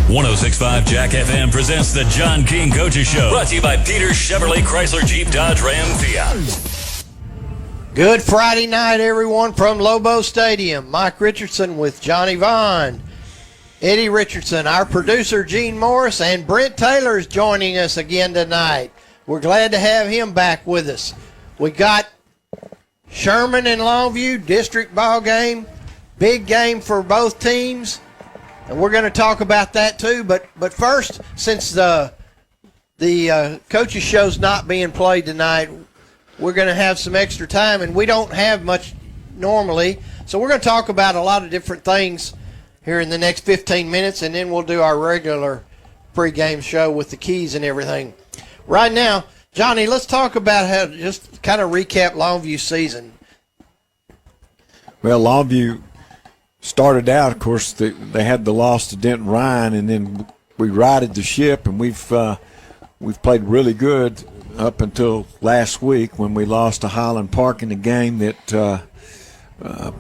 106.5 Jack FM presents the John King Coaches Show. Brought to you by Peter Chevrolet Chrysler Jeep Dodge Ram Fiat. Good Friday night, everyone, from Lobo Stadium. Mike Richardson with Johnny Vaughn, Eddie Richardson, our producer Gene Morris, and Brent Taylor is joining us again tonight. We're glad to have him back with us. We got Sherman and Longview, district ball game, big game for both teams. And we're going to talk about that too. But first, since the coaches show's not being played tonight, we're going to have some extra time, and we don't have much normally. So we're going to talk about a lot of different things here in the next 15 minutes, and then we'll do our regular pregame show with the keys and everything. Right now, Johnny, let's talk about how just kind of recap Longview's season. Well, Longview started out, of course, they had the loss to Denton Ryan, and then we righted the ship, and we've played really good up until last week when we lost to Highland Park in a game that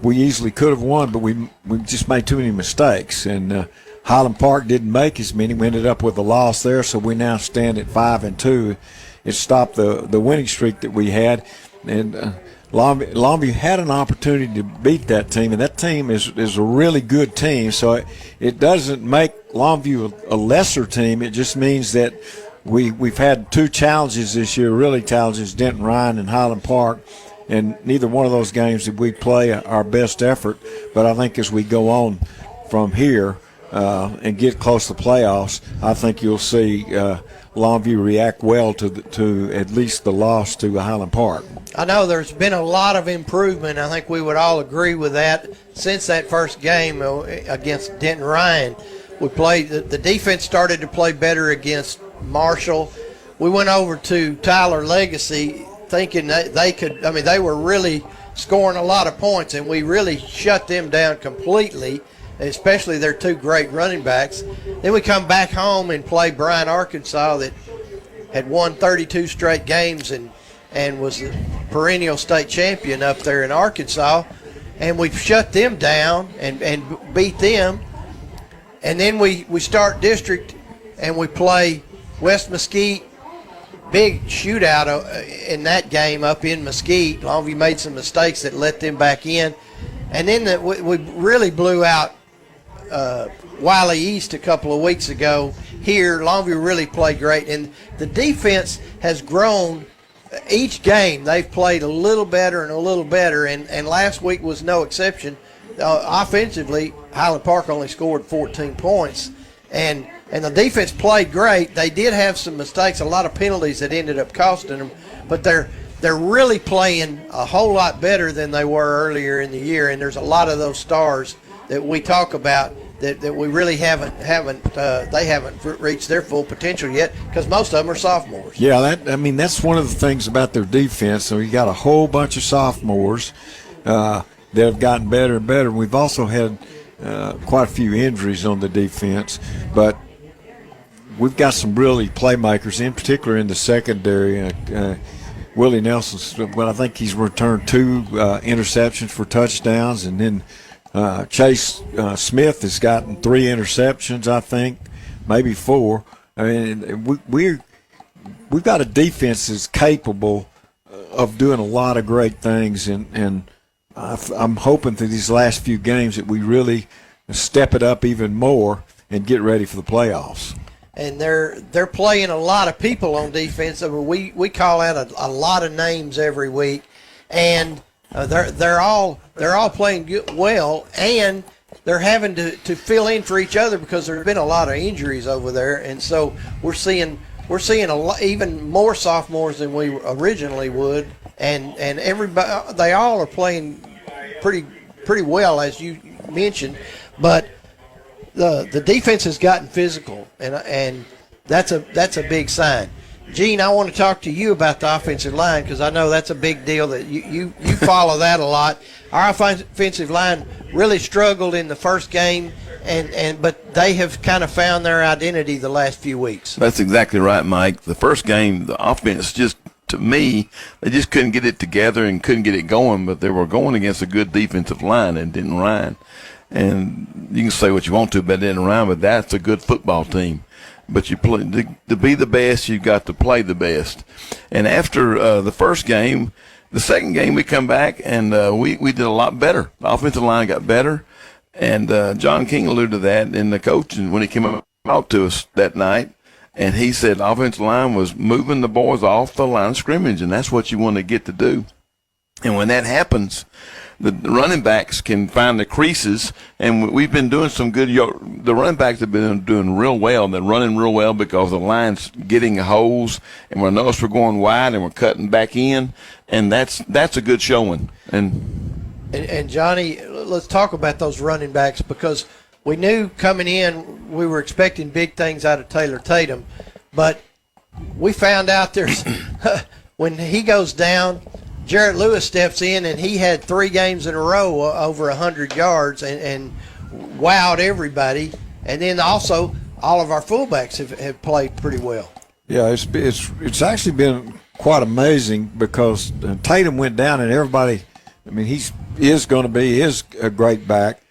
we easily could have won, but we just made too many mistakes. And Highland Park didn't make as many. We ended up with a loss there, so we now stand at 5-2. It stopped the winning streak that we had, and Longview had an opportunity to beat that team, and that team is a really good team. So it doesn't make Longview a lesser team. It just means that we've had two challenges this year, really challenges, Denton Ryan and Highland Park, and neither one of those games did we play our best effort. But I think as we go on from here and get close to the playoffs, I think you'll see Longview react well to at least the loss to Highland Park. I know there's been a lot of improvement. I think we would all agree with that since that first game against Denton Ryan. We played the defense started to play better against Marshall. We went over to Tyler Legacy thinking that they could. I mean, they were really scoring a lot of points, and we really shut them down completely, especially their two great running backs. Then we come back home and play Bryan, Arkansas, that had won 32 straight games and was the perennial state champion up there in Arkansas, and we shut them down and beat them. And then we start district and we play West Mesquite. Big shootout in that game up in Mesquite. Longview made some mistakes that let them back in. And then we really blew out Wiley East a couple of weeks ago. Here, Longview really played great. And the defense has grown. Each game they've played a little better and a little better, and last week was no exception. Offensively, Highland Park only scored 14 points, and the defense played great. They did have some mistakes, a lot of penalties that ended up costing them, but they're really playing a whole lot better than they were earlier in the year, and there's a lot of those stars that we talk about that we really haven't reached their full potential yet because most of them are sophomores. Yeah, that's one of the things about their defense. So you got a whole bunch of sophomores that have gotten better and better. We've also had quite a few injuries on the defense, but we've got some really playmakers, in particular in the secondary. Willie Nelson, well, I think he's returned 2 interceptions for touchdowns, and then Chase Smith has gotten 3 interceptions, I think, maybe 4. I mean, we've got a defense that's capable of doing a lot of great things, and I'm hoping through these last few games that we really step it up even more and get ready for the playoffs. And they're playing a lot of people on defense. I mean, we call out a lot of names every week, and they're all playing well, and they're having to fill in for each other because there's been a lot of injuries over there, and so we're seeing a lot, even more sophomores than we originally would, and everybody, they all are playing pretty well, as you mentioned, but the defense has gotten physical, and that's a big sign. Gene, I want to talk to you about the offensive line because I know that's a big deal that you follow that a lot. Our offensive line really struggled in the first game, but they have kind of found their identity the last few weeks. That's exactly right, Mike. The first game, the offense just, to me, they just couldn't get it together and couldn't get it going, but they were going against a good defensive line and Denton Ryan. And you can say what you want to about Denton Ryan, but that's a good football team. But you play to be the best, you've got to play the best. And after the first game, the second game we come back and we did a lot better. The offensive line got better, and John King alluded to that in the coaching when he came up to us that night. And he said the offensive line was moving the boys off the line of scrimmage, and that's what you want to get to do. And when that happens, the running backs can find the creases, and we've been doing some good. The running backs have been doing real well. They're running real well because the line's getting holes, and we notice we're going wide and we're cutting back in, and that's a good showing. And Johnny, let's talk about those running backs, because we knew coming in we were expecting big things out of Taylor Tatum, but we found out there's when he goes down, Jarrett Lewis steps in, and he had 3 games in a row over 100 yards and wowed everybody. And then also all of our fullbacks have played pretty well. Yeah, it's actually been quite amazing because Tatum went down, and everybody, I mean, he is a great back,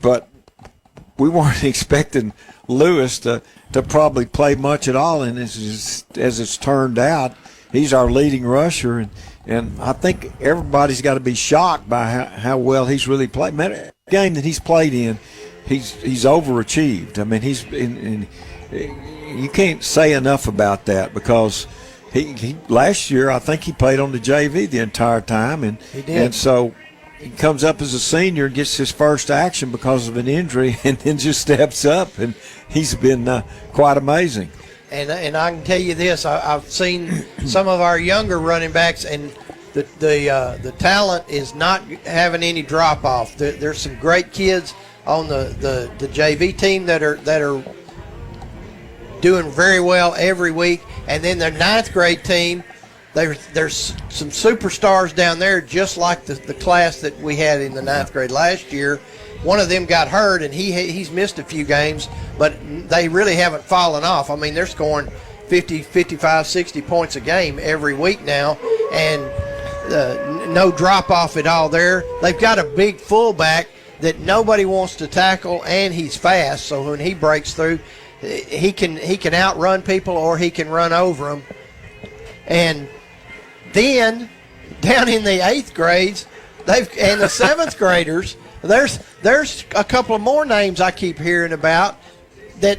but we weren't expecting Lewis to probably play much at all. And as it's turned out, he's our leading rusher, and I think everybody's got to be shocked by how well he's really played. Man, the game that he's played in, he's overachieved. I mean, you can't say enough about that, because he last year I think he played on the JV the entire time, and he did. And so he comes up as a senior and gets his first action because of an injury, and then just steps up, and he's been quite amazing. And I can tell you this: I've seen some of our younger running backs, and the talent is not having any drop off. There's some great kids on the JV team that are doing very well every week, and then the 9th grade team. There's some superstars down there, just like the class that we had in the 9th grade last year. One of them got hurt, and he's missed a few games, but they really haven't fallen off. I mean, they're scoring 50, 55, 60 points a game every week now, and no drop-off at all there. They've got a big fullback that nobody wants to tackle, and he's fast, so when he breaks through, he can outrun people or he can run over them. And then down in the 8th grades, and the 7th graders, there's a couple of more names I keep hearing about that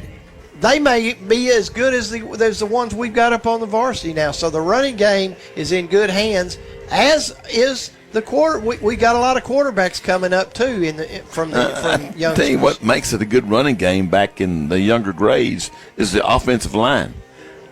they may be as good as the ones we've got up on the varsity now. So the running game is in good hands, as is the quarter. We got a lot of quarterbacks coming up too from youngsters. I tell you what makes it a good running game back in the younger grades is the offensive line,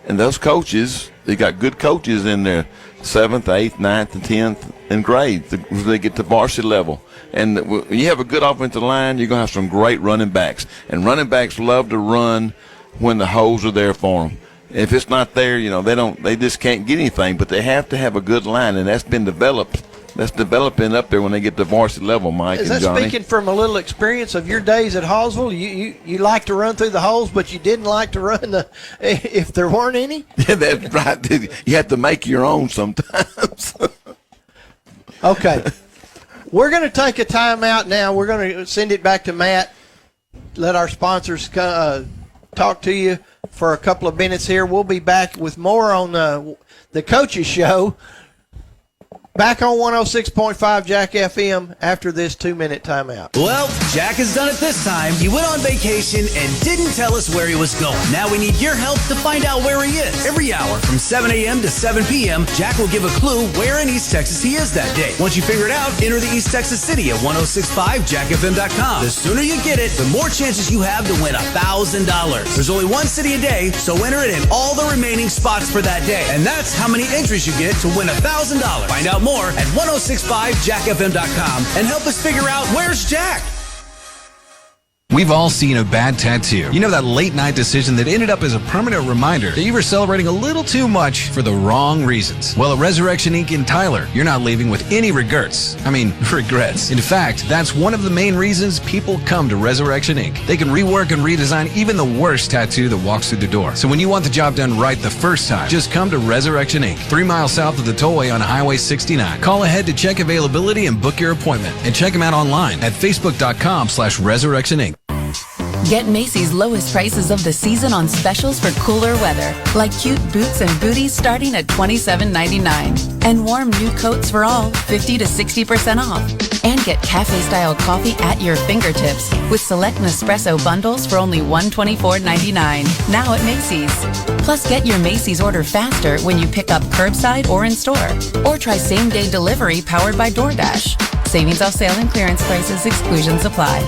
and those coaches. They got good coaches in their 7th, 8th, 9th, and 10th in grades. They get to varsity level. And when you have a good offensive line, you're going to have some great running backs. And running backs love to run when the holes are there for them. If it's not there, they just can't get anything. But they have to have a good line, and that's been developed. That's developing up there when they get to varsity level, Mike and Johnny. Is that speaking from a little experience of your days at Hallsville? You like to run through the holes, but you didn't like to run if there weren't any? Yeah, that's right. You have to make your own sometimes. Okay. We're going to take a timeout now. We're going to send it back to Matt, let our sponsors talk to you for a couple of minutes here. We'll be back with more on the Coaches Show. Back on 106.5 Jack FM after this 2-minute timeout. Well, Jack has done it this time. He went on vacation and didn't tell us where he was going. Now we need your help to find out where he is. Every hour from 7 a.m. to 7 p.m., Jack will give a clue where in East Texas he is that day. Once you figure it out, enter the East Texas City at 1065jackfm.com. The sooner you get it, the more chances you have to win $1,000. There's only one city a day, so enter it in all the remaining spots for that day. And that's how many entries you get to win $1,000. Find out more at 1065jackfm.com and help us figure out where's Jack. We've all seen a bad tattoo. You know, that late night decision that ended up as a permanent reminder that you were celebrating a little too much for the wrong reasons. Well, at Resurrection Inc. in Tyler, you're not leaving with any regrets. Regrets. In fact, that's one of the main reasons people come to Resurrection Inc. They can rework and redesign even the worst tattoo that walks through the door. So when you want the job done right the first time, just come to Resurrection Inc. 3 miles south of the tollway on Highway 69. Call ahead to check availability and book your appointment. And check them out online at facebook.com/Resurrection Inc. Get Macy's lowest prices of the season on specials for cooler weather, like cute boots and booties starting at $27.99. And warm new coats for all, 50 to 60% off. And get cafe-style coffee at your fingertips with select Nespresso bundles for only $124.99, now at Macy's. Plus, get your Macy's order faster when you pick up curbside or in store. Or try same-day delivery powered by DoorDash. Savings off sale and clearance prices, exclusions apply.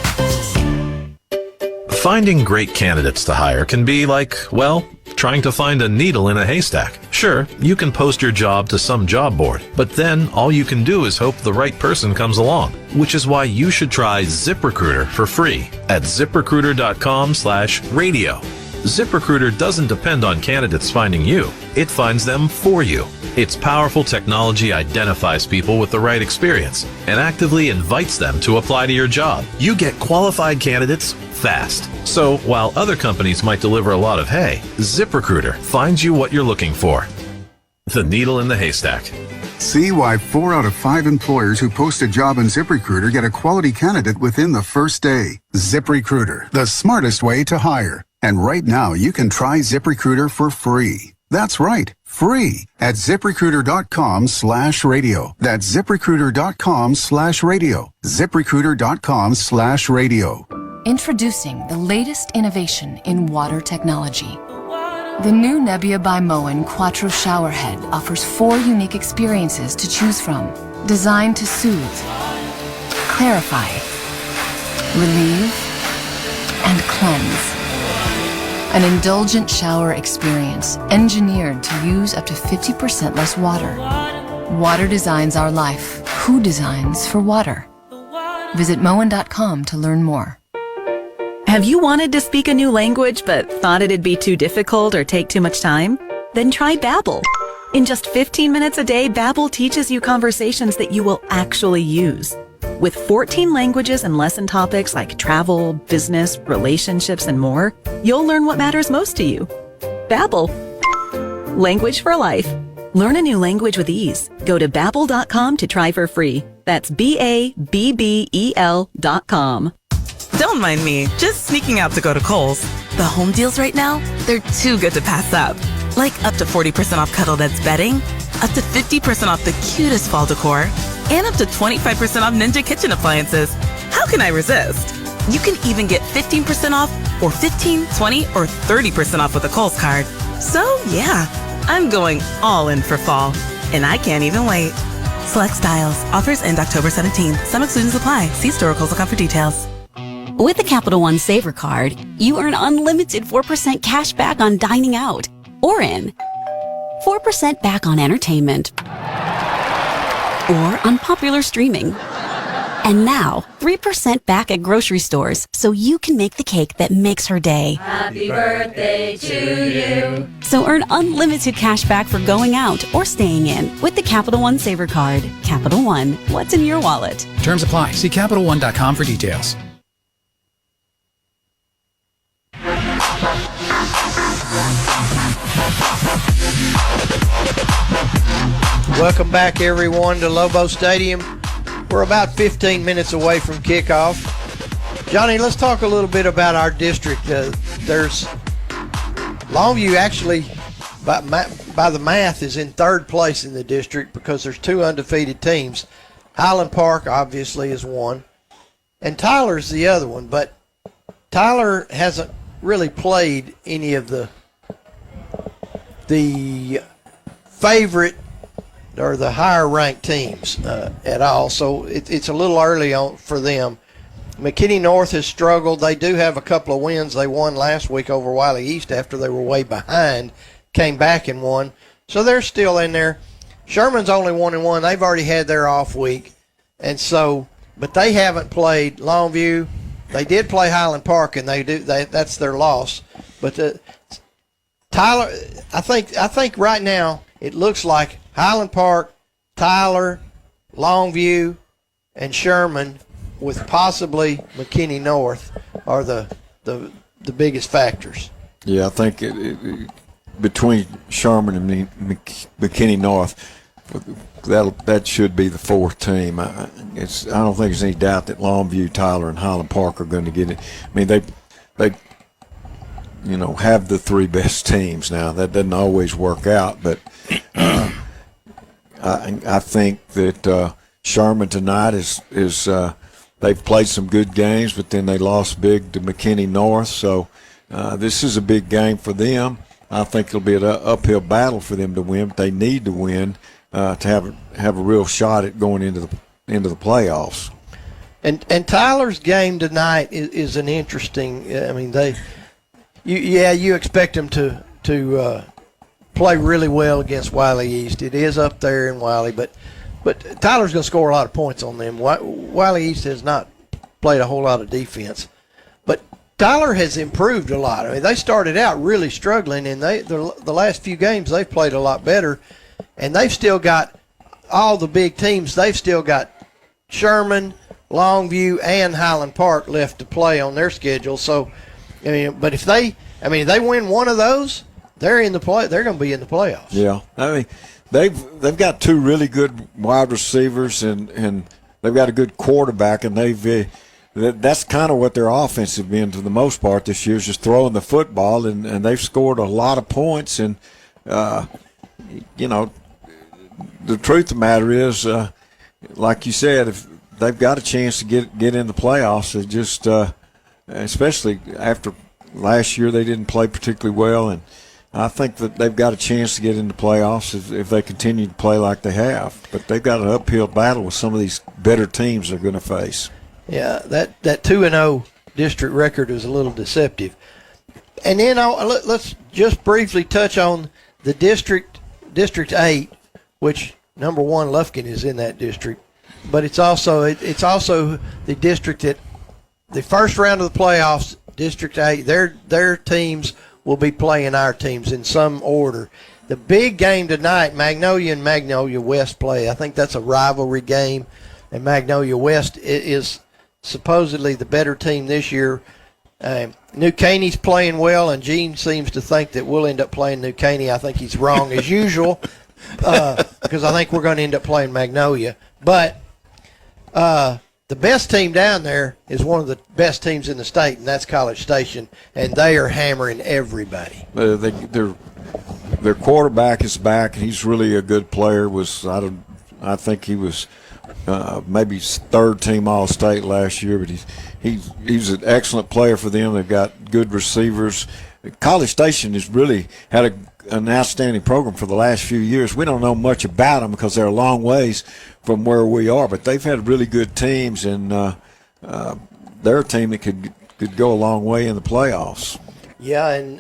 Finding great candidates to hire can be like, well, trying to find a needle in a haystack. Sure, you can post your job to some job board, but then all you can do is hope the right person comes along, which is why you should try ZipRecruiter for free at ZipRecruiter.com/radio. ZipRecruiter doesn't depend on candidates finding you. It finds them for you. Its powerful technology identifies people with the right experience and actively invites them to apply to your job. You get qualified candidates fast. So while other companies might deliver a lot of hay, ZipRecruiter finds you what you're looking for. The needle in the haystack. See why 4 out of 5 employers who post a job in ZipRecruiter get a quality candidate within the first day. ZipRecruiter, the smartest way to hire. And right now, you can try ZipRecruiter for free. That's right, free at ZipRecruiter.com/radio. That's ZipRecruiter.com/radio. ZipRecruiter.com/radio. Introducing the latest innovation in water technology. The new Nebbia by Moen Quattro Showerhead offers 4 unique experiences to choose from, designed to soothe, clarify, relieve, and cleanse. An indulgent shower experience engineered to use up to 50% less water. Water designs our life. Who designs for water? Visit Moen.com to learn more. Have you wanted to speak a new language but thought it'd be too difficult or take too much time? Then try Babbel. In just 15 minutes a day, Babbel teaches you conversations that you will actually use. With 14 languages and lesson topics like travel, business, relationships, and more, you'll learn what matters most to you. Babbel. Language for life. Learn a new language with ease. Go to Babbel.com to try for free. That's BABBEL.com. Don't mind me, just sneaking out to go to Kohl's. The home deals right now, they're too good to pass up. Like up to 40% off Cuddle Dad's bedding, up to 50% off the cutest fall decor, and up to 25% off Ninja kitchen appliances. How can I resist? You can even get 15% off or 15, 20, or 30% off with a Kohl's card. So yeah, I'm going all in for fall, and I can't even wait. Select styles. Offers end October 17th. Some exclusions apply. See store or Kohl's.com for details. With the Capital One Saver Card, you earn unlimited 4% cash back on dining out or in, 4% back on entertainment or on popular streaming. And now, 3% back at grocery stores so you can make the cake that makes her day. Happy birthday to you. So earn unlimited cash back for going out or staying in with the Capital One Saver Card. Capital One, what's in your wallet? Terms apply. See CapitalOne.com for details. Welcome back, everyone, to Lobo Stadium. We're about 15 minutes away from kickoff. Johnny, let's talk a little bit about our district. There's Longview actually, by the math, is in third place in the district because there's 2 undefeated teams. Highland Park, obviously, is one, and Tyler's the other one. But Tyler hasn't really played any of the favorite or the higher ranked teams at all, so it's a little early for them. McKinney North has struggled. They do have a couple of wins. They won last week over Wiley East after they were way behind, came back and won, so they're still in there. Sherman's only 1-1. They've already had their off week, and so, but they haven't played Longview, They did play Highland Park, and that's their loss. But Tyler, I think right now it looks like Highland Park, Tyler, Longview, and Sherman, with possibly McKinney North, are the biggest factors. Yeah, I think between Sherman and McKinney North, that should be the fourth team. I don't think there's any doubt that Longview, Tyler, and Highland Park are going to get it. I mean, they have the three best teams now. That doesn't always work out, but I think that Sherman tonight is they've played some good games, but then they lost big to McKinney North. So this is a big game for them. I think it'll be an uphill battle for them to win, but they need to win to have a real shot at going into the playoffs. And Tyler's game tonight is an interesting. I mean, you expect them to play really well against Wiley East. It is up there in Wiley, but Tyler's going to score a lot of points on them. Wiley East has not played a whole lot of defense, but Tyler has improved a lot. I mean, they started out really struggling, and the last few games they've played a lot better, and they've still got all the big teams. They've still got Sherman, Longview, and Highland Park left to play on their schedule. So, I mean, but if they win one of those, they're in the play. They're going to be in the playoffs. Yeah, I mean, they've got two really good wide receivers, and they've got a good quarterback, and that's kind of what their offense has been for the most part this year, is just throwing the football, and they've scored a lot of points. And the truth of the matter is, like you said, if they've got a chance to get in the playoffs, it just especially after last year they didn't play particularly well, and I think that they've got a chance to get into playoffs if they continue to play like they have. But they've got an uphill battle with some of these better teams they're going to face. Yeah, that 2-0 district record is a little deceptive. And then let's just briefly touch on the District 8, which number 1 Lufkin is in that district, but it's also the district that the first round of the playoffs, District 8, their teams will be playing our teams in some order. The big game tonight, Magnolia and Magnolia West play. I think that's a rivalry game, and Magnolia West is supposedly the better team this year. New Caney's playing well, and Gene seems to think that we'll end up playing New Caney. I think he's wrong as usual, because I think we're going to end up playing Magnolia. But the best team down there is one of the best teams in the state, and that's College Station, and they are hammering everybody. Their quarterback is back. He's really a good player. I think he was maybe third team All-State last year, but he's an excellent player for them. They've got good receivers. College Station has really had an outstanding program for the last few years. We don't know much about them because they're a long ways from where we are, but they've had really good teams, and they're a team that could go a long way in the playoffs. Yeah, and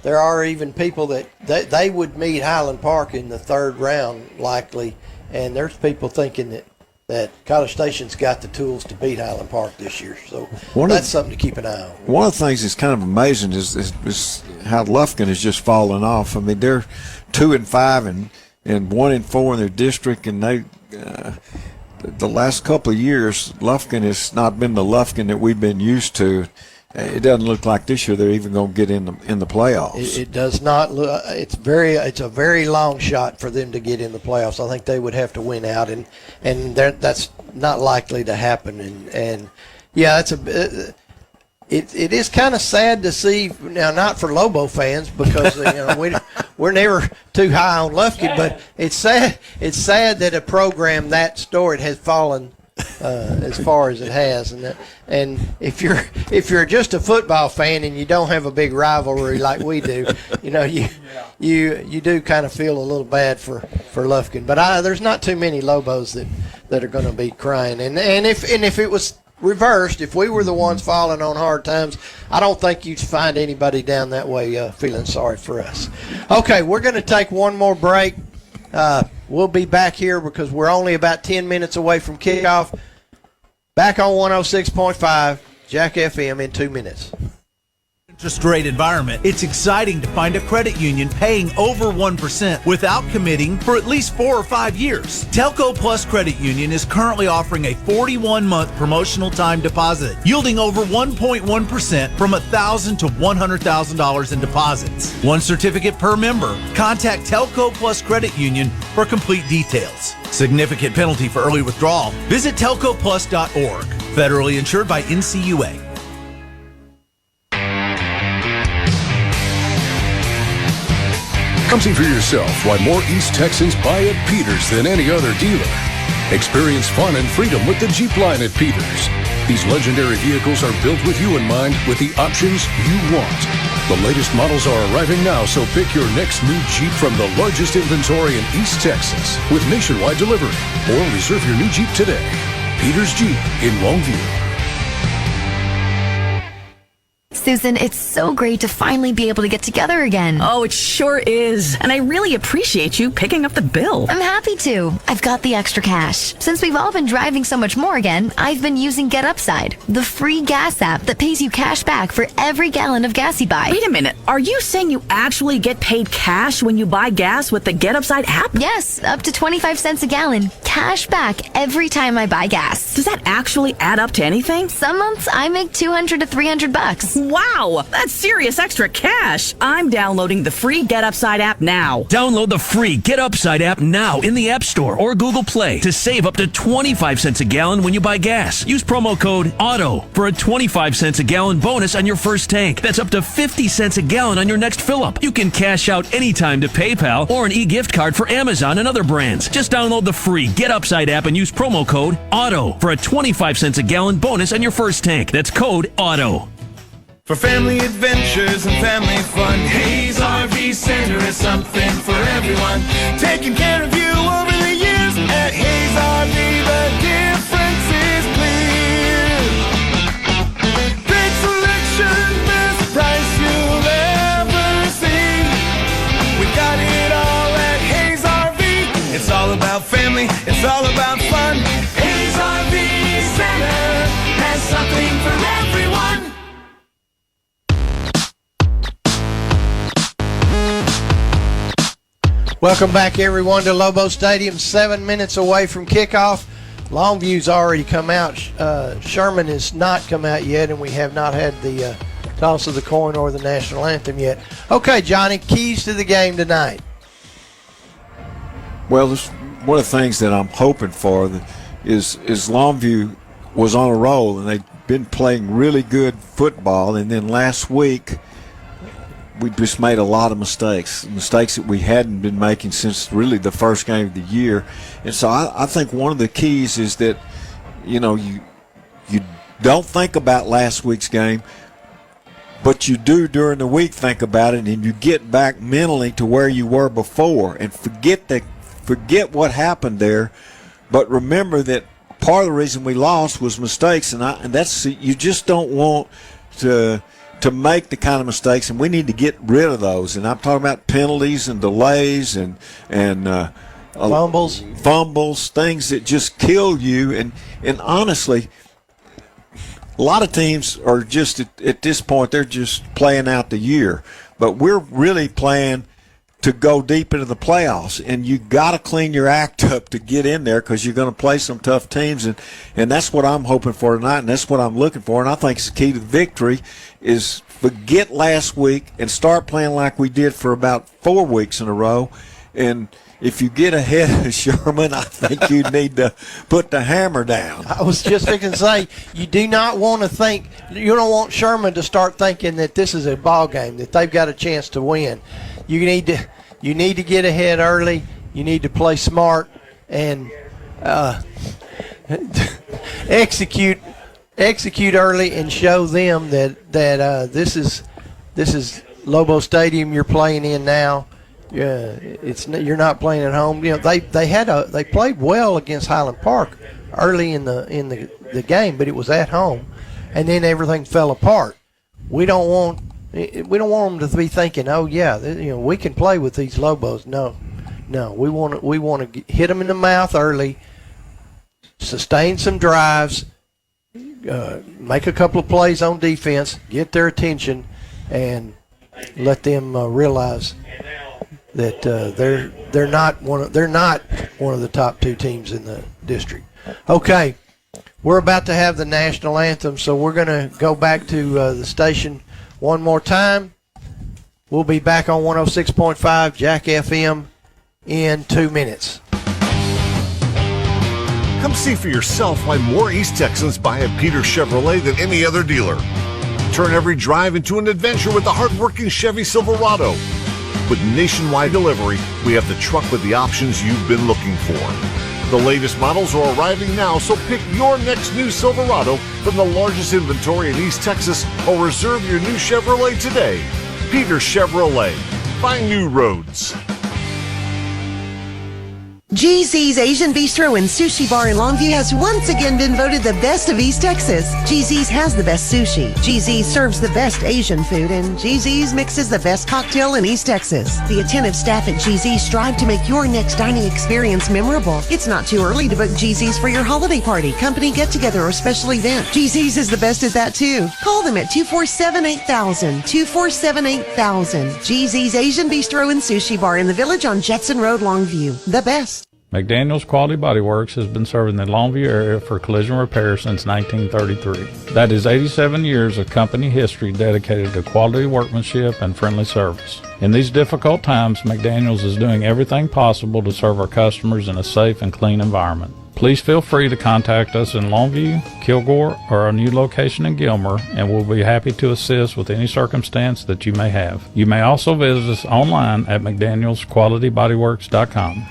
there are even people that they would meet Highland Park in the third round likely, and there's people thinking that College Station's got the tools to beat Highland Park this year. So that's something to keep an eye on. One of the things that's kind of amazing is how Lufkin has just fallen off. I mean, they're 2-5 and 1-4 in their district, and they the last couple of years, Lufkin has not been the Lufkin that we've been used to. It doesn't look like this year they're even going to get in the playoffs. It does not look. It's a very long shot for them to get in the playoffs. I think they would have to win out, and that's not likely to happen. And yeah, it is kind of sad to see now. Not for Lobo fans, because we're never too high on Lufkin, but it's sad. It's sad that a program that storied has fallen as far as it has, and if you're just a football fan and you don't have a big rivalry like we do, you do kind of feel a little bad for Lufkin. But there's not too many Lobos that are going to be crying, and if it was reversed, if we were the ones falling on hard times, I don't think you'd find anybody down that way feeling sorry for us. Okay, we're going to take one more break. We'll be back here because we're only about 10 minutes away from kickoff. Back on 106.5 Jack FM in 2 minutes. Interest rate environment, it's exciting to find a credit union paying over 1% without committing for at least 4 or 5 years. Telco Plus Credit Union is currently offering a 41-month promotional time deposit, yielding over 1.1% from $1,000 to $100,000 in deposits. One certificate per member. Contact Telco Plus Credit Union for complete details. Significant penalty for early withdrawal. Visit telcoplus.org. Federally insured by NCUA. Come see for yourself why more East Texans buy at Peters than any other dealer. Experience fun and freedom with the Jeep line at Peters. These legendary vehicles are built with you in mind, with the options you want. The latest models are arriving now, so pick your next new Jeep from the largest inventory in East Texas with nationwide delivery, or reserve your new Jeep today. Peters Jeep in Longview. Susan, it's so great to finally be able to get together again. Oh, it sure is. And I really appreciate you picking up the bill. I'm happy to. I've got the extra cash. Since we've all been driving so much more again, I've been using Get Upside, the free gas app that pays you cash back for every gallon of gas you buy. Wait a minute. Are you saying you actually get paid cash when you buy gas with the Get Upside app? Yes, up to 25 cents a gallon. Cash back every time I buy gas. Does that actually add up to anything? Some months I make $200 to $300. Wow, that's serious extra cash. I'm downloading the free Get Upside app now. Download the free Get Upside app now in the App Store or Google Play to save up to 25 cents a gallon when you buy gas. Use promo code AUTO for a 25 cents a gallon bonus on your first tank. That's up to 50 cents a gallon on your next fill-up. You can cash out anytime to PayPal or an e-gift card for Amazon and other brands. Just download the free Get Upside app and use promo code AUTO for a 25 cents a gallon bonus on your first tank. That's code AUTO. For family adventures and family fun, Hayes RV Center is something for everyone. Taking care of you over the years at Hayes RV, the difference is clear. Great selection, best price you'll ever see. We got it all at Hayes RV. It's all about family, it's all about fun. Hayes RV Center has something for everyone. Welcome back, everyone, to Lobo Stadium. 7 minutes away from kickoff. Longview's already come out. Sherman has not come out yet, and we have not had the toss of the coin or the national anthem yet. Okay, Johnny, keys to the game tonight. Well, this, one of the things that I'm hoping for is Longview was on a roll, and they've been playing really good football, and then last week we just made a lot of mistakes that we hadn't been making since really the first game of the year. And so I think one of the keys is that, you don't think about last week's game, but you do during the week think about it, and you get back mentally to where you were before and forget what happened there. But remember that part of the reason we lost was mistakes, and that's, you just don't want to make the kind of mistakes, and we need to get rid of those. And I'm talking about penalties and delays and fumbles, things that just kill you. And honestly, a lot of teams are just at this point, they're just playing out the year. But we're really playing to go deep into the playoffs, and you got to clean your act up to get in there, because you're going to play some tough teams, and that's what I'm hoping for tonight, and that's what I'm looking for. And I think the key to victory is forget last week and start playing like we did for about 4 weeks in a row. And if you get ahead of Sherman, I think you need to put the hammer down. I was just thinking to say, you don't want Sherman to start thinking that this is a ball game, that they've got a chance to win. You need to get ahead early. You need to play smart and execute early and show them that this is Lobo Stadium you're playing in now. You're not playing at home. They played well against Highland Park early in the game, but it was at home, and then everything fell apart. We don't want them to be thinking, oh yeah, we can play with these Lobos. No, we want to hit them in the mouth early, sustain some drives, make a couple of plays on defense, get their attention, and let them realize that they're not one of the top 2 teams in the district. Okay, we're about to have the national anthem, so we're going to go back to the station one more time. We'll be back on 106.5 Jack FM in 2 minutes. Come see for yourself why more East Texans buy at Peters Chevrolet than any other dealer. Turn every drive into an adventure with the hard-working Chevy Silverado. With nationwide delivery, we have the truck with the options you've been looking for. The latest models are arriving now, so pick your next new Silverado from the largest inventory in East Texas or reserve your new Chevrolet today. Peters Chevrolet. Find new roads. GZ's Asian Bistro and Sushi Bar in Longview has once again been voted the best of East Texas. GZ's has the best sushi. GZ's serves the best Asian food, and GZ's mixes the best cocktail in East Texas. The attentive staff at GZ's strive to make your next dining experience memorable. It's not too early to book GZ's for your holiday party, company get-together, or special event. GZ's is the best at that, too. Call them at 247-8000, 247-8000. GZ's Asian Bistro and Sushi Bar in the Village on Jetson Road, Longview. The best. McDaniel's Quality Body Works has been serving the Longview area for collision repair since 1933. That is 87 years of company history dedicated to quality workmanship and friendly service. In these difficult times, McDaniel's is doing everything possible to serve our customers in a safe and clean environment. Please feel free to contact us in Longview, Kilgore, or our new location in Gilmer, and we'll be happy to assist with any circumstance that you may have. You may also visit us online at McDanielsQualityBodyWorks.com.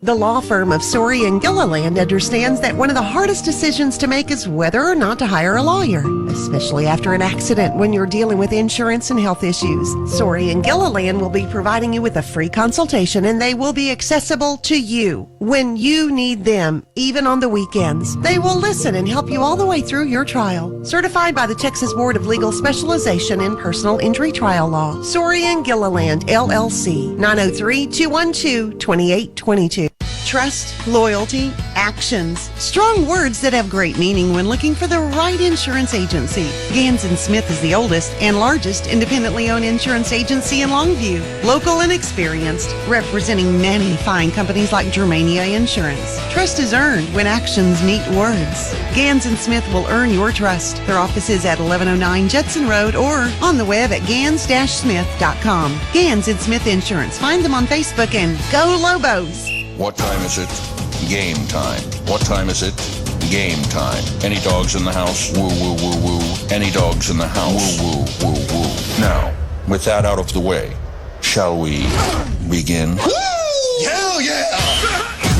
The law firm of Sorey and Gilliland understands that one of the hardest decisions to make is whether or not to hire a lawyer, especially after an accident when you're dealing with insurance and health issues. Sorey and Gilliland will be providing you with a free consultation, and they will be accessible to you when you need them, even on the weekends. They will listen and help you all the way through your trial. Certified by the Texas Board of Legal Specialization in Personal Injury Trial Law. Sorey and Gilliland, LLC, 903-212-2822. Trust, loyalty, actions. Strong words that have great meaning when looking for the right insurance agency. Gans & Smith is the oldest and largest independently owned insurance agency in Longview. Local and experienced, representing many fine companies like Germania Insurance. Trust is earned when actions meet words. Gans & Smith will earn your trust. Their office is at 1109 Jetson Road or on the web at gans-smith.com. Gans & Smith Insurance. Find them on Facebook and go Lobos! What time is it? Game time. What time is it? Game time. Any dogs in the house? Woo, woo, woo, woo. Any dogs in the house? Woo, woo, woo, woo. Now, with that out of the way, shall we begin? Hell yeah!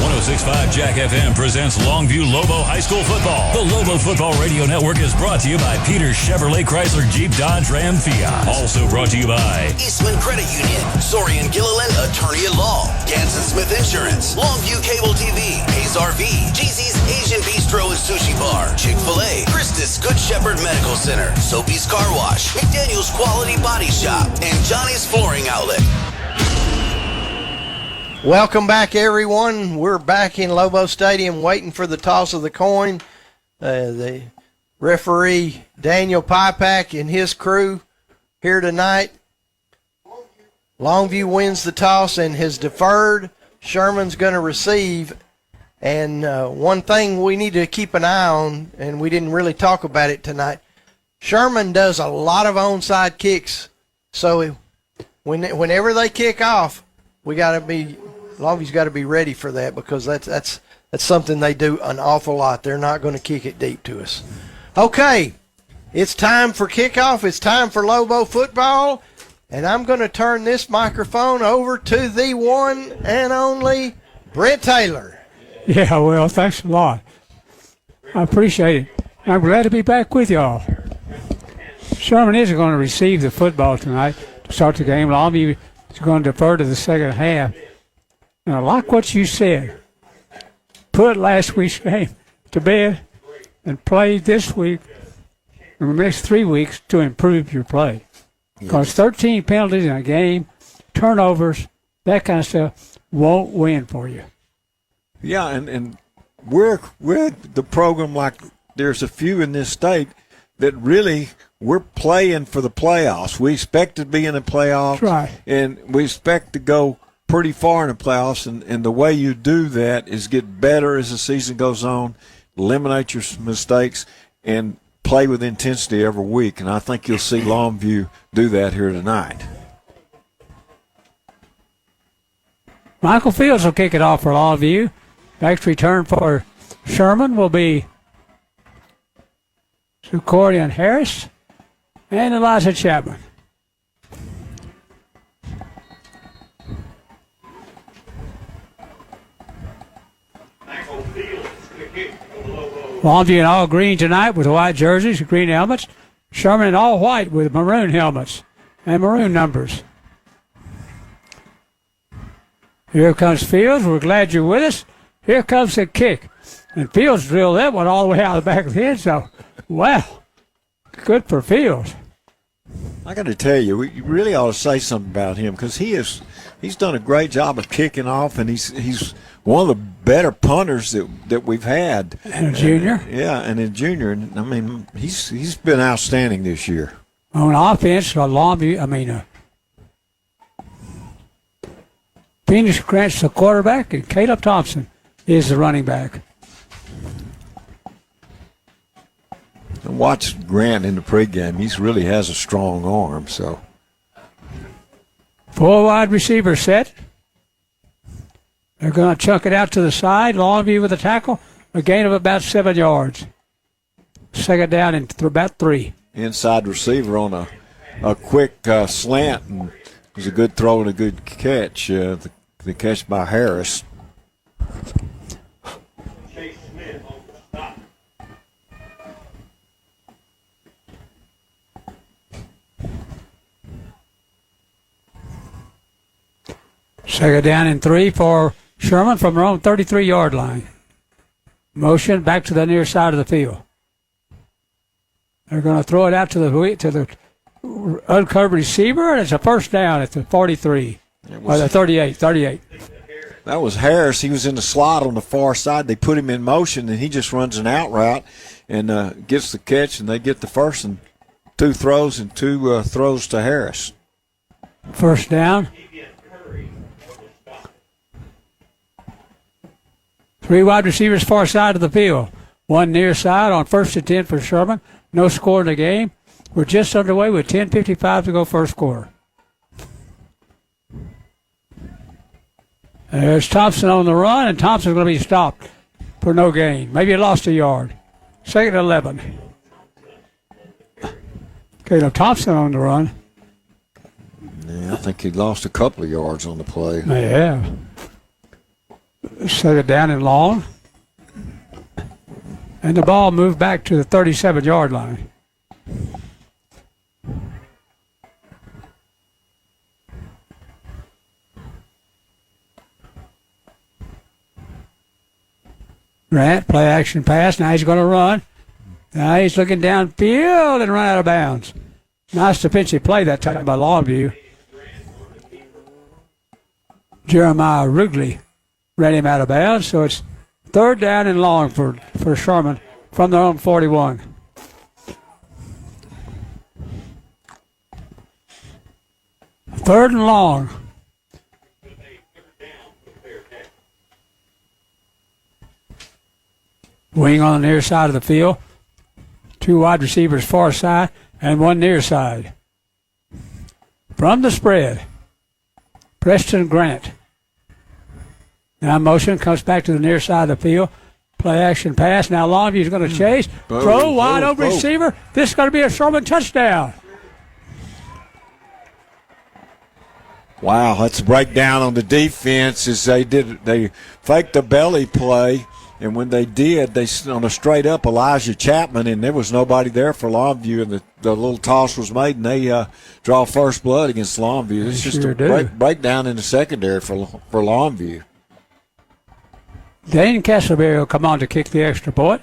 106.5 Jack FM presents Longview Lobo High School Football. The Lobo Football Radio Network is brought to you by Peters Chevrolet Chrysler Jeep Dodge Ram Fiat. Also brought to you by Eastman Credit Union, Sorey and Gilliland Attorney at Law, Gans & Smith Insurance, Longview Cable TV, Hayes RV, GZ's Asian Bistro and Sushi Bar, Chick-fil-A, Christus Good Shepherd Medical Center, Soapy's Car Wash, McDaniel's Quality Body Shop, and Johnny's Flooring Outlet. Welcome back, everyone. We're back in Lobo Stadium waiting for the toss of the coin. The referee, Daniel Pipak, and his crew here tonight. Longview wins the toss and has deferred. Sherman's going to receive. And one thing we need to keep an eye on, and we didn't really talk about it tonight, Sherman does a lot of onside kicks. So whenever they kick off, Longview's got to be ready for that, because that's something they do an awful lot. They're not going to kick it deep to us. Okay, it's time for kickoff. It's time for Lobo football, and I'm going to turn this microphone over to the one and only Brent Taylor. Yeah, well, thanks a lot. I appreciate it. I'm glad to be back with y'all. Sherman is going to receive the football tonight to start the game. Longview is going to defer to the second half. And I like what you said. Put last week's game to bed and play this week and the next 3 weeks to improve your play. Because 13 penalties in a game, turnovers, that kind of stuff won't win for you. Yeah, and we're the program like there's a few in this state that really we're playing for the playoffs. We expect to be in the playoffs, right, and we expect to go pretty far in the playoffs. And the way you do that is get better as the season goes on, eliminate your mistakes, and play with intensity every week. And I think you'll see Longview do that here tonight. Michael Fields will kick it off for Longview. Next return for Sherman will be Cordian Harris and Elijah Chapman. Longview in all green tonight with white jerseys, green helmets. Sherman in all white with maroon helmets and maroon numbers. Here comes Fields. We're glad you're with us. Here comes the kick. And Fields drilled that one all the way out of the back of the end zone. Wow. Good for Fields. I got to tell you, we really ought to say something about him because he's done a great job of kicking off, and he's one of the better punters that we've had. And a junior. And a junior. And, I mean, he's been outstanding this year. On offense, Longview, Phoenix Grant's the quarterback, and Caleb Thompson is the running back. And watch Grant in the pregame. He really has a strong arm. So 4 wide receivers set. They're going to chunk it out to the side. Longview with a tackle. A gain of about 7 yards. Second down and about 3. Inside receiver on a quick slant. And it was a good throw and a good catch. The catch by Harris. Second down and 3 for Sherman from their own 33-yard line. Motion back to the near side of the field. They're going to throw it out to the uncovered receiver, and it's a first down at the 43. Or the 38. That was Harris. He was in the slot on the far side. They put him in motion, and he just runs an out route and gets the catch, and they get the first and 2 throws and 2 throws to Harris. First down. 3 wide receivers far side of the field. 1 near side on 1st and 10 for Sherman. No score in the game. We're just underway with 10:55 to go first quarter. There's Thompson on the run, and Thompson's going to be stopped for no gain. Maybe he lost a yard. Second 11. Caleb Thompson on the run. Yeah, I think he lost a couple of yards on the play. They have. Second down and long. And the ball moved back to the 37-yard line. Grant, play action pass. Now he's going to run. Now he's looking downfield and run out of bounds. Nice defensive play that time by Longview. Jeremiah Rugley ran him out of bounds, so it's third down and long for Sherman from their own 41. Third and long. Wing on the near side of the field. 2 wide receivers far side and 1 near side. From the spread, Preston Grant. Now motion comes back to the near side of the field. Play action pass. Now Longview's going to chase. Throw wide open receiver. This is going to be a Sherman touchdown. Wow, that's a breakdown on the defense as they faked the belly play, and when they did, they on a straight up Elijah Chapman, and there was nobody there for Longview, and the little toss was made, and they draw first blood against Longview. It's just a breakdown in the secondary for Longview. Dane Castleberry will come on to kick the extra point.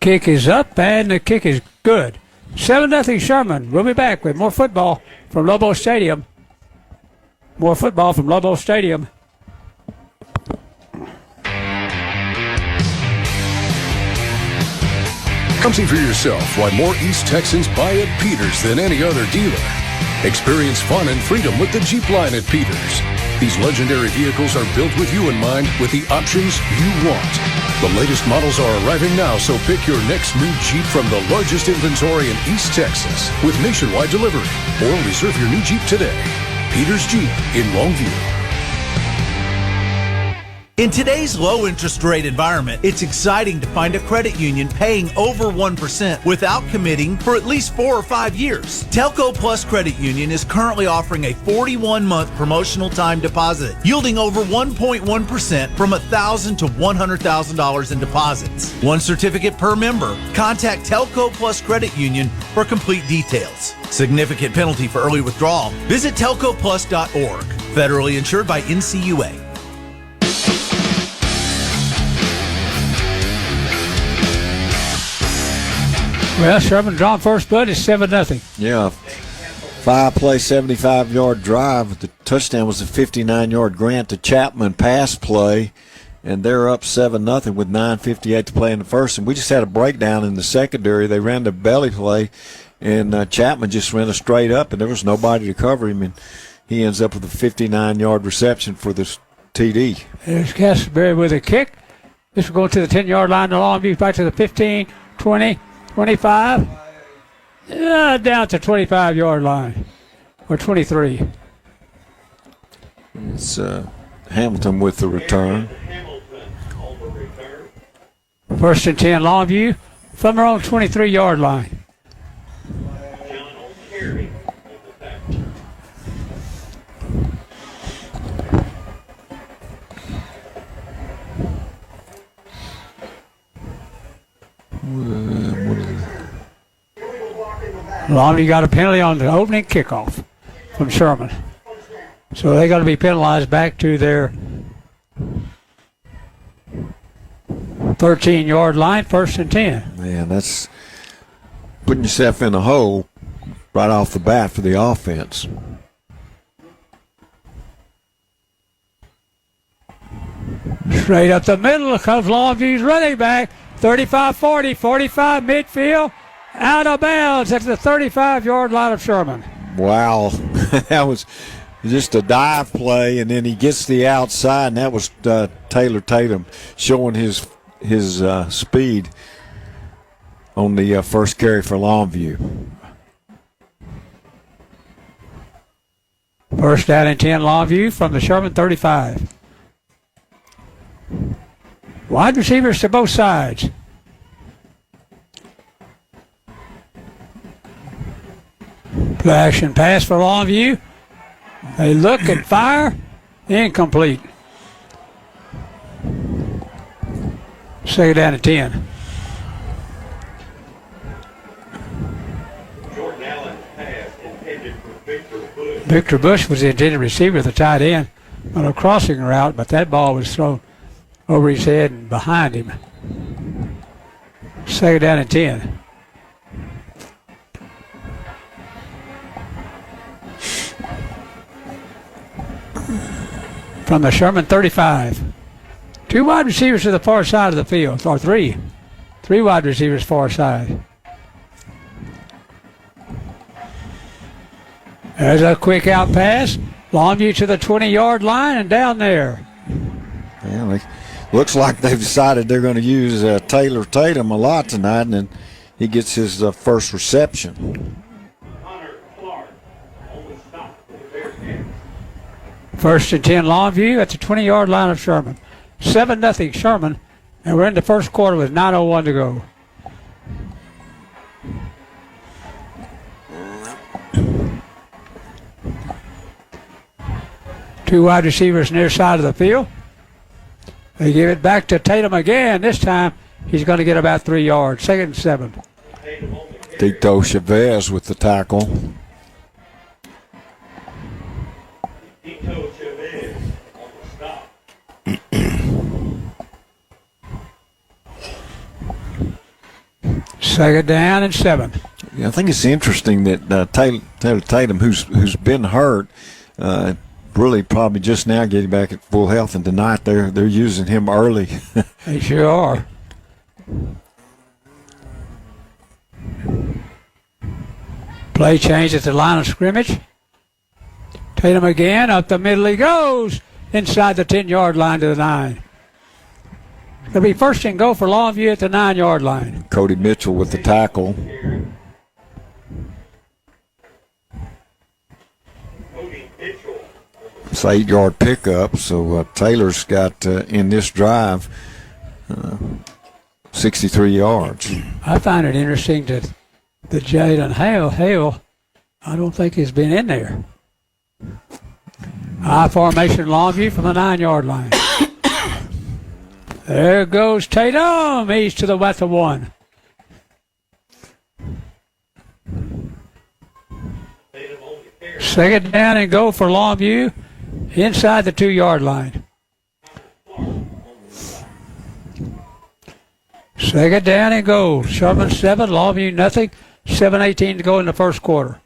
Kick is up, and the kick is good. 7-0 Sherman. We'll be back with more football from Lobo Stadium. More football from Lobo Stadium. Come see for yourself why more East Texans buy at Peters than any other dealer. Experience fun and freedom with the Jeep line at Peters. These legendary vehicles are built with you in mind, with the options you want. The latest models are arriving now, so pick your next new Jeep from the largest inventory in East Texas with nationwide delivery, or reserve your new Jeep today. Peters Jeep in Longview. In today's low interest rate environment, it's exciting to find a credit union paying over 1% without committing for at least 4 or 5 years. Telco Plus Credit Union is currently offering a 41-month promotional time deposit, yielding over 1.1% from $1,000 to $100,000 in deposits. One certificate per member. Contact Telco Plus Credit Union for complete details. Significant penalty for early withdrawal. Visit telcoplus.org. Federally insured by NCUA. Well, Sherman drawn first blood is 7-0. Yeah. 5-play, 75-yard drive. The touchdown was a 59-yard grant to Chapman pass play, and they're up 7-0 with 9:58 to play in the first. And we just had a breakdown in the secondary. They ran the belly play, and Chapman just ran a straight up, and there was nobody to cover him, and he ends up with a 59-yard reception for the TD. There's Castleberry with a kick. This will go to the 10-yard line. The Longview back to the 15, 20, 25. Down to 25-yard line. Or 23. It's Hamilton with the return. First and 10, Longview from their own 23-yard line. Longview got a penalty on the opening kickoff from Sherman. So they got to be penalized back to their 13-yard line, first and 10. Man, that's putting yourself in a hole right off the bat for the offense. Straight up the middle comes Longview's running back. 35-40, 45 midfield. Out of bounds at the 35-yard line of Sherman. Wow. That was just a dive play, and then he gets the outside, and that was Taylor Tatum showing his speed on the first carry for Longview. First down and 10, Longview from the Sherman 35. Wide receivers to both sides. Play action pass for Longview. They look and fire. Incomplete. Second down and 10. Victor Bush was the intended receiver, the tight end, on a crossing route, but that ball was thrown over his head and behind him. Second down and 10. From the Sherman 35. Two wide receivers to the far side of the field, or three. Three wide receivers far side. There's a quick out pass. Longview to the 20-yard line and down there. Yeah, looks like they've decided they're going to use Taylor Tatum a lot tonight, and then he gets his first reception. First and 10 Longview at the 20-yard line of Sherman. 7-0 Sherman, and we're in the first quarter with 9:01 to go. Two wide receivers near side of the field. They give it back to Tatum again. This time he's going to get about 3 yards. Second and 7. Tito Chavez with the tackle. Second down and 7. Yeah, I think it's interesting that Taylor Tatum, who's been hurt, really probably just now getting back at full health, and tonight they're using him early. They sure are. Play change at the line of scrimmage. Tatum again, up the middle he goes, inside the 10-yard line to the 9. It'll be first and goal for Longview at the 9-yard line. Cody Mitchell with the tackle. It's an 8-yard pickup, so Taylor's got in this drive 63 yards. I find it interesting that Jalen Hale, I don't think has been in there. I formation Longview from the 9-yard line. There goes Tatum. He's to the left of 1. Second down and go for Longview inside the 2-yard line. Second down and go. Sherman 7, Longview nothing. 7:18 to go in the first quarter.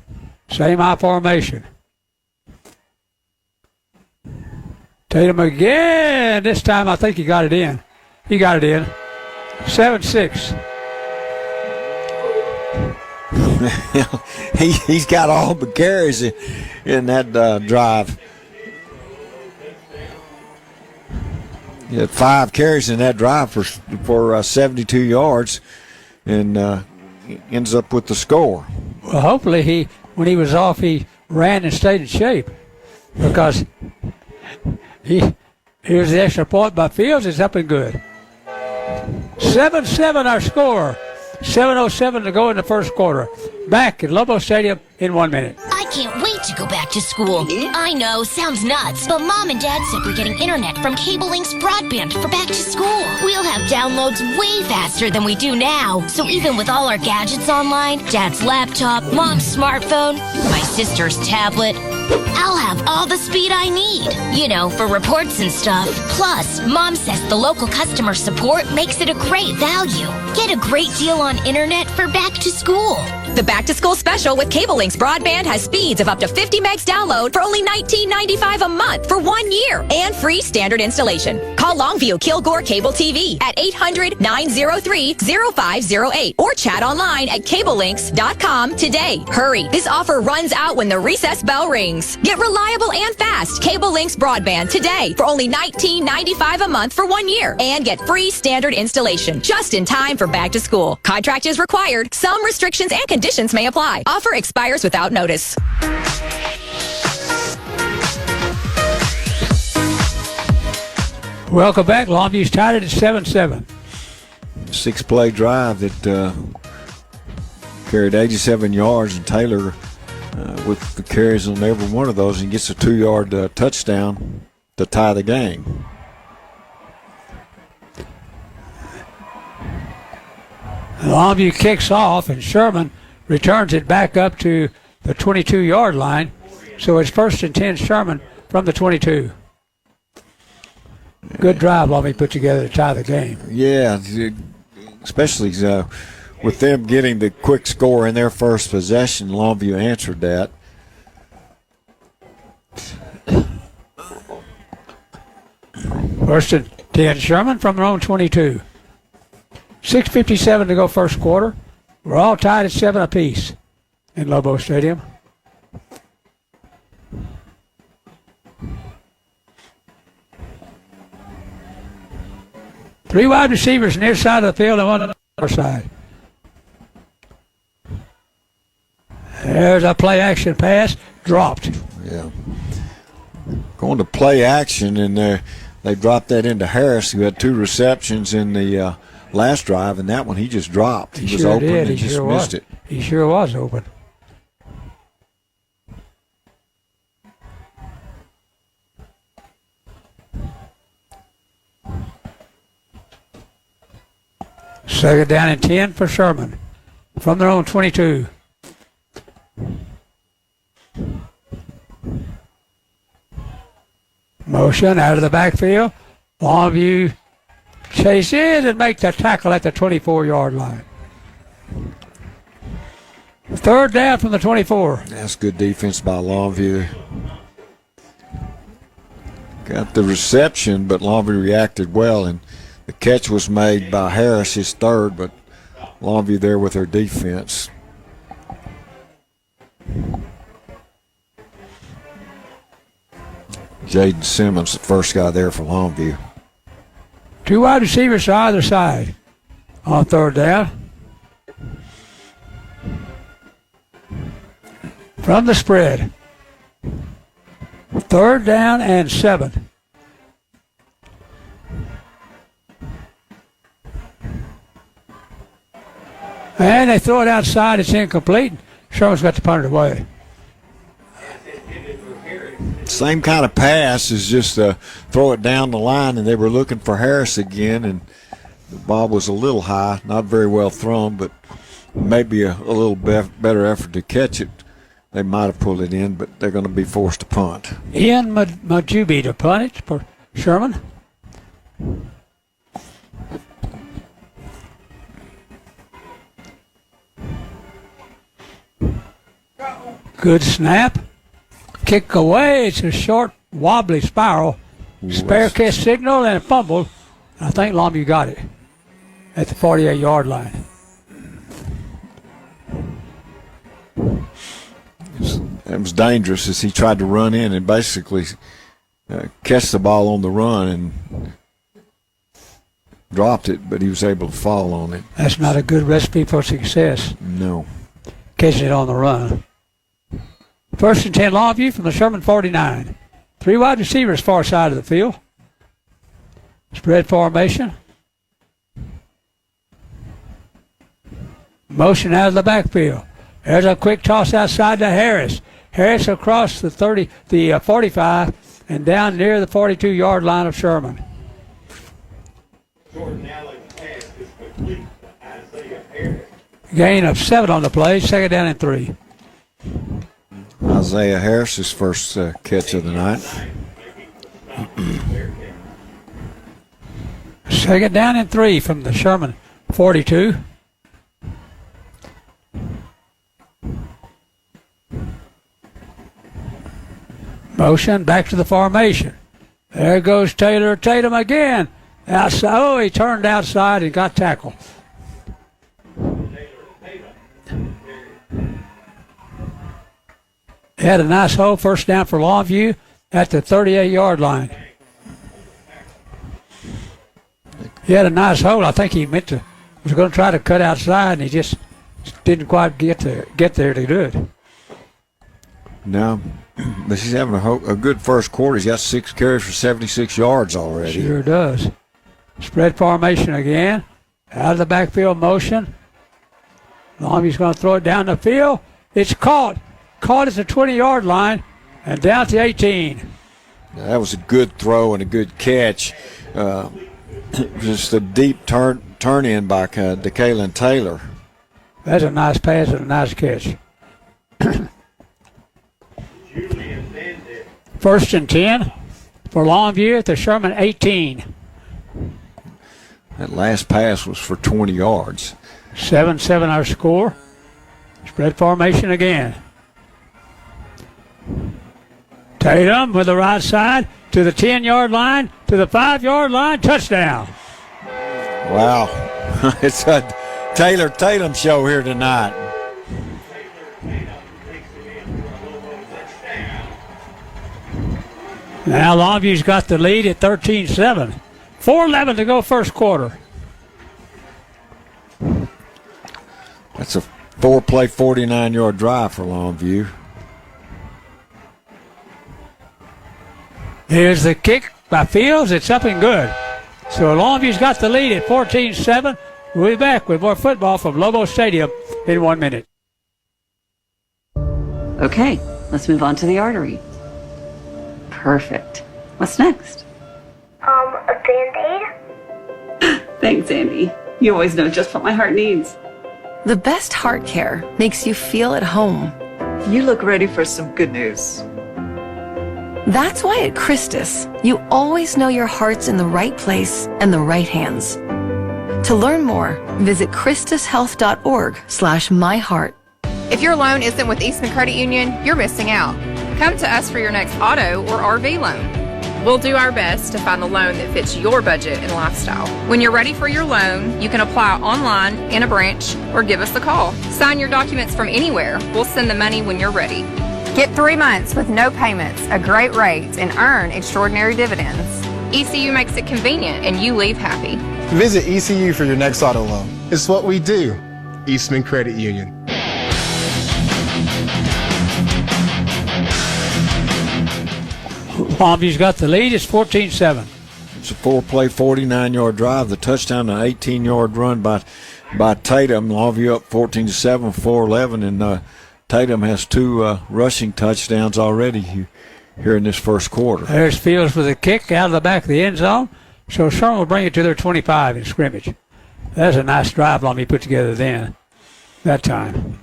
Same I formation. Tatum again. This time I think he got it in. He got it in. 7-6. He's got all the carries in that drive. He had 5 carries in that drive for 72 yards, and ends up with the score. Well, hopefully when he was off, he ran and stayed in shape, because here's the extra point by Fields. It's up and good. 7-7 our score. 7:07 to go in the first quarter. Back at Lobo Stadium in 1 minute. I can't wait to go back to school. I know, sounds nuts, but Mom and Dad said we're getting internet from Cable Link's broadband for back to school. We'll have downloads way faster than we do now. So even with all our gadgets online, Dad's laptop, Mom's smartphone, my sister's tablet, I'll have all the speed I need, for reports and stuff. Plus, Mom says the local customer support makes it a great value. Get a great deal on internet for back to school. The Back to School special with Cable Link's broadband has speeds of up to 50 megs download for only $19.95 a month for 1 year and free standard installation. Call Longview Kilgore Cable TV at 800-903-0508 or chat online at cablelinks.com today. Hurry, this offer runs out when the recess bell rings. Get reliable and fast Cable Link's broadband today for only $19.95 a month for 1 year and get free standard installation just in time for back to school. Contract is required. Some restrictions and conditions may apply. Offer expires without notice. Welcome back. Longview's tied it at 7-7. 6-play drive that carried 87 yards, and Taylor with the carries on every one of those, and gets a 2-yard touchdown to tie the game. Longview kicks off, and Sherman returns it back up to the 22-yard line. So it's 1st and 10 Sherman from the 22. Good drive Longview put together to tie the game. Yeah, especially with them getting the quick score in their first possession. Longview answered that. First and 10 Sherman from their own 22. 6:57 to go first quarter. We're all tied at 7 apiece in Lobo Stadium. Three wide receivers near side of the field and one on the other side. There's a play action pass, dropped. Yeah. Going to play action, and they dropped that into Harris, who had 2 receptions in the last drive, and that one he just dropped. He was sure open did. and just missed it. He sure was open. Second down and 10 for Sherman from their own 22. Motion out of the backfield. Longview chase in and make the tackle at the 24-yard line. Third down from the 24. That's good defense by Longview. Got the reception, but Longview reacted well, and the catch was made by Harris, his third, but Longview there with their defense. Jaden Simmons, the first guy there for Longview. 2 wide receivers to either side on third down. From the spread. Third down and 7. And they throw it outside. It's incomplete. Sherman's got to punt it away. Same kind of pass as just throw it down the line, and they were looking for Harris again, and the ball was a little high, not very well thrown, but maybe a little better effort to catch it. They might have pulled it in, but they're going to be forced to punt. Ian Majubi to punt it for Sherman. Good snap. Kick away. It's a short, wobbly spiral. Spare catch signal and a fumble. I think Longview got it at the 48-yard line. It was dangerous as he tried to run in and basically catch the ball on the run and dropped it, but he was able to fall on it. That's not a good recipe for success. No. Catching it on the run. First and 10 Longview from the Sherman 49. 3 wide receivers far side of the field. Spread formation. Motion out of the backfield. There's a quick toss outside to Harris. Harris across the 45 and down near the 42-yard line of Sherman. Gain of 7 on the play. Second down and 3. Isaiah Harris's first catch of the night. Second down and 3 from the Sherman 42. Motion back to the formation. There goes Tatum again. Outside. Oh, he turned outside and got tackled. He had a nice hole, first down for Longview at the 38-yard line. He had a nice hole. I think he was going to try to cut outside, and he just didn't quite get there to do it. No, but he's having a good first quarter. He's got 6 carries for 76 yards already. Sure does. Spread formation again. Out of the backfield motion. Longview's going to throw it down the field. It's caught. Caught at the 20-yard line and down to 18. That was a good throw and a good catch. Just a deep turn in by DeKalen Taylor. That's a nice pass and a nice catch. First and 10 for Longview at the Sherman 18. That last pass was for 20 yards. 7-7 our score. Spread formation again. Tatum with the right side to the 10-yard line, to the 5-yard line, touchdown. Wow. It's a Tatum show here tonight. Now Longview's got the lead at 13-7. 4:11 to go first quarter. That's a 4-play, 49-yard drive for Longview. Here's the kick by Fields. It's up and good. So Longview's got the lead at 14-7. We'll be back with more football from Lobo Stadium in 1 minute. Okay, let's move on to the artery. Perfect. What's next? A Band-Aid? Thanks, Andy. You always know just what my heart needs. The best heart care makes you feel at home. You look ready for some good news. That's why at Christus, you always know your heart's in the right place and the right hands. To learn more, visit christushealth.org/myheart. If your loan isn't with Eastman Credit Union, you're missing out. Come to us for your next auto or RV loan. We'll do our best to find the loan that fits your budget and lifestyle. When you're ready for your loan, you can apply online, in a branch, or give us a call. Sign your documents from anywhere. We'll send the money when you're ready. Get 3 months with no payments, a great rate, and earn extraordinary dividends. ECU makes it convenient, and you leave happy. Visit ECU for your next auto loan. It's what we do. Eastman Credit Union. Longview's got the lead. It's 14-7. It's a 4-play, 49-yard drive. The touchdown, an 18-yard run by Tatum. Longview up 14-7, 4-11, and Tatum has 2 rushing touchdowns already here in this first quarter. There's Fields with a kick out of the back of the end zone. So Sherman will bring it to their 25 in scrimmage. That's a nice drive Longview put together then, that time.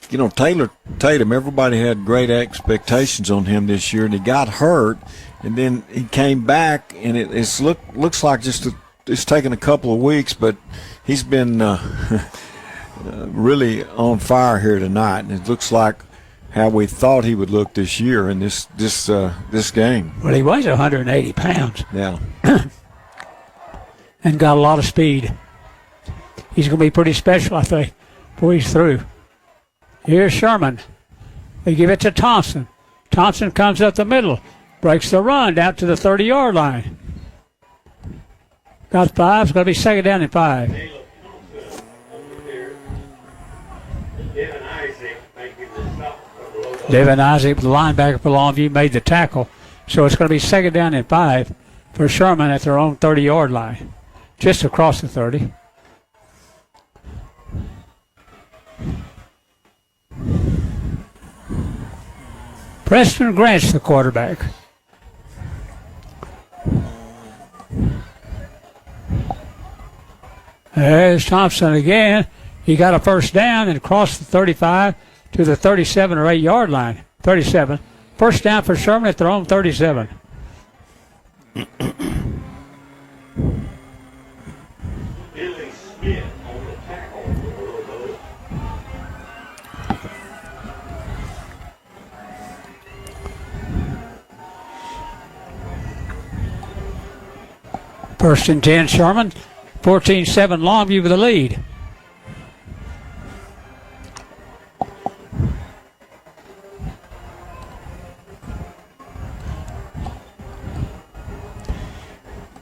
You know, Tatum, everybody had great expectations on him this year, and he got hurt, and then he came back, and it looks like it's taken a couple of weeks, but he's been really on fire here tonight, and it looks like how we thought he would look this year in this game. Well, he weighs 180 pounds. Yeah. And got a lot of speed. He's going to be pretty special, I think, before he's through. Here's Sherman. They give it to Thompson. Thompson comes up the middle, breaks the run down to the 30-yard line. Got 5. It's going to be second down and 5. Devin Isaac, the linebacker for Longview, made the tackle. So it's going to be second down and 5 for Sherman at their own 30-yard line, just across the 30. Preston Grant's the quarterback. There's Thompson again. He got a first down and crossed the 35 to the 37 or 8-yard line. 37. First down for Sherman at their own 37. First and 10, Sherman. 14-7, Longview with the lead.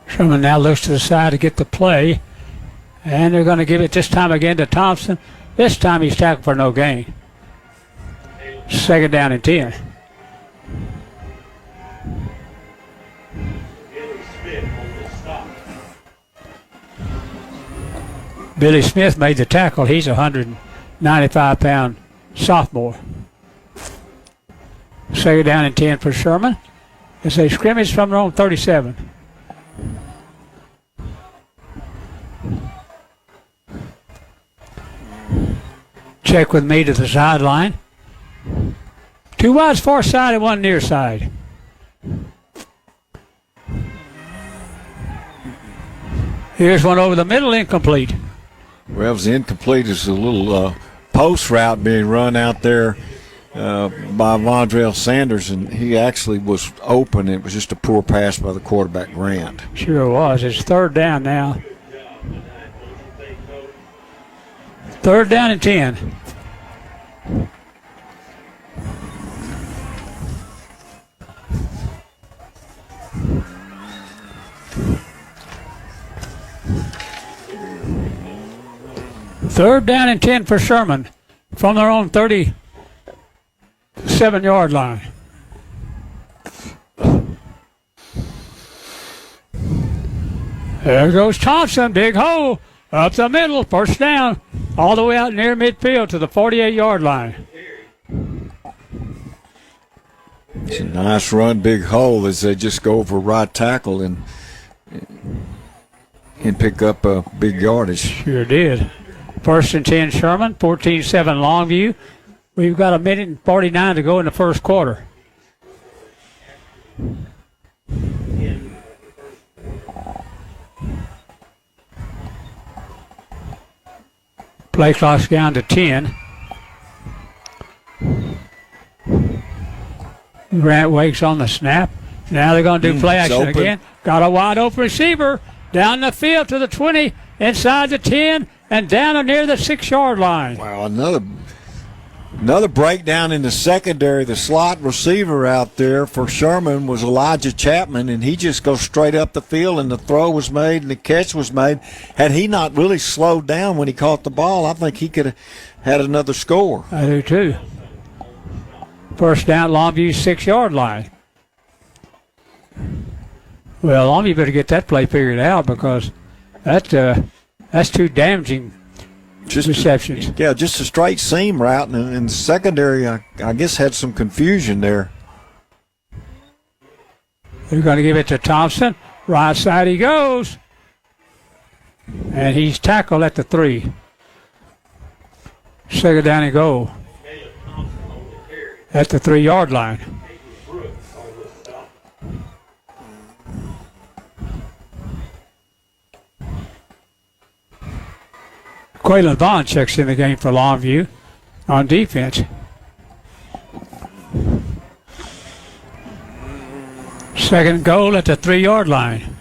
Sherman now looks to the side to get the play. And they're going to give it this time again to Thompson. This time he's tackled for no gain. Second down and 10. Billy Smith made the tackle. He's a 195-pound sophomore. Second down and 10 for Sherman. It's a scrimmage from their own 37. Check with me to the sideline. 2 wides far side and 1 near side. Here's one over the middle, incomplete. Well, it was incomplete. It's a little post route being run out there by Vondrell Sanders, and he actually was open. It was just a poor pass by the quarterback, Grant. Sure was. It's third down now. Third down and 10. Third down and 10 for Sherman from their own 37-yard line. There goes Thompson, big hole, up the middle, first down, all the way out near midfield to the 48-yard line. It's a nice run, big hole as they just go over right tackle and pick up a big yardage. Sure did. First and 10 Sherman, 14-7 Longview. We've got 1:49 to go in the first quarter. Play clock's down to 10. Grant Wakes on the snap. Now they're going to do play action again. Got a wide open receiver down the field to the 20, inside the 10, and down near the 6-yard line. Wow, another breakdown in the secondary. The slot receiver out there for Sherman was Elijah Chapman, and he just goes straight up the field, and the throw was made and the catch was made. Had he not really slowed down when he caught the ball, I think he could have had another score. I do too. First down, Longview's 6-yard line. Well, Longview better get that play figured out because that's too damaging. Just receptions. Just a straight seam route, and the secondary, I guess, had some confusion there. They're going to give it to Thompson. Right side he goes. And he's tackled at the 3. Second down and goal. At the 3-yard line. Quaylen Vaughn checks in the game for Longview on defense. Second goal at the 3-yard line.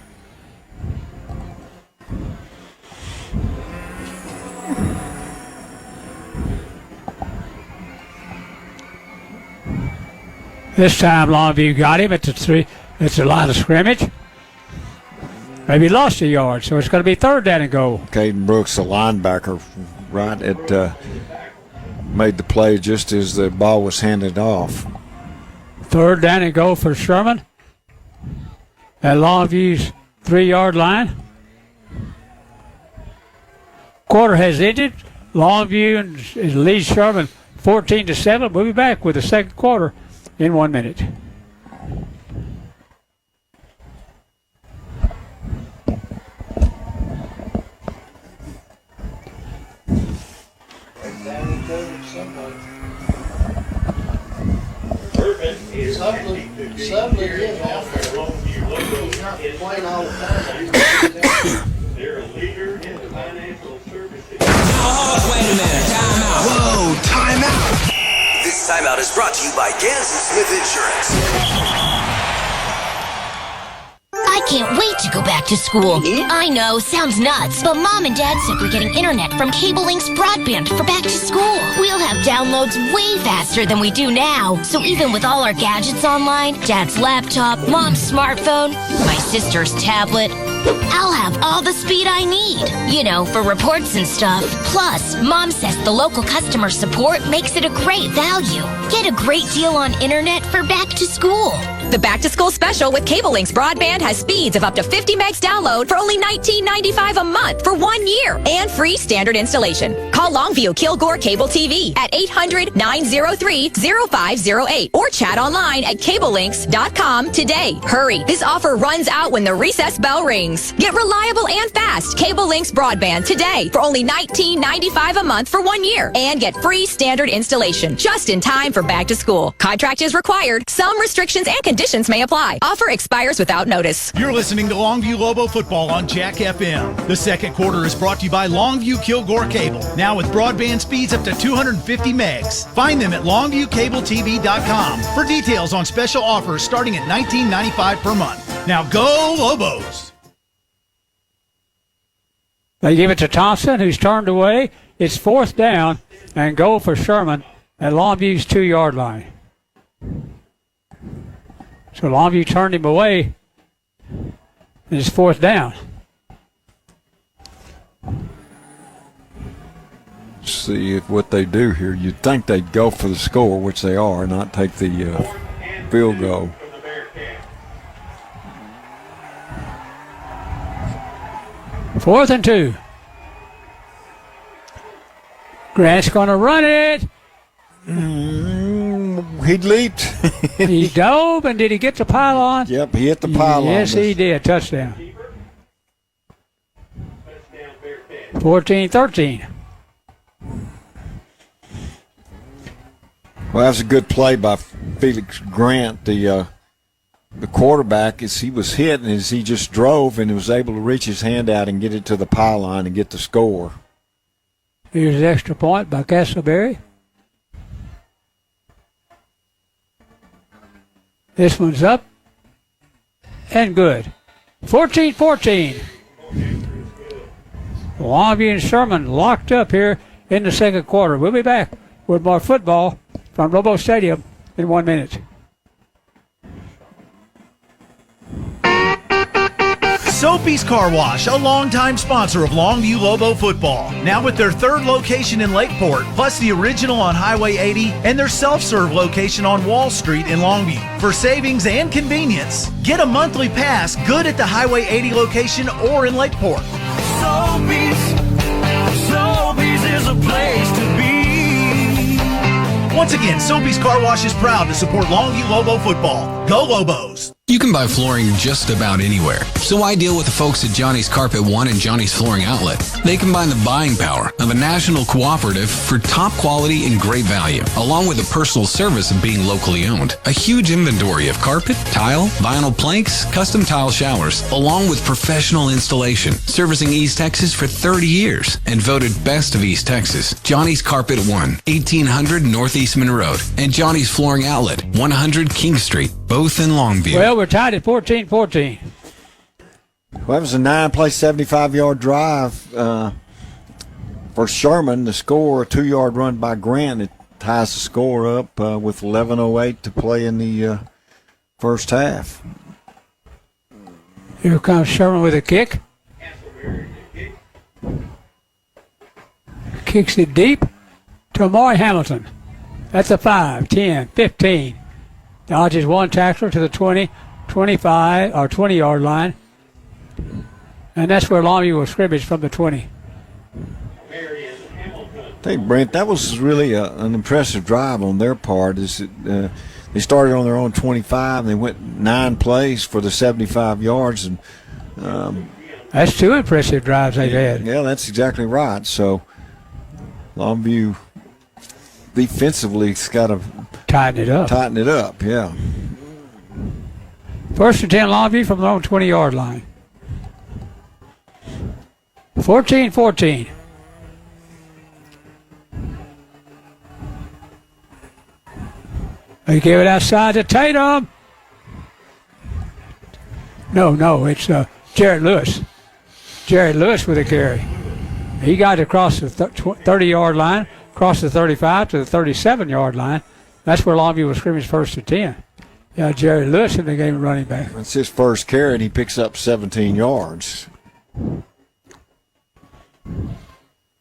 This time Longview got him at the 3. It's a line of scrimmage. Maybe lost a yard, so it's going to be third down and goal. Caden Brooks, the linebacker, made the play just as the ball was handed off. Third down and goal for Sherman at Longview's 3-yard line. Quarter has ended. Longview leads Sherman 14-7. We'll be back with the second quarter in 1 minute. Something is off there. He's not playing all the time. They're a leader in the financial services. Wait a minute. Time out. Whoa, time out. This timeout is brought to you by Gansey Smith Insurance. I can't wait to go back to school. I know, sounds nuts, but Mom and Dad said we're getting internet from Cable Link's broadband for back to school. We'll have downloads way faster than we do now. So even with all our gadgets online, Dad's laptop, Mom's smartphone, my sister's tablet, I'll have all the speed I need, for reports and stuff. Plus, Mom says the local customer support makes it a great value. Get a great deal on internet for back to school. The Back to School special with Cable Link's broadband has speeds of up to 50 megs download for only $19.95 a month for 1 year and free standard installation. Call Longview Kilgore Cable TV at 800-903-0508 or chat online at cablelinks.com today. Hurry, this offer runs out when the recess bell rings. Get reliable and fast Cable Links broadband today for only $19.95 a month for 1 year and get free standard installation just in time for back to school. Contract is required. Some restrictions and conditions may apply. Offer expires without notice. You're listening to Longview Lobo football on Jack FM. The second quarter is brought to you by Longview Kilgore Cable. Now with broadband speeds up to 250 megs. Find them at longviewcabletv.com for details on special offers starting at $19.95 per month. Now go Lobos! They give it to Thompson, who's turned away. It's fourth down and goal for Sherman at Longview's 2-yard line. So Longview turned him away. And it's fourth down. See what they do here. You'd think they'd go for the score, which they are, not take the field goal. Fourth and 2. Grant's going to run it. He leaped. He dove, and did he get the pylon? Yep, he hit the pylon. Yes, he did. Touchdown. 14-13. Well, that was a good play by Felix Grant, the quarterback. As he was hit, and as he just drove and was able to reach his hand out and get it to the pylon and get the score. Here's the extra point by Castleberry. This one's up and good. 14-14. Longview and Sherman locked up here in the second quarter. We'll be back with more football from Lobo Stadium in 1 minute. Soapy's Car Wash, a longtime sponsor of Longview Lobo football. Now with their third location in Lakeport, plus the original on Highway 80 and their self-serve location on Wall Street in Longview. For savings and convenience, get a monthly pass good at the Highway 80 location or in Lakeport. Soapy's is a place to be. Once again, Soapy's Car Wash is proud to support Longview Lobo football. Go Lobos! You can buy flooring just about anywhere. So why deal with the folks at Johnny's Carpet One and Johnny's Flooring Outlet? They combine the buying power of a national cooperative for top quality and great value, along with the personal service of being locally owned. A huge inventory of carpet, tile, vinyl planks, custom tile showers, along with professional installation. Servicing East Texas for 30 years and voted best of East Texas. Johnny's Carpet One, 1800 North Eastman Road, and Johnny's Flooring Outlet, 100 King Street, both in Longview. Well, we're tied at 14-14. Well, that was a 9-play, 75-yard drive for Sherman. The score, a 2-yard run by Grant. It ties the score up with 11:08 to play in the first half. Here comes Sherman with a kick. Kicks it deep to Amari Hamilton. That's a 5, 10, 15. Dodges one tackler to the 20, 25, or 20-yard line. And that's where Longview will scrimmage from the 20. Hey, Brent, that was really an impressive drive on their part. They started on their own 25, and they went 9 plays for the 75 yards. And that's 2 impressive drives they've had. Yeah, that's exactly right. So Longview defensively has got to tighten it up, yeah. First and 10 Longview from their own 20-yard line. 14-14. They give it outside to Tatum. No, it's Jared Lewis. Jared Lewis with a carry. He got across the 30-yard line, across the 35 to the 37-yard line. That's where Longview was scrimmage first and 10. Yeah, Jared Lewis in the game running back. That's his first carry, and he picks up 17 yards.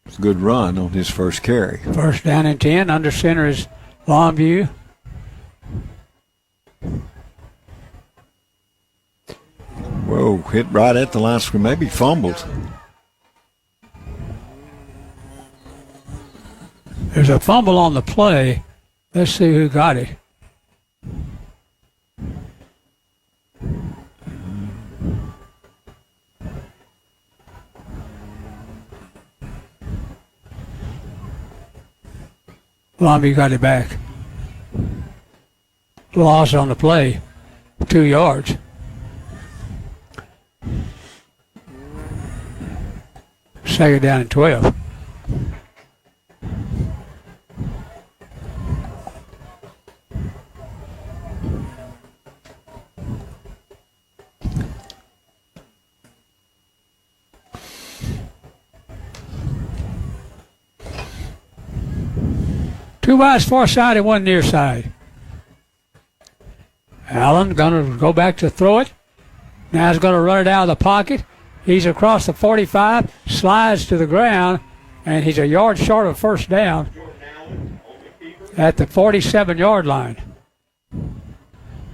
It's a good run on his first carry. First down and 10. Under center is Longview. Whoa, hit right at the line of scrimmage. Maybe fumbled. There's a fumble on the play. Let's see who got it. Longview got it back. Loss on the play. 2 yards. Second down and 12. Two wides far side and one near side. Allen going to go back to throw it. Now he's going to run it out of the pocket. He's across the 45, slides to the ground, and he's a yard short of first down at the 47-yard line.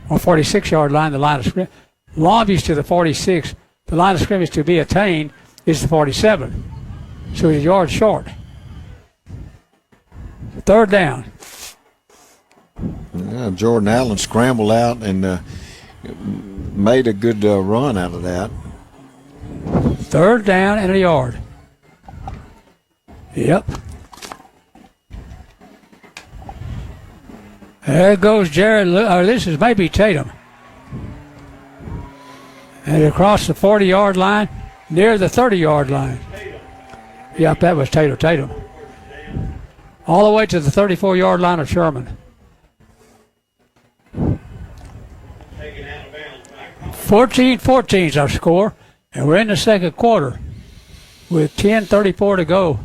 Or 46-yard line, the line of scrimmage. Longview's to the 46. The line of scrimmage to be attained is the 47. So he's a yard short. Third down. Yeah, Jordan Allen scrambled out and made a good run out of that. Third down and a yard. Yep. There goes Jared. This is maybe Tatum. And across the 40-yard line, near the 30-yard line. Yep, that was Tatum. All the way to the 34-yard line of Sherman. 14-14 is our score, and we're in the second quarter with 10:34 to go.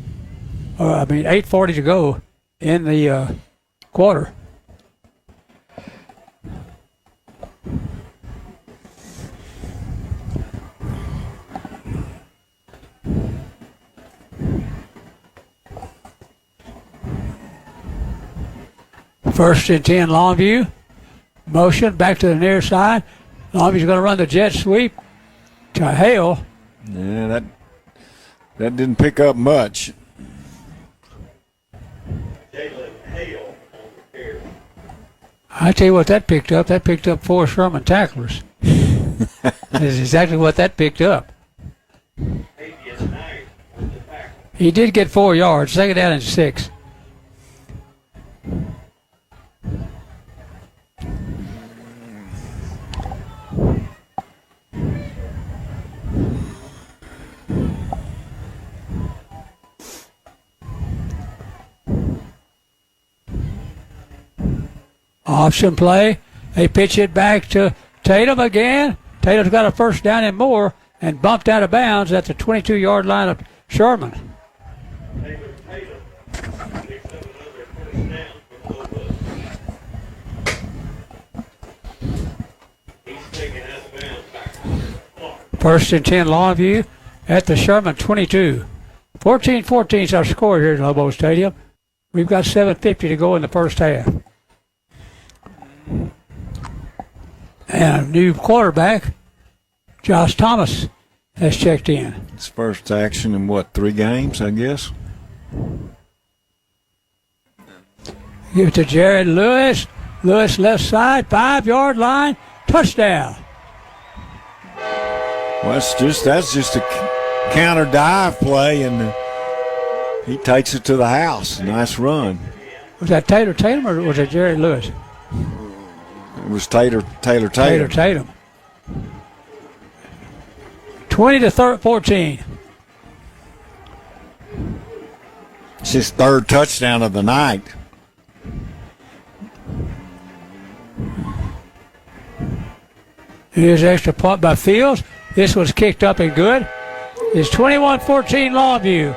8:40 to go in the quarter. First and 10, Longview. Motion back to the near side. Longview's going to run the jet sweep to Hale. Yeah, that didn't pick up much. I tell you what that picked up. That picked up 4 Sherman tacklers. That's exactly what that picked up. He did get 4 yards. Second down and 6. Option play. They pitch it back to Tatum again. Tatum's got a first down and more and bumped out of bounds at the 22-yard line of Sherman. First and 10, Longview at the Sherman 22. 14-14 is our score here at Lobo Stadium. We've got 7:50 to go in the first half. And a new quarterback, Josh Thomas, has checked in. His first action in 3 games, I guess? Give it to Jared Lewis. Lewis left side, 5-yard line, touchdown. Well, that's just a counter dive play, and he takes it to the house. Nice run. Was that Tatum or was it Jared Lewis? It was Tatum. 20-14. It's his 3rd touchdown of the night. Here's extra point by Fields. This was kicked up and good. It's 21-14 Longview.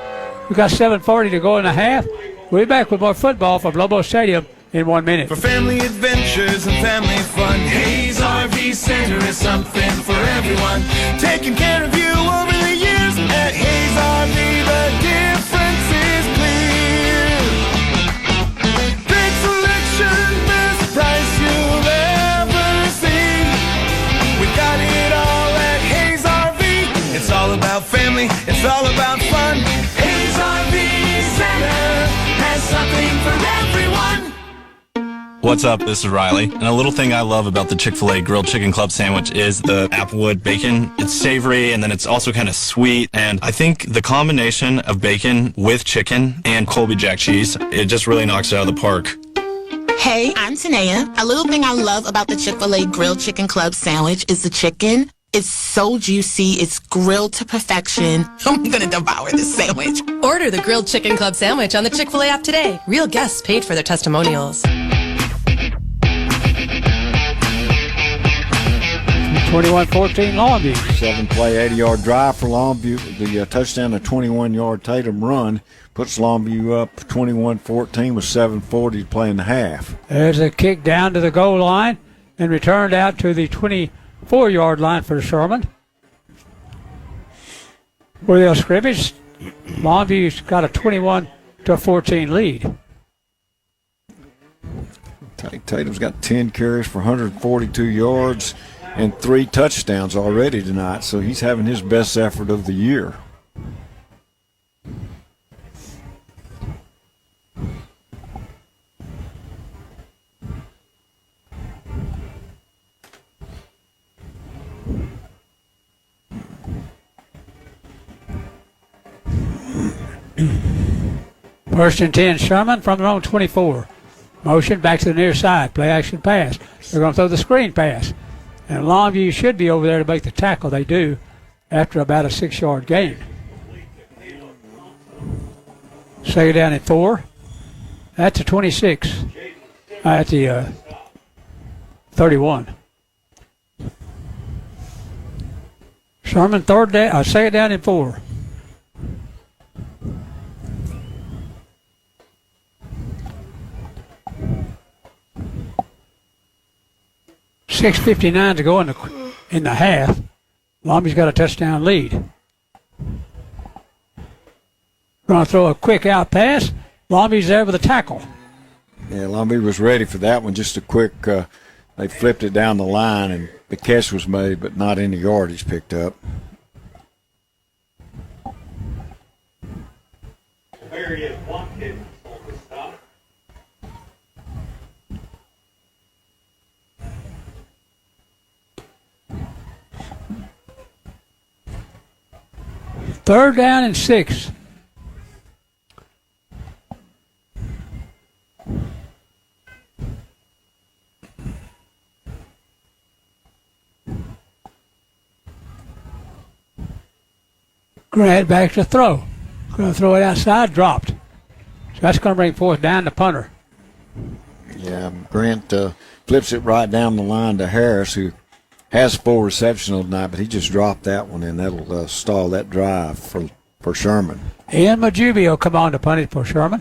We've got 7:40 to go in the half. We'll be back with more football from Lobo Stadium in 1 minute. For family adventures and family fun, Hayes RV Center is something for everyone. Taking care of you over the years at Hayes RV, the difference is clear. Great selection, best price you'll ever see. We got it all at Hayes RV. It's all about family, it's all about fun. Hayes RV Center has something for everyone. What's up? This is Riley. And a little thing I love about the Chick-fil-A Grilled Chicken Club sandwich is the applewood bacon. It's savory and then it's also kind of sweet. And I think the combination of bacon with chicken and Colby Jack cheese, it just really knocks it out of the park. Hey, I'm Tanea. A little thing I love about the Chick-fil-A Grilled Chicken Club sandwich is the chicken. It's so juicy. It's grilled to perfection. I'm going to devour this sandwich. Order the Grilled Chicken Club sandwich on the Chick-fil-A app today. Real guests paid for their testimonials. 21-14 Longview. 7-play, 80-yard drive for Longview. The touchdown, a 21-yard Tatum run puts Longview up 21-14 with 7:40 to play in the half. There's a kick down to the goal line and returned out to the 24-yard line for Sherman. Where they'll scrimmage, Longview's got a 21-14 lead. Tatum's got 10 carries for 142 yards and 3 touchdowns already tonight, so he's having his best effort of the year. First and 10, Sherman from their own 24. Motion back to the near side. Play action pass. They're going to throw the screen pass. And Longview should be over there to make the tackle. They do after about a 6-yard gain. Second down at 4. That's a 26. At the 31. Sherman second down and 4. $6:59 to go in the half. Longview's got a touchdown lead. Going to throw a quick out pass. Longview's there with a tackle. Yeah, Longview was ready for that one. Just a quick, they flipped it down the line, and the catch was made, but not any yardage picked up. There he is, one kid on the stop. Third down and 6. Grant back to throw. Going to throw it outside, dropped. So that's going to bring fourth down to punter. Yeah, Grant flips it right down the line to Harris, who has 4 receptions tonight, but he just dropped that one, and that'll stall that drive for Sherman. Ian Majubi will come on to punt it for Sherman.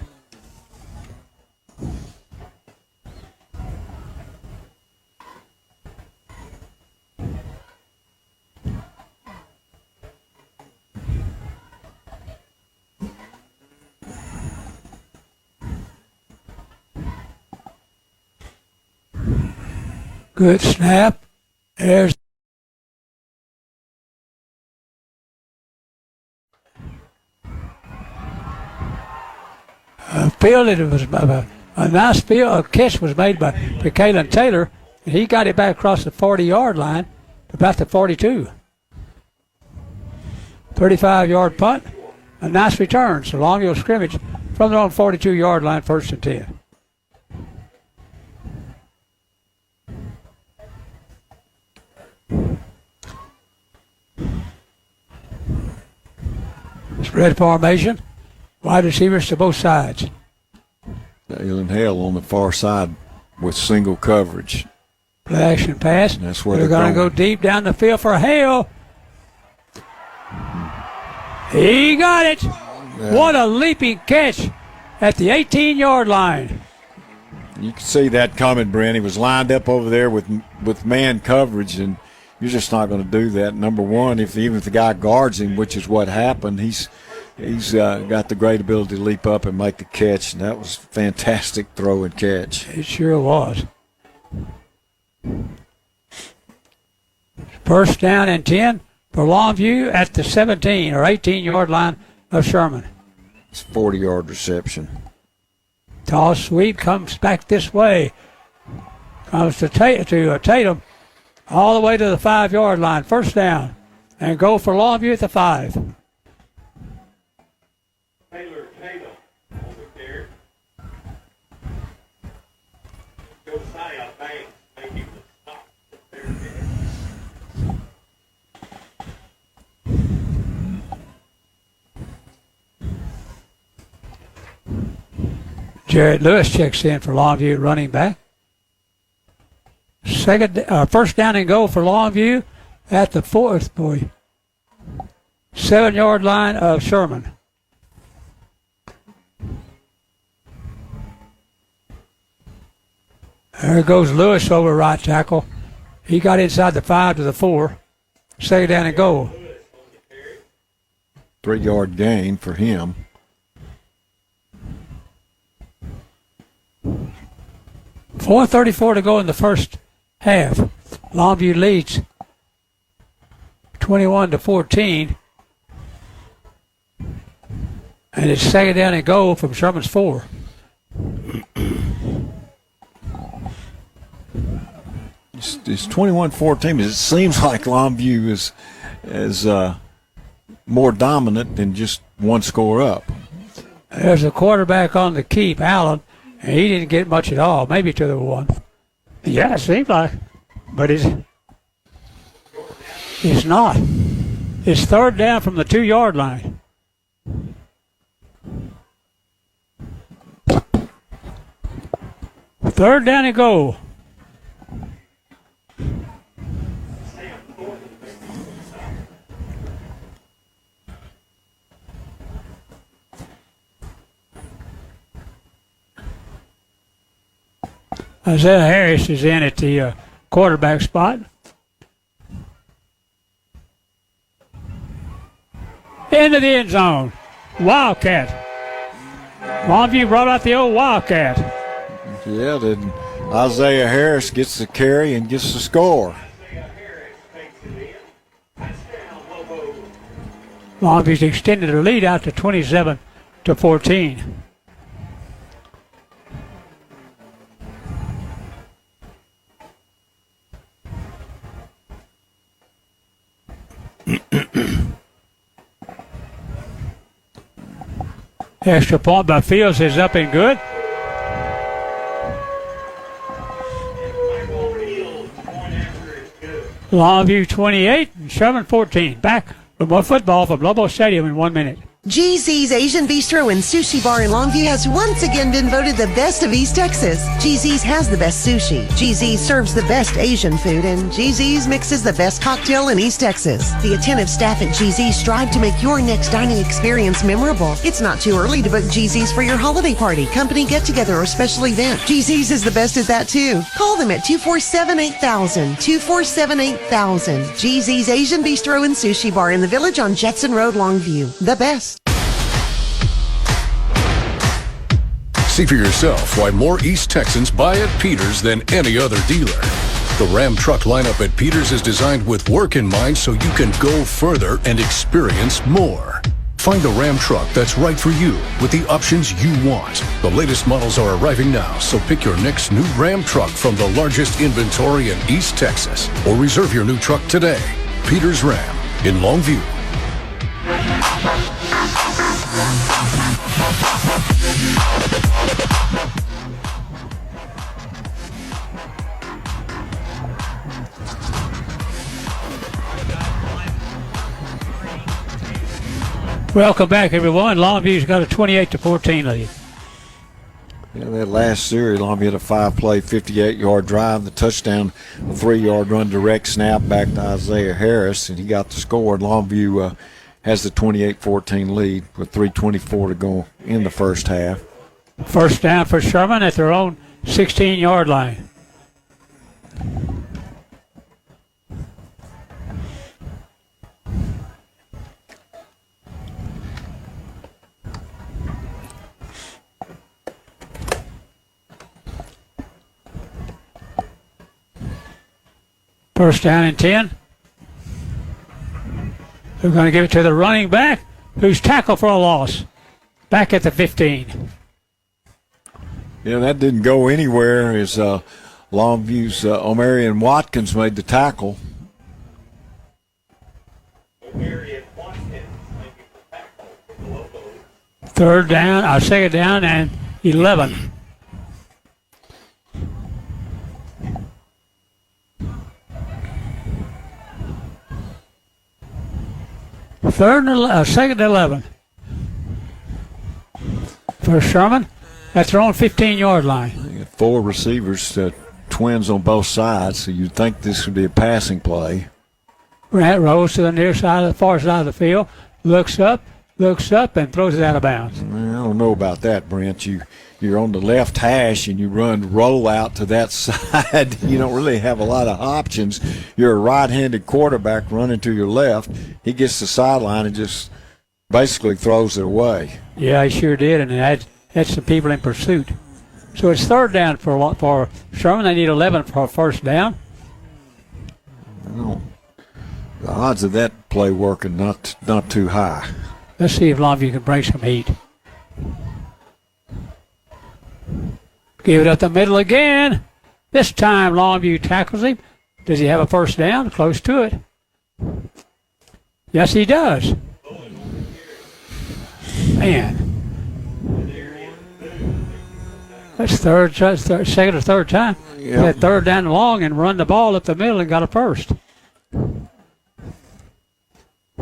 Good snap. There's a field. It was a nice field. A catch was made by Kalen Taylor, and he got it back across the 40-yard line, about the 42. 35-yard punt. A nice return. So Longview scrimmage from their own 42-yard line, 1st and 10. Spread formation. Wide receivers to both sides. Dale and Hale on the far side with single coverage. Play action pass. That's where they're going to go deep down the field for Hale. He got it. Yeah. What a leaping catch at the 18-yard line. You can see that coming, Brent. He was lined up over there with man coverage, and you're just not going to do that. Number one, even if the guy guards him, which is what happened, he's got the great ability to leap up and make the catch, and that was fantastic throw and catch. It sure was. First down and 10 for Longview at the 17 or 18-yard line of Sherman. It's a 40-yard reception. Toss sweep comes back this way. Comes to Tatum all the way to the 5-yard line. First down. And go for Longview at the 5. Taylor Tatum on the carry. Josiah Banks making the stop for Bearcats. Jared Lewis checks in for Longview running back. First down and goal for Longview at the 7-yard line of Sherman. There goes Lewis over right tackle. He got inside the 5 to the 4. Second down and goal. 3-yard gain for him. .434 to go in the first half. Longview leads 21-14. And it's second down and goal from Sherman's 4. It's 21-14. It seems like Longview is more dominant than just one score up. There's a quarterback on the keep, Allen, and he didn't get much at all, maybe to the 1. Yeah, it seems like, but it's not. It's third down from the 2-yard line. Third down and goal. Isaiah Harris is in at the quarterback spot. Into the end zone. Wildcat. Longview brought out the old Wildcat. Yeah, then Isaiah Harris gets the carry and gets the score. Longview's extended their lead out to 27-14. Extra point by Fields is up and good. Longview 28 and Sherman 14. Back with more football from Lobo Stadium in 1 minute. GZ's Asian Bistro and Sushi Bar in Longview has once again been voted the best of East Texas. GZ's has the best sushi. GZ's serves the best Asian food, and GZ's mixes the best cocktail in East Texas. The attentive staff at GZ's strive to make your next dining experience memorable. It's not too early to book GZ's for your holiday party, company get-together, or special event. GZ's is the best at that, too. Call them at 247-8000, 247-8000. GZ's Asian Bistro and Sushi Bar in the Village on Jetson Road, Longview. The best. See for yourself why more East Texans buy at Peters than any other dealer. The Ram truck lineup at Peters is designed with work in mind so you can go further and experience more. Find the Ram truck that's right for you with the options you want. The latest models are arriving now, so pick your next new Ram truck from the largest inventory in East Texas or reserve your new truck today. Peters Ram in Longview. Welcome back, everyone. Longview's got a 28-14 lead. Yeah, that last series, Longview had a 5-play, 58-yard drive, the touchdown, a 3-yard run direct snap back to Isaiah Harris, and he got the score. Longview has the 28-14 lead with 3:24 to go in the first half. First down for Sherman at their own 16-yard line. First down and 10. They're going to give it to the running back, who's tackled for a loss. Back at the 15. Yeah, that didn't go anywhere as Longview's Omarion Watkins made the tackle. Second down and 11. Second and 11 for Sherman at their own 15-yard line. They got 4 receivers, twins on both sides, so you'd think this would be a passing play. Grant rolls to the near side of the far side of the field, looks up, and throws it out of bounds. I don't know about that, Brent. You're on the left hash and you roll out to that side. You don't really have a lot of options. You're a right-handed quarterback running to your left. He gets the sideline and just basically throws it away. Yeah, he sure did, and it had some people in pursuit. So it's third down for Sherman. They need 11 for a first down. Well, the odds of that play working not too high. Let's see if Longview can bring some heat. Give it up the middle again. This time Longview tackles him. Does he have a first down? Close to it. Yes, he does. Man. That's second or third time. Yep. He had third down and long and run the ball up the middle and got a first.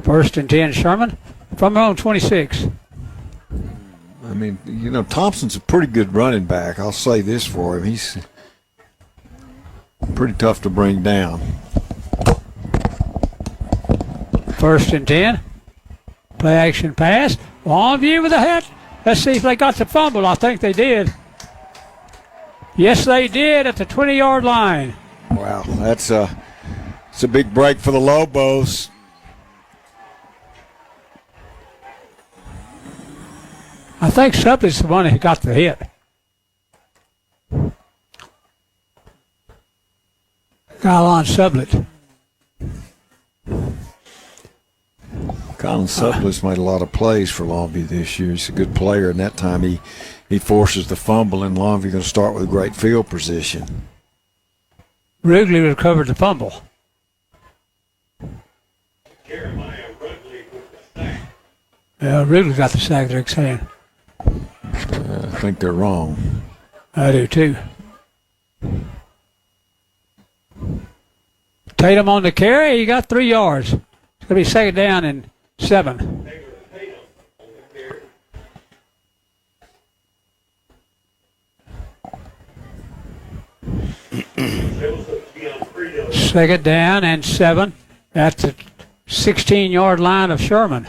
First and 10, Sherman from their own 26. I mean, Thompson's a pretty good running back. I'll say this for him. He's pretty tough to bring down. First and 10. Play action pass. Longview with a hit. Let's see if they got the fumble. I think they did. Yes, they did at the 20-yard line. Wow, it's a big break for the Lobos. I think Subley's the one who got the hit. Colin Sublett. Colin Sublett made a lot of plays for Longview this year. He's a good player, and that time he forces the fumble, and Longview going to start with a great field position. Wrigley recovered the fumble. Wrigley got the sack, they're saying. I think they're wrong. I do too. Tatum on the carry, he got 3 yards. It's going to be second down and 7. Second down and 7 at the 16-yard line of Sherman.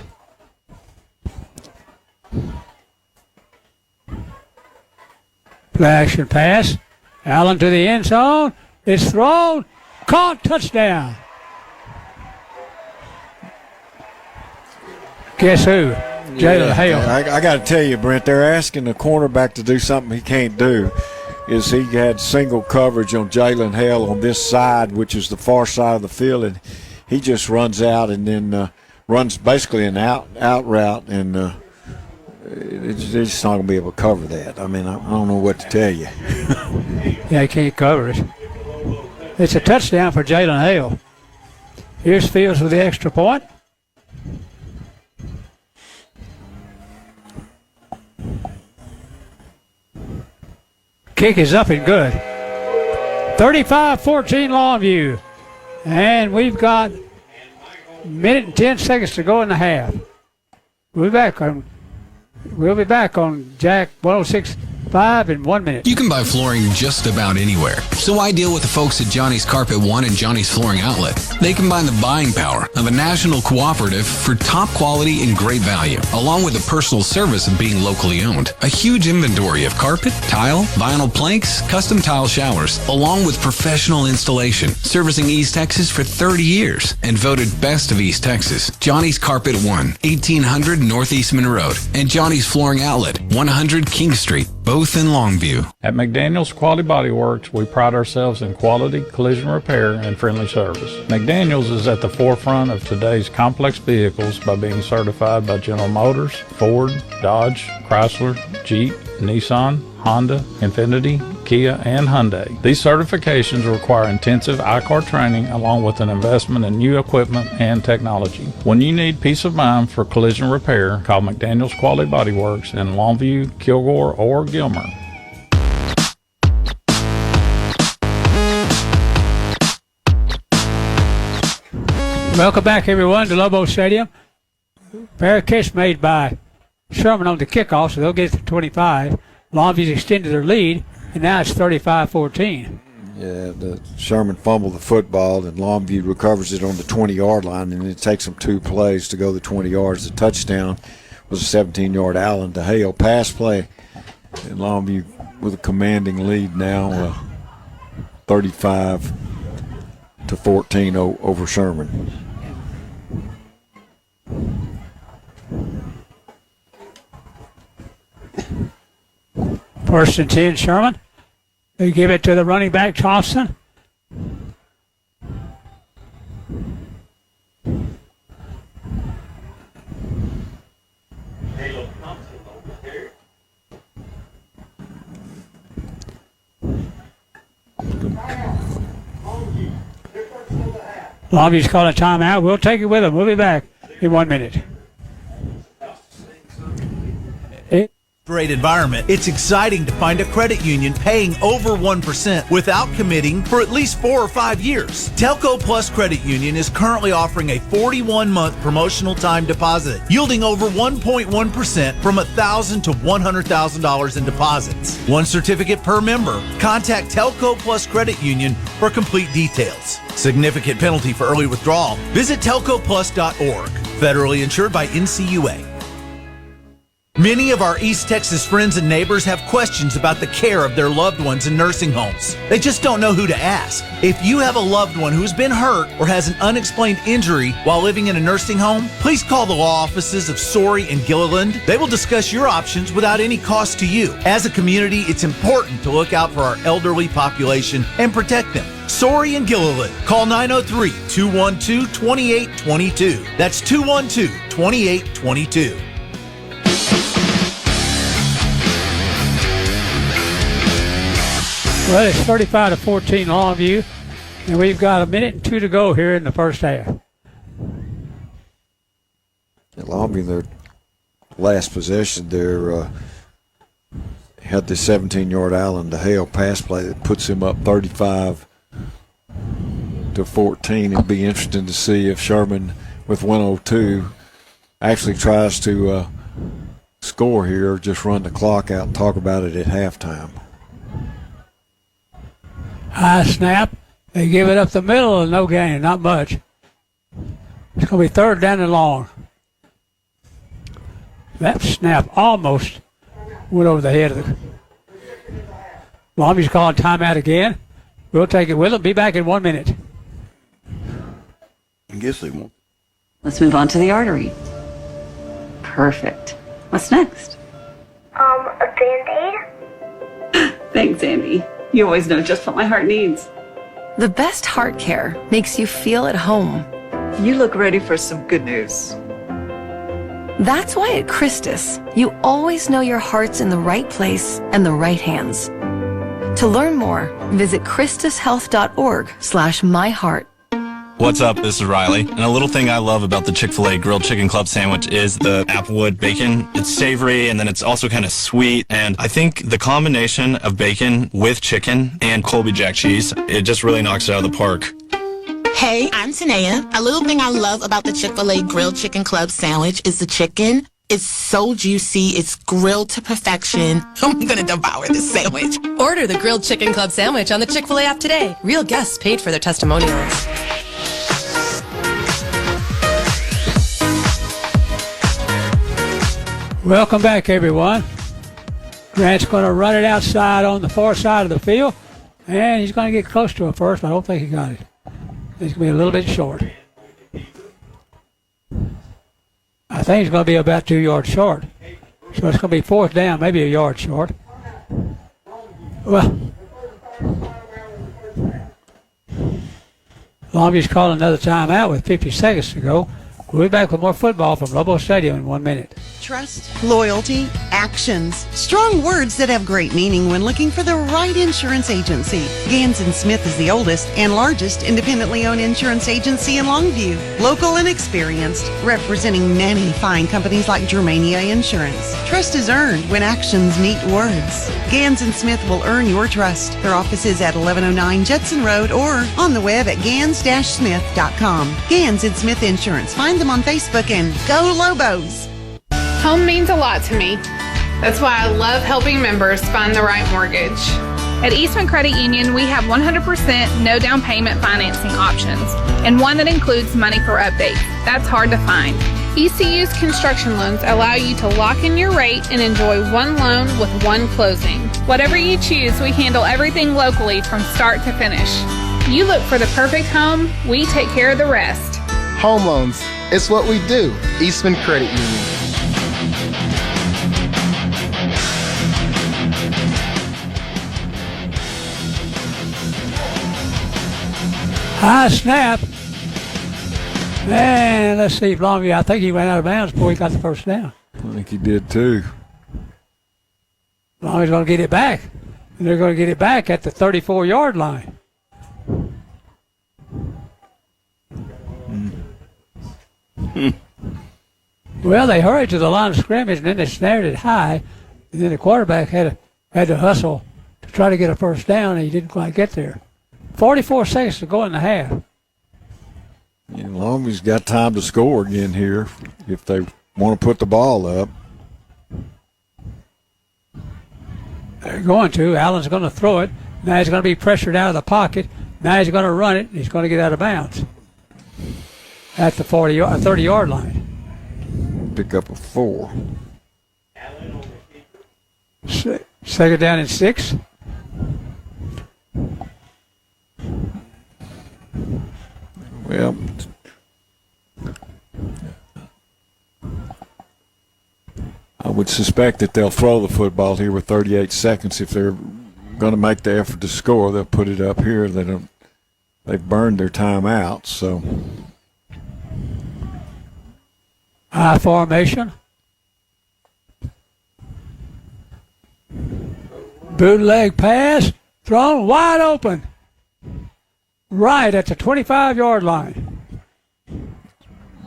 Play action pass. Allen to the end zone. It's thrown. Caught. Touchdown. Guess who? Jalen Hale. I got to tell you, Brent, they're asking the cornerback to do something he can't do. Is he had single coverage on Jalen Hale on this side, which is the far side of the field, and he just runs out and then runs basically an out route, and it's just not going to be able to cover that. I mean, I don't know what to tell you. Yeah, he can't cover it. It's a touchdown for Jalen Hale. Here's Fields with the extra point. Kick is up and good. 35-14 Longview. And we've got a minute and 10 seconds to go in the half. We'll be back on Jack 106.5 in 1 minute. You can buy flooring just about anywhere. So why deal with the folks at Johnny's Carpet One and Johnny's Flooring Outlet? They combine the buying power of a national cooperative for top quality and great value, along with the personal service of being locally owned. A huge inventory of carpet, tile, vinyl planks, custom tile showers, along with professional installation, servicing East Texas for 30 years and voted best of East Texas. Johnny's Carpet One, 1800 Northeastman Road, and Johnny's Flooring Outlet, 100 King Street, both in Longview. At McDaniel's Quality Body Works, we pride ourselves in quality, collision repair, and friendly service. McDaniel's is at the forefront of today's complex vehicles by being certified by General Motors, Ford, Dodge, Chrysler, Jeep, Nissan, Honda, Infiniti, Kia, and Hyundai. These certifications require intensive I-CAR training along with an investment in new equipment and technology. When you need peace of mind for collision repair, call McDaniel's Quality Body Works in Longview, Kilgore, or Gilmer. Welcome back, everyone, to Lobo Stadium. Fair catch made by Sherman on the kickoff, so they'll get to 25. Longview's extended their lead, and now it's 35-14. Yeah, the Sherman fumbled the football, and Longview recovers it on the 20-yard line, and it takes them 2 plays to go the 20 yards. The touchdown was a 17-yard Allen to Hale pass play, and Longview with a commanding lead now, 35-14 over Sherman. First and 10, Sherman. They give it to the running back, Thompson. Longview's calling a timeout. We'll take it with them. We'll be back in 1 minute. Great environment. It's exciting to find a credit union paying over 1% without committing for at least 4 or 5 years. Telco Plus Credit Union is currently offering a 41-month promotional time deposit, yielding over 1.1% from $1,000 to $100,000 in deposits. 1 certificate per member. Contact Telco Plus Credit Union for complete details. Significant penalty for early withdrawal. Visit telcoplus.org. Federally insured by NCUA. Many of our East Texas friends and neighbors have questions about the care of their loved ones in nursing homes. They just don't know who to ask. If you have a loved one who's been hurt or has an unexplained injury while living in a nursing home, please call the law offices of Sorey and Gilliland. They will discuss your options without any cost to you. As a community, it's important to look out for our elderly population and protect them. Sorey and Gilliland. Call 903-212-2822. That's 212-2822. Well, it's 35-14 Longview, and we've got a minute and 2 to go here in the first half. Longview, their last possession there, had the 17-yard Allen DeHale pass play that puts him up 35-14. It'd be interesting to see if Sherman, with 1:02, actually tries to score here, or just run the clock out and talk about it at halftime. High snap. They give it up the middle and no gain, not much. It's going to be third down and long. That snap almost went over the head of the. Longview's calling timeout again. We'll take it with them. Be back in 1 minute. I guess they won't. Let's move on to the artery. Perfect. What's next? A Band-Aid? Thanks, Andy. You always know just what my heart needs. The best heart care makes you feel at home. You look ready for some good news. That's why at Christus, you always know your heart's in the right place and the right hands. To learn more, visit christushealth.org/myheart. What's up? This is Riley. And a little thing I love about the Chick-fil-A Grilled Chicken Club sandwich is the applewood bacon. It's savory, and then it's also kind of sweet. And I think the combination of bacon with chicken and Colby Jack cheese, it just really knocks it out of the park. Hey, I'm Tanea. A little thing I love about the Chick-fil-A Grilled Chicken Club sandwich is the chicken. It's so juicy. It's grilled to perfection. I'm going to devour this sandwich. Order the Grilled Chicken Club sandwich on the Chick-fil-A app today. Real guests paid for their testimonials. Welcome back, everyone. Grant's going to run it outside on the far side of the field, and he's going to get close to it first, but I don't think he got it. He's going to be a little bit short. I think he's going to be about 2 yards short. So it's going to be fourth down, maybe a yard short. Well, Longview's calling another timeout with 50 seconds to go. We'll be back with more football from Lobo Stadium in 1 minute. Trust, loyalty, actions. Strong words that have great meaning when looking for the right insurance agency. Gans & Smith is the oldest and largest independently owned insurance agency in Longview. Local and experienced, representing many fine companies like Germania Insurance. Trust is earned when actions meet words. Gans & Smith will earn your trust. Their office is at 1109 Judson Road or on the web at gans-smith.com. Gans & Smith Insurance. Find them on Facebook and go Lobos. Home means a lot to me. That's why I love helping members find the right mortgage. At Eastman Credit Union, we have 100% no down payment financing options and one that includes money for updates. That's hard to find. ECU's construction loans allow you to lock in your rate and enjoy one loan with one closing. Whatever you choose, we handle everything locally from start to finish. You look for the perfect home, we take care of the rest. Home loans. It's what we do. Eastman Credit Union. High snap. And let's see if Longview, I think he went out of bounds before he got the first down. I think he did too. Longview's going to get it back. And they're going to get it back at the 34-yard line. Well, they hurried to the line of scrimmage, and then they snared it high. And then the quarterback had to hustle to try to get a first down, and he didn't quite get there. 44 seconds to go in the half. And Longview's got time to score again here if they want to put the ball up. They're going to. Allen's going to throw it. Now he's going to be pressured out of the pocket. Now he's going to run it. And he's going to get out of bounds at the 30-yard line. Pick up a 4. Second down and 6. Well, I would suspect that they'll throw the football here with 38 seconds. If they're going to make the effort to score, they'll put it up here. They've burned their timeout, so. High formation. Bootleg pass. Thrown wide open. Right at the 25-yard line.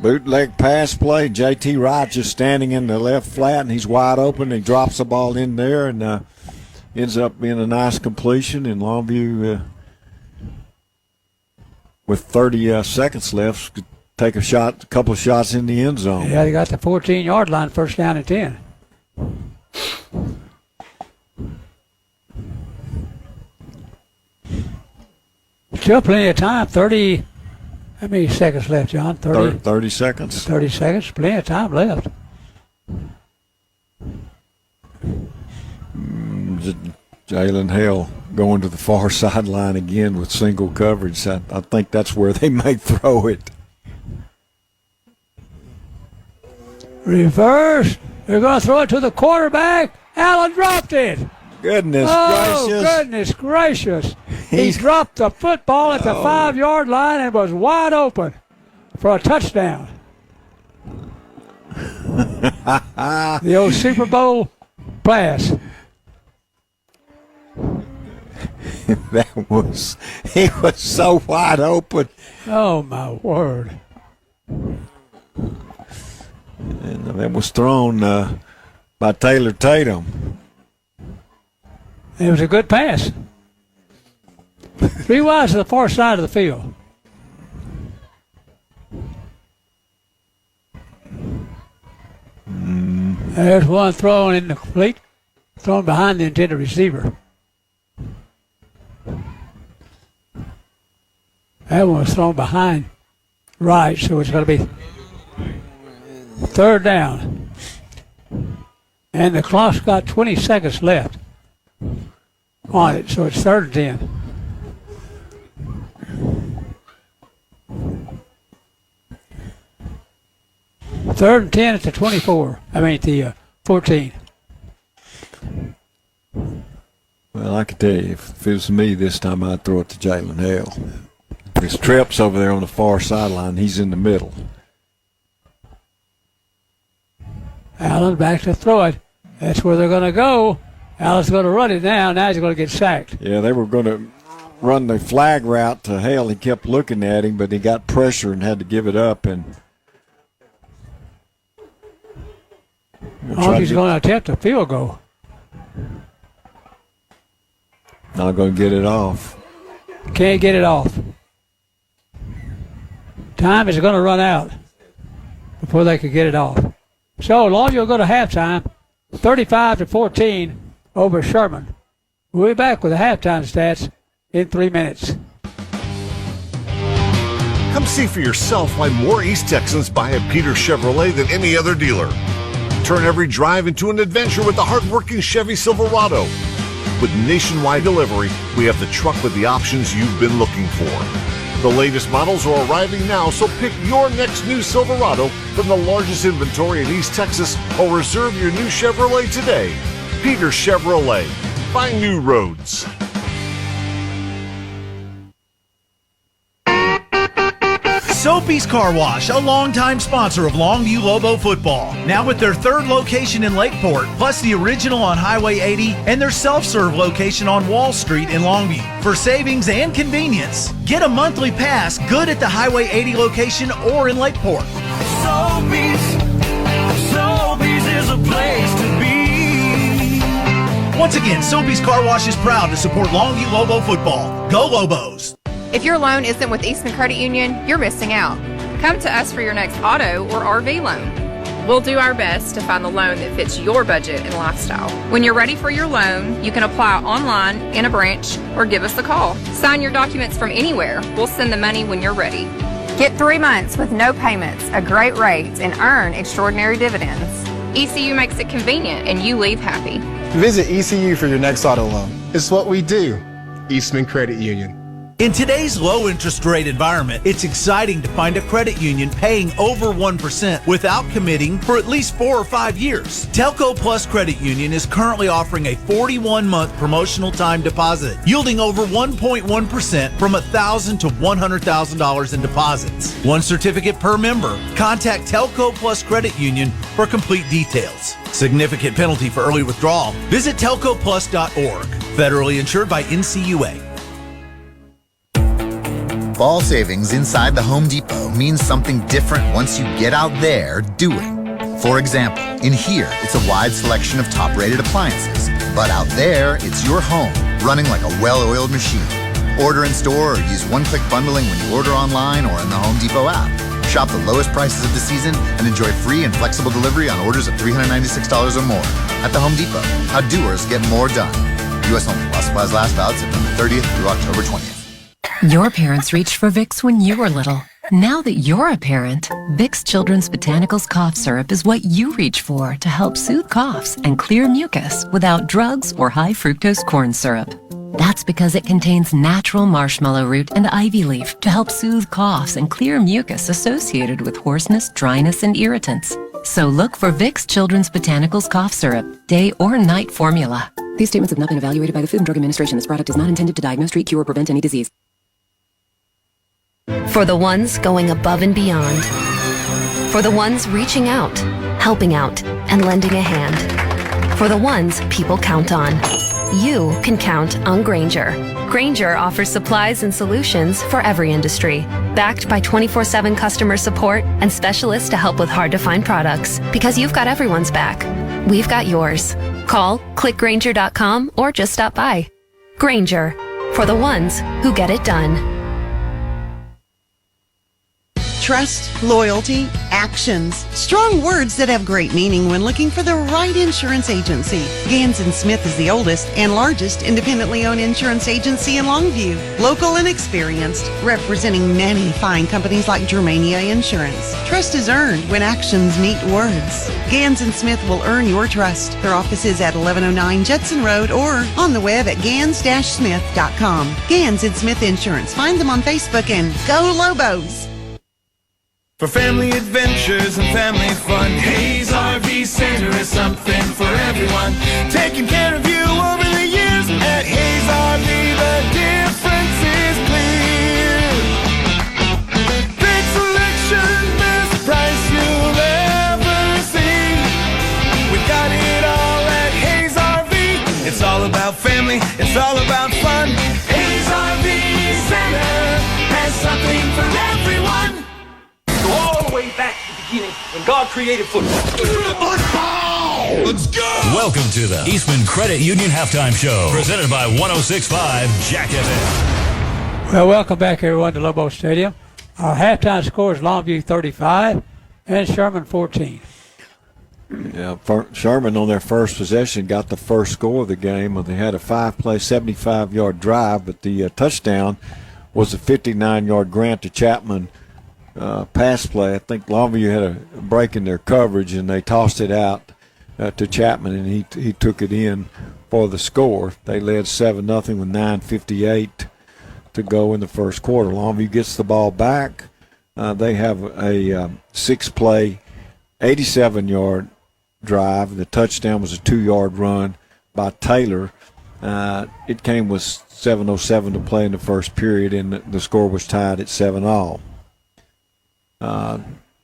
Bootleg pass play. J.T. Wright just standing in the left flat, and he's wide open. He drops the ball in there and ends up being a nice completion. And Longview, with 30 seconds left, could take a couple of shots in the end zone. Yeah, they got the 14-yard line, first down and 10. Still plenty of time. 30. How many seconds left, John? 30 seconds. 30 seconds. Plenty of time left. Jalen Hale going to the far sideline again with single coverage. I think that's where they may throw it. Reverse. They're going to throw it to the quarterback. Allen dropped it. Goodness gracious. gracious. Goodness gracious. He dropped the football at the 5-yard line and was wide open for a touchdown. The old Super Bowl pass. He was so wide open. Oh, my word. And that was thrown by Taylor Tatum. It was a good pass. 3 wides to the far side of the field. There's one thrown in the complete, thrown behind the intended receiver. That one was thrown behind right, so it's going to be third down. And the clock's got 20 seconds left on it, so it's third and 10. Third and 10 at the 24. The 14. Well, I can tell you, if it was me this time, I'd throw it to Jalen Hale. His Tripp's over there on the far sideline. He's in the middle. Allen back to throw it. That's where they're going to go. Allen's going to run it now. Now he's going to get sacked. Yeah, they were going to run the flag route to Hale. He kept looking at him, but he got pressure and had to give it up. And he's going to attempt a field goal. Not going to get it off. Can't get it off. Time is going to run out before they could get it off. So Longview will go to halftime, 35-14 over Sherman. We'll be back with the halftime stats in 3 minutes. Come see for yourself why more East Texans buy a Peter Chevrolet than any other dealer. Turn every drive into an adventure with the hardworking Chevy Silverado. With nationwide delivery, we have the truck with the options you've been looking for. The latest models are arriving now, so pick your next new Silverado from the largest inventory in East Texas or reserve your new Chevrolet today. Peter Chevrolet. Find new roads. Soapy's Car Wash, a longtime sponsor of Longview Lobo football. Now with their third location in Lakeport, plus the original on Highway 80 and their self-serve location on Wall Street in Longview. For savings and convenience, get a monthly pass good at the Highway 80 location or in Lakeport. Soapy's is a place to be. Once again, Soapy's Car Wash is proud to support Longview Lobo football. Go Lobos! If your loan isn't with Eastman Credit Union, you're missing out. Come to us for your next auto or RV loan. We'll do our best to find the loan that fits your budget and lifestyle. When you're ready for your loan, you can apply online, in a branch, or give us a call. Sign your documents from anywhere. We'll send the money when you're ready. Get 3 months with no payments, a great rate, and earn extraordinary dividends. ECU makes it convenient and you leave happy. Visit ECU for your next auto loan. It's what we do. Eastman Credit Union. In today's low interest rate environment, it's exciting to find a credit union paying over 1% without committing for at least 4 or 5 years. Telco Plus Credit Union is currently offering a 41-month promotional time deposit, yielding over 1.1% from $1,000 to $100,000 in deposits. One certificate per member. Contact Telco Plus Credit Union for complete details. Significant penalty for early withdrawal. Visit telcoplus.org. Federally insured by NCUA. Fall savings inside the Home Depot means something different once you get out there doing. For example, in here, it's a wide selection of top-rated appliances. But out there, it's your home, running like a well-oiled machine. Order in store or use one-click bundling when you order online or in the Home Depot app. Shop the lowest prices of the season and enjoy free and flexible delivery on orders of $396 or more. At the Home Depot, how doers get more done. U.S. only. While supplies last, valid September 30th through October 20th. Your parents reached for Vicks when you were little. Now that you're a parent, Vicks Children's Botanicals Cough Syrup is what you reach for to help soothe coughs and clear mucus without drugs or high fructose corn syrup. That's because it contains natural marshmallow root and ivy leaf to help soothe coughs and clear mucus associated with hoarseness, dryness, and irritants. So look for Vicks Children's Botanicals Cough Syrup, day or night formula. These statements have not been evaluated by the Food and Drug Administration. This product is not intended to diagnose, treat, cure, or prevent any disease. For the ones going above and beyond. For the ones reaching out, helping out, and lending a hand. For the ones people count on. You can count on Grainger. Grainger offers supplies and solutions for every industry. Backed by 24/7 customer support and specialists to help with hard-to-find products. Because you've got everyone's back. We've got yours. Call, click Grainger.com, or just stop by. Grainger. For the ones who get it done. Trust, loyalty, actions. Strong words that have great meaning when looking for the right insurance agency. Gans & Smith is the oldest and largest independently owned insurance agency in Longview. Local and experienced, representing many fine companies like Germania Insurance. Trust is earned when actions meet words. Gans & Smith will earn your trust. Their office is at 1109 Judson Road or on the web at gans-smith.com. Gans & Smith Insurance. Find them on Facebook and go Lobos. For family adventures and family fun, Hayes RV Center is something for everyone. Taking care of you over the years at Hayes RV, the difference is clear. Big selection, best price you'll ever see. We got it all at Hayes RV. It's all about family, it's all about fun. Hayes RV Center has something for everyone. All the way back to the beginning when God created football. Let's go! Welcome to the Eastman Credit Union Halftime Show, presented by 106.5 Jack FM. Well, welcome back, everyone, to Lobo Stadium. Our halftime score is Longview 35 and Sherman 14. Yeah, Sherman on their first possession got the first score of the game. They had a 5-play, 75-yard drive, but the touchdown was a 59-yard grant to Chapman. Pass play. I think Longview had a break in their coverage, and they tossed it out to Chapman, and he took it in for the score. They led 7-0 with 9:58 to go in the first quarter. Longview gets the ball back. They have a 6-play, 87-yard drive. The touchdown was a 2-yard run by Taylor. It came with 7:07 to play in the first period, and the score was tied at 7-all.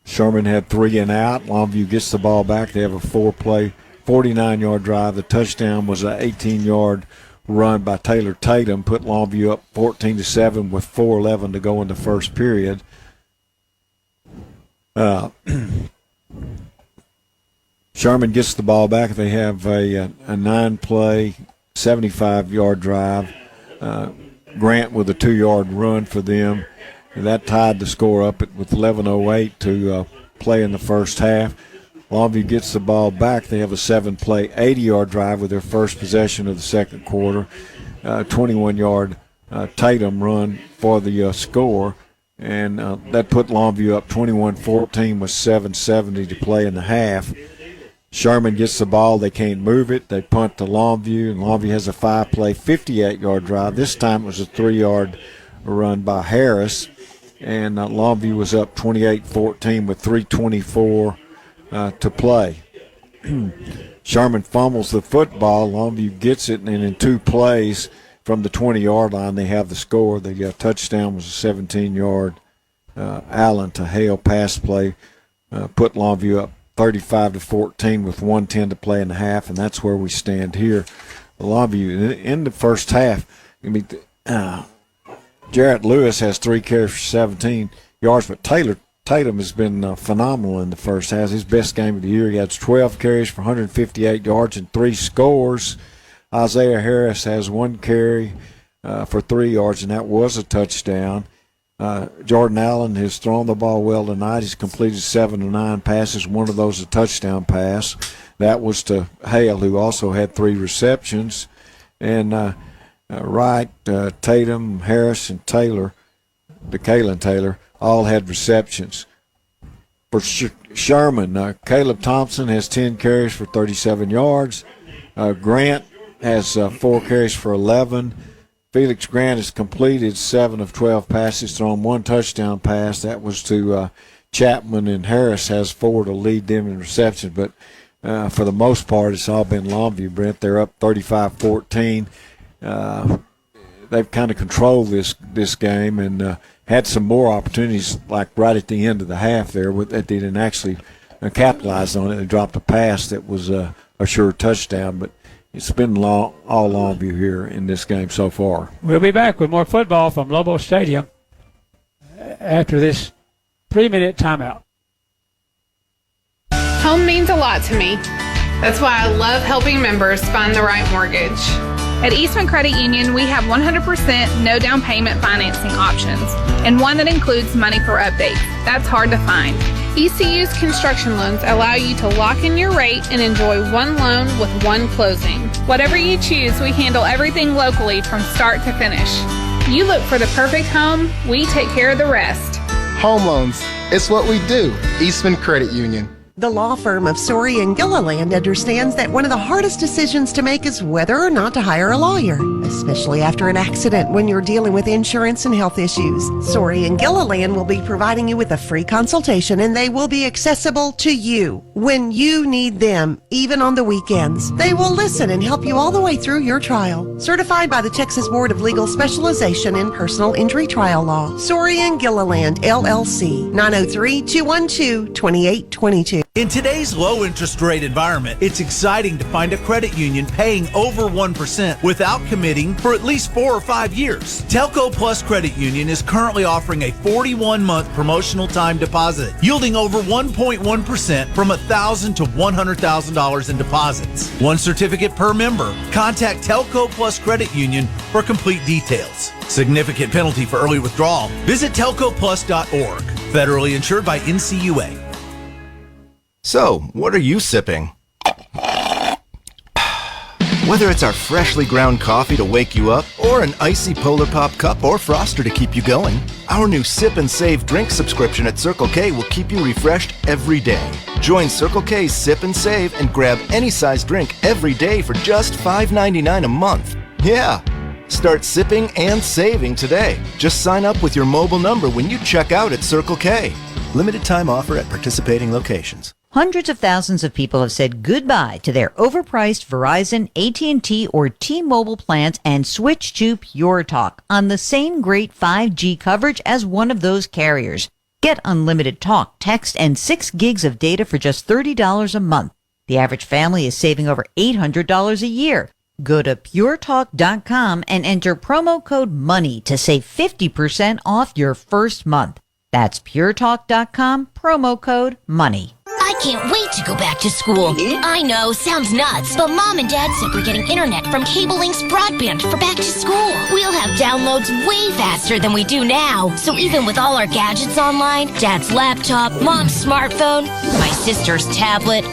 Sherman had 3 and out. Longview gets the ball back. They have a 4-play, 49-yard drive. The touchdown was an 18-yard run by Taylor Tatum, put Longview up 14-7 with 4:11 to go in the first period. Sherman gets the ball back. They have a 9-play, 75-yard drive. Grant with a 2-yard run for them. And that tied the score up with 11:08 to play in the first half. Longview gets the ball back. They have a 7-play, 80-yard drive with their first possession of the second quarter. 21-yard Tatum run for the score. And that put Longview up 21-14 with 7:70 to play in the half. Sherman gets the ball. They can't move it. They punt to Longview, and Longview has a 5-play, 58-yard drive. This time it was a 3-yard run by Harris, and Longview was up 28-14 with 3:24 to play. Sherman fumbles the football. Longview gets it, and in 2 plays from the 20-yard line, they have the score. The touchdown was a 17-yard Allen to Hale pass play, put Longview up 35-14 with 1:10 to play in the half, and that's where we stand here. Longview in the first half. Jarrett Lewis has 3 carries for 17 yards, but Tatum has been phenomenal in the first half. His best game of the year. He has 12 carries for 158 yards and 3 scores. Isaiah Harris has 1 carry for 3 yards, and that was a touchdown. Jordan Allen has thrown the ball well tonight. He's completed 7 of 9 passes, one of those a touchdown pass. That was to Hale, who also had 3 receptions. And Wright, Tatum, Harris, and Taylor, DeKalen Taylor, all had receptions. For Sherman, Caleb Thompson has 10 carries for 37 yards. Grant has 4 carries for 11. Felix Grant has completed 7 of 12 passes, thrown 1 touchdown pass. That was to Chapman, and Harris has 4 to lead them in receptions. But for the most part, it's all been Longview, Brent. They're up 35-14. They've kind of controlled this game and had some more opportunities, like right at the end of the half there, that they didn't actually capitalize on it. They dropped a pass that was a sure touchdown, but it's been all Longview here in this game so far. We'll be back with more football from Lobo Stadium after this 3-minute timeout. Home means a lot to me. That's why I love helping members find the right mortgage. At Eastman Credit Union, we have 100% no down payment financing options, and one that includes money for updates. That's hard to find. ECU's construction loans allow you to lock in your rate and enjoy one loan with one closing. Whatever you choose, we handle everything locally from start to finish. You look for the perfect home, we take care of the rest. Home loans. It's what we do. Eastman Credit Union. The law firm of Sorey and Gilliland understands that one of the hardest decisions to make is whether or not to hire a lawyer, especially after an accident when you're dealing with insurance and health issues. Sorey and Gilliland will be providing you with a free consultation, and they will be accessible to you when you need them, even on the weekends. They will listen and help you all the way through your trial. Certified by the Texas Board of Legal Specialization in Personal Injury Trial Law. Sorey and Gilliland, LLC, 903-212-2822. In today's low interest rate environment, it's exciting to find a credit union paying over 1% without committing for at least 4 or 5 years. Telco Plus Credit Union is currently offering a 41-month promotional time deposit, yielding over 1.1% from $1,000 to $100,000 in deposits. 1 certificate per member. Contact Telco Plus Credit Union for complete details. Significant penalty for early withdrawal. Visit telcoplus.org. Federally insured by NCUA. So, what are you sipping? Whether it's our freshly ground coffee to wake you up, or an icy Polar Pop cup or Froster to keep you going, our new Sip and Save drink subscription at Circle K will keep you refreshed every day. Join Circle K's Sip and Save and grab any size drink every day for just $5.99 a month. Yeah! Start sipping and saving today. Just sign up with your mobile number when you check out at Circle K. Limited time offer at participating locations. Hundreds of thousands of people have said goodbye to their overpriced Verizon, AT&T, or T-Mobile plans and switched to Pure Talk on the same great 5G coverage as one of those carriers. Get unlimited talk, text, and 6 gigs of data for just $30 a month. The average family is saving over $800 a year. Go to puretalk.com and enter promo code MONEY to save 50% off your first month. That's puretalk.com, promo code MONEY. I can't wait to go back to school. I know, sounds nuts, but Mom and Dad said we're getting internet from Cable Link's broadband for back to school. We'll have downloads way faster than we do now. So even with all our gadgets online, Dad's laptop, Mom's smartphone, my sister's tablet,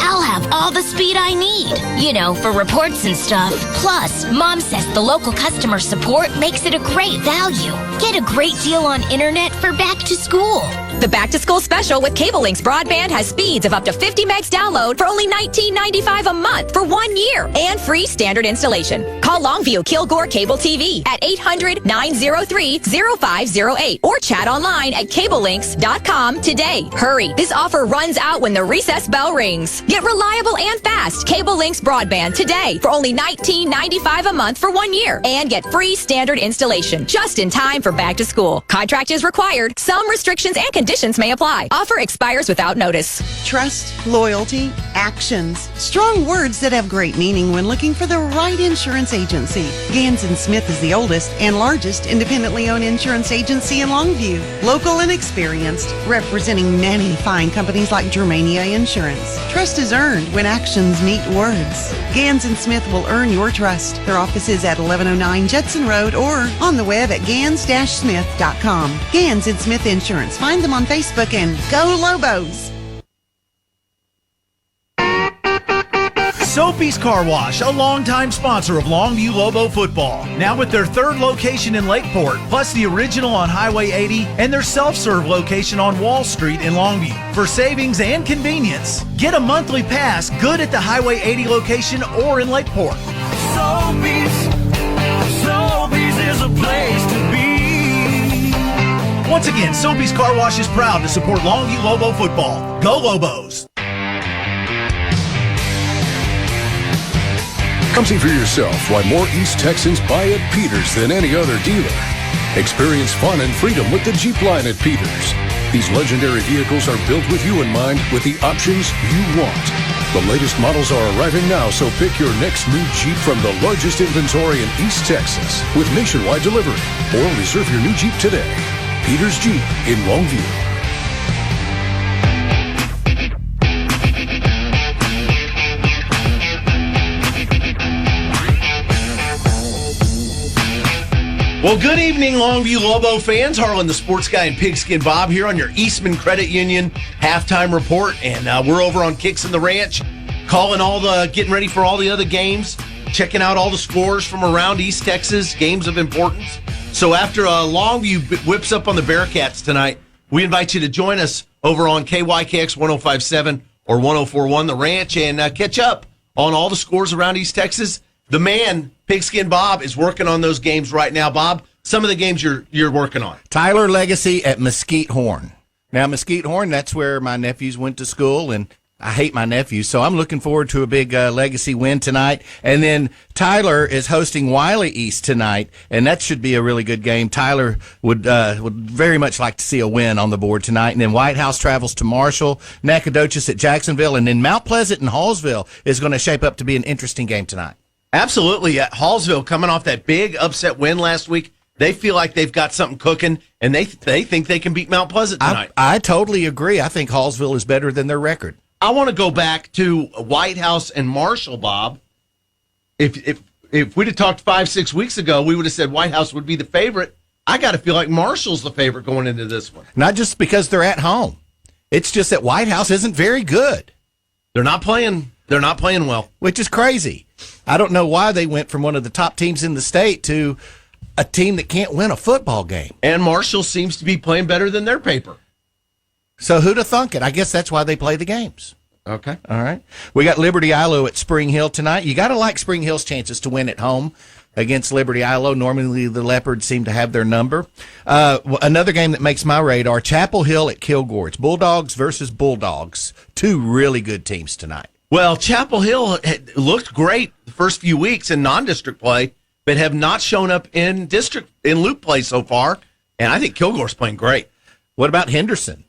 I'll have all the speed I need, you know, for reports and stuff. Plus, Mom says the local customer support makes it a great value. Get a great deal on internet for back to school. The back to school special with Cable Link's broadband has speed speeds of up to 50 megs download for only $19.95 a month for 1 year and free standard installation. Call Longview Kilgore Cable TV at 800-903-0508 or chat online at cablelinks.com today. Hurry, this offer runs out when the recess bell rings. Get reliable and fast Cable Links broadband today for only $19.95 a month for 1 year and get free standard installation just in time for back to school. Contract is required. Some restrictions and conditions may apply. Offer expires without notice. Trust, loyalty, actions. Strong words that have great meaning when looking for the right insurance agency. Gans & Smith is the oldest and largest independently owned insurance agency in Longview. Local and experienced, representing many fine companies like Germania Insurance. Trust is earned when actions meet words. Gans & Smith will earn your trust. Their office is at 1109 Judson Road or on the web at gans-smith.com. Gans & Smith Insurance. Find them on Facebook and go Lobos. Sophie's Car Wash, a longtime sponsor of Longview Lobo football. Now with their third location in Lakeport, plus the original on Highway 80 and their self-serve location on Wall Street in Longview. For savings and convenience, get a monthly pass good at the Highway 80 location or in Lakeport. Sophie's is a place to be. Once again, Sophie's Car Wash is proud to support Longview Lobo football. Go Lobos! Come see for yourself why more East Texans buy at Peters than any other dealer. Experience fun and freedom with the Jeep line at Peters. These legendary vehicles are built with you in mind, with the options you want. The latest models are arriving now, so pick your next new Jeep from the largest inventory in East Texas with nationwide delivery. Or reserve your new Jeep today. Peters Jeep in Longview. Well, good evening, Longview Lobo fans. Harlan, the sports guy, and Pigskin Bob here on your Eastman Credit Union halftime report. And we're over on Kicks in the Ranch, getting ready for all the other games, checking out all the scores from around East Texas, games of importance. So after Longview whips up on the Bearcats tonight, we invite you to join us over on KYKX 1057 or 1041 The Ranch and catch up on all the scores around East Texas. The man, Pigskin Bob, is working on those games right now. Bob, some of the games you're working on. Tyler Legacy at Mesquite Horn. Now, Mesquite Horn, that's where my nephews went to school, and I hate my nephews, so I'm looking forward to a big Legacy win tonight. And then Tyler is hosting Wiley East tonight, and that should be a really good game. Tyler would very much like to see a win on the board tonight. And then White House travels to Marshall, Nacogdoches at Jacksonville, and then Mount Pleasant and Hallsville is going to shape up to be an interesting game tonight. Absolutely. Hallsville, coming off that big upset win last week, they feel like they've got something cooking, and they think they can beat Mount Pleasant tonight. I totally agree. I think Hallsville is better than their record. I want to go back to White House and Marshall, Bob. If we'd have talked 5-6 weeks ago, we would have said White House would be the favorite. I got to feel like Marshall's the favorite going into this one. Not just because they're at home. It's just that White House isn't very good. They're not playing well. Which is crazy. I don't know why they went from one of the top teams in the state to a team that can't win a football game. And Marshall seems to be playing better than their paper. So who'd have thunk it? I guess that's why they play the games. Okay. All right. We got Liberty Ilo at Spring Hill tonight. You got to like Spring Hill's chances to win at home against Liberty Ilo. Normally the Leopards seem to have their number. Another game that makes my radar, Chapel Hill at Kilgore. It's Bulldogs versus Bulldogs. Two really good teams tonight. Well, Chapel Hill looked great the first few weeks in non-district play, but have not shown up in loop play so far. And I think Kilgore's playing great. What about Henderson?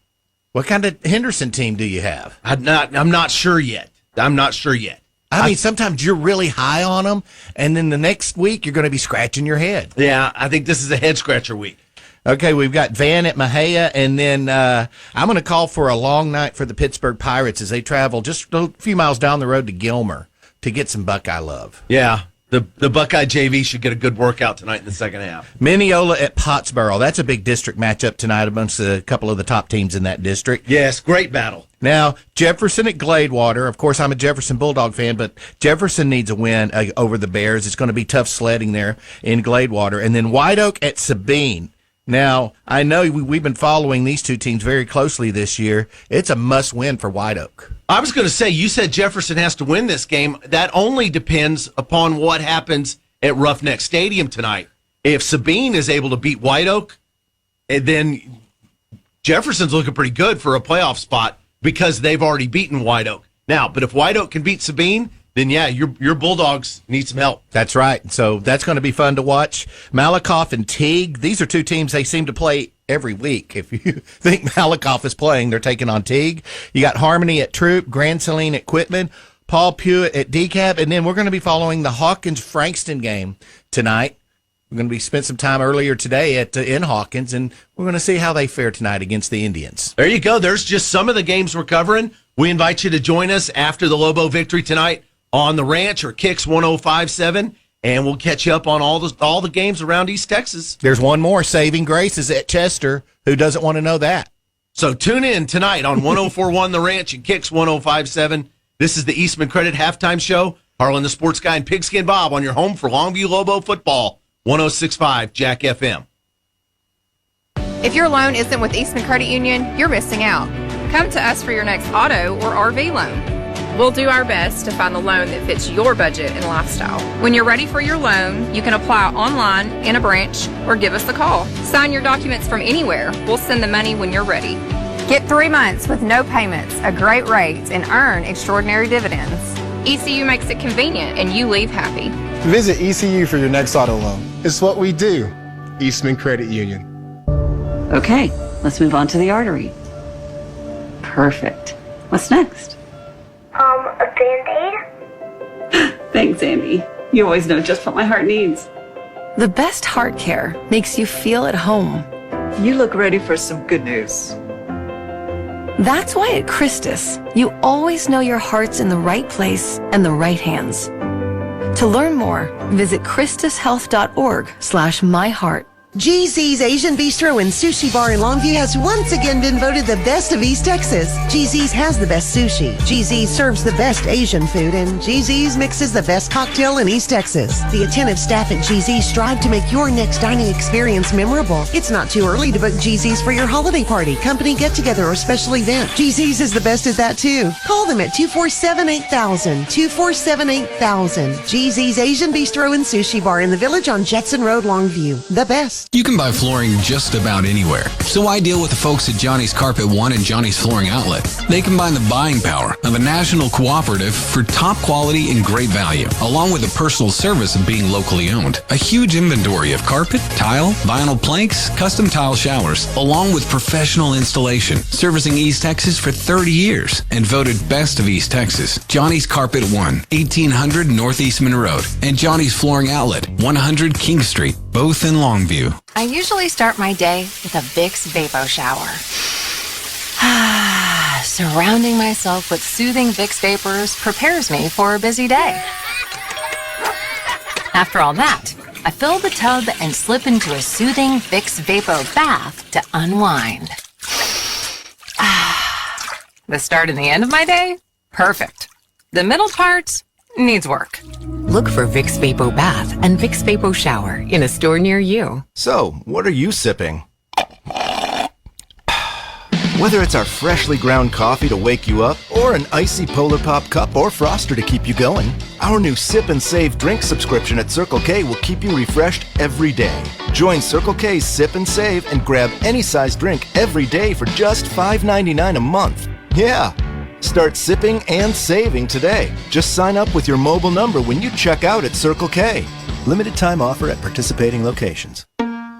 What kind of Henderson team do you have? I'm not sure yet. I mean, sometimes you're really high on them, and then the next week you're going to be scratching your head. Yeah, I think this is a head-scratcher week. Okay, we've got Van at Mahia, and then I'm going to call for a long night for the Pittsburgh Pirates as they travel just a few miles down the road to Gilmer to get some Buckeye love. Yeah, the Buckeye JV should get a good workout tonight in the second half. Mineola at Pottsboro. That's a big district matchup tonight amongst a couple of the top teams in that district. Yes, great battle. Now, Jefferson at Gladewater. Of course, I'm a Jefferson Bulldog fan, but Jefferson needs a win over the Bears. It's going to be tough sledding there in Gladewater. And then White Oak at Sabine. Now, I know we've been following these two teams very closely this year. It's a must-win for White Oak. I was going to say, you said Jefferson has to win this game. That only depends upon what happens at Roughneck Stadium tonight. If Sabine is able to beat White Oak, then Jefferson's looking pretty good for a playoff spot because they've already beaten White Oak. Now, but if White Oak can beat Sabine, then yeah, your Bulldogs need some help. That's right. So that's going to be fun to watch. Malakoff and Teague, these are two teams they seem to play every week. If you think Malakoff is playing, they're taking on Teague. You got Harmony at Troop, Grand Saline at Quitman, Paul Pewitt at DeKalb, and then we're going to be following the Hawkins-Frankston game tonight. We're going to be spent some time earlier today in Hawkins, and we're going to see how they fare tonight against the Indians. There you go. There's just some of the games we're covering. We invite you to join us after the Lobo victory tonight on the Ranch or Kicks 105.7, and we'll catch you up on all the games around East Texas. There's one more, Saving Grace is at Chester. Who doesn't want to know that? So tune in tonight on 104.1 The Ranch and Kicks 105.7. This is the Eastman Credit Halftime Show. Harlan the Sports Guy and Pigskin Bob on your home for Longview Lobo football. 106.5 Jack FM. If your loan isn't with Eastman Credit Union, you're missing out. Come to us for your next auto or RV loan. We'll do our best to find the loan that fits your budget and lifestyle. When you're ready for your loan, you can apply online, in a branch, or give us a call. Sign your documents from anywhere. We'll send the money when you're ready. Get 3 months with no payments, a great rate, and earn extraordinary dividends. ECU makes it convenient, and you leave happy. Visit ECU for your next auto loan. It's what we do. Eastman Credit Union. Okay, let's move on to the artery. Perfect. What's next? A Band-Aid? Thanks, Andy. You always know just what my heart needs. The best heart care makes you feel at home. You look ready for some good news. That's why at Christus, you always know your heart's in the right place and the right hands. To learn more, visit christushealth.org/myheart. GZ's Asian Bistro and Sushi Bar in Longview has once again been voted the best of East Texas. GZ's has the best sushi. GZ's serves the best Asian food, and GZ's mixes the best cocktail in East Texas. The attentive staff at GZ's strive to make your next dining experience memorable. It's not too early to book GZ's for your holiday party, company get-together, or special event. GZ's is the best at that, too. Call them at 247-8000, 247-8000. GZ's Asian Bistro and Sushi Bar in the Village on Jetson Road, Longview. The best. You can buy flooring just about anywhere. So I deal with the folks at Johnny's Carpet One and Johnny's Flooring Outlet. They combine the buying power of a national cooperative for top quality and great value, along with the personal service of being locally owned. A huge inventory of carpet, tile, vinyl planks, custom tile showers, along with professional installation, servicing East Texas for 30 years and voted best of East Texas. Johnny's Carpet One, 1800 North Eastman Road, and Johnny's Flooring Outlet, 100 King Street, both in Longview. I usually start my day with a Vicks Vapo Shower. Surrounding myself with soothing Vicks Vapors prepares me for a busy day. After all that, I fill the tub and slip into a soothing Vicks Vapo bath to unwind. The start and the end of my day? Perfect. The middle part needs work. Look for Vicks Vapo Bath and Vicks Vapo Shower in a store near you. So, what are you sipping? Whether it's our freshly ground coffee to wake you up or an icy Polar Pop cup or Froster to keep you going, our new Sip and Save drink subscription at Circle K will keep you refreshed every day. Join Circle K's Sip and Save and grab any size drink every day for just $5.99 a month. Yeah! Start sipping and saving today. Just sign up with your mobile number when you check out at Circle K. Limited time offer at participating locations.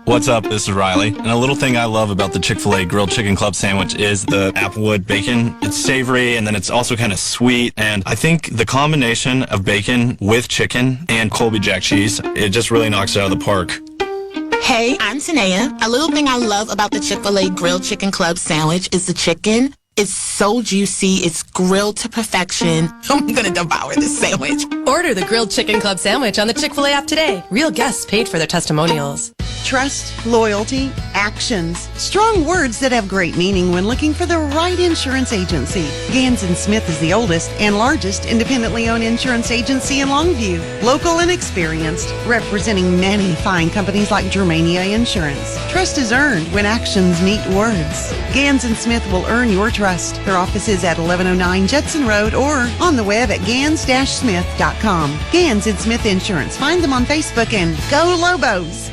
What's up? This is Riley. And a little thing I love about the Chick-fil-A Grilled Chicken Club sandwich is the applewood bacon. It's savory and then it's also kind of sweet. And I think the combination of bacon with chicken and Colby Jack cheese, it just really knocks it out of the park. Hey, I'm Tanea. A little thing I love about the Chick-fil-A Grilled Chicken Club sandwich is the chicken. It's so juicy. It's grilled to perfection. I'm going to devour this sandwich. Order the Grilled Chicken Club sandwich on the Chick-fil-A app today. Real guests paid for their testimonials. Trust, loyalty, actions. Strong words that have great meaning when looking for the right insurance agency. Gans & Smith is the oldest and largest independently owned insurance agency in Longview. Local and experienced, representing many fine companies like Germania Insurance. Trust is earned when actions meet words. Gans & Smith will earn your trust. Their office is at 1109 Judson Road or on the web at gans-smith.com. Gans & Smith Insurance. Find them on Facebook and go Lobos.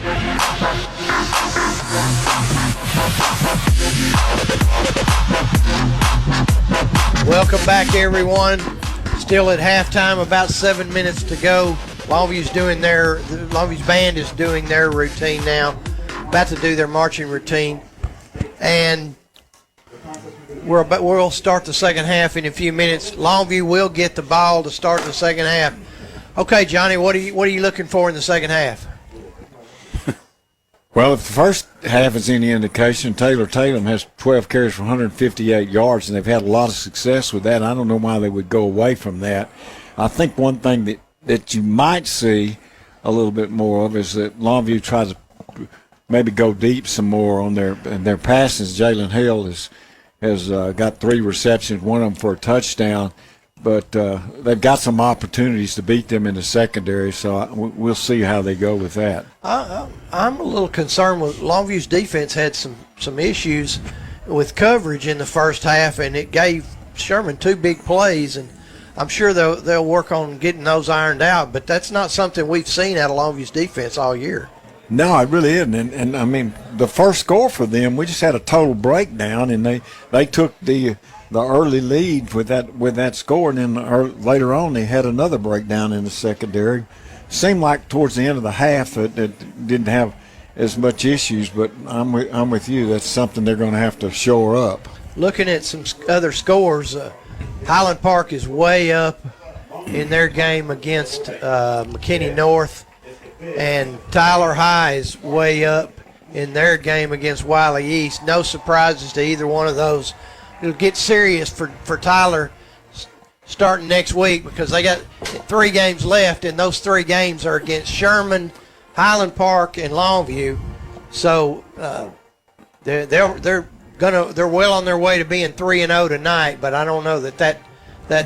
Welcome back, everyone. Still at halftime, about 7 minutes to go. Longview's band is doing their routine now. About to do their marching routine. And we'll start the second half in a few minutes. Longview will get the ball to start the second half. Okay, Johnny, what are you looking for in the second half? Well, if the first half is any indication, Taylor Tatum has 12 carries for 158 yards, and they've had a lot of success with that. I don't know why they would go away from that. I think one thing that you might see a little bit more of is that Longview tries to maybe go deep some more on their passes. Jalen Hill has got 3 receptions, one of them for a touchdown. But they've got some opportunities to beat them in the secondary, so we'll see how they go with that. I'm a little concerned with Longview's defense. Had some issues with coverage in the first half, and it gave Sherman 2 big plays, and I'm sure they'll work on getting those ironed out, but that's not something we've seen out of Longview's defense all year. No, it really isn't. And I mean, the first score for them, we just had a total breakdown, and they took the early lead with that score, and then later on they had another breakdown in the secondary. Seemed like towards the end of the half it didn't have as much issues, but I'm with you. That's something they're going to have to shore up. Looking at some other scores, Highland Park is way up in their game against McKinney North, and Tyler High is way up in their game against Wiley East. No surprises to either one of those. It'll get serious for Tyler starting next week because they got 3 games left, and those 3 games are against Sherman, Highland Park, and Longview. So they're well on their way to being 3-0 tonight. But I don't know that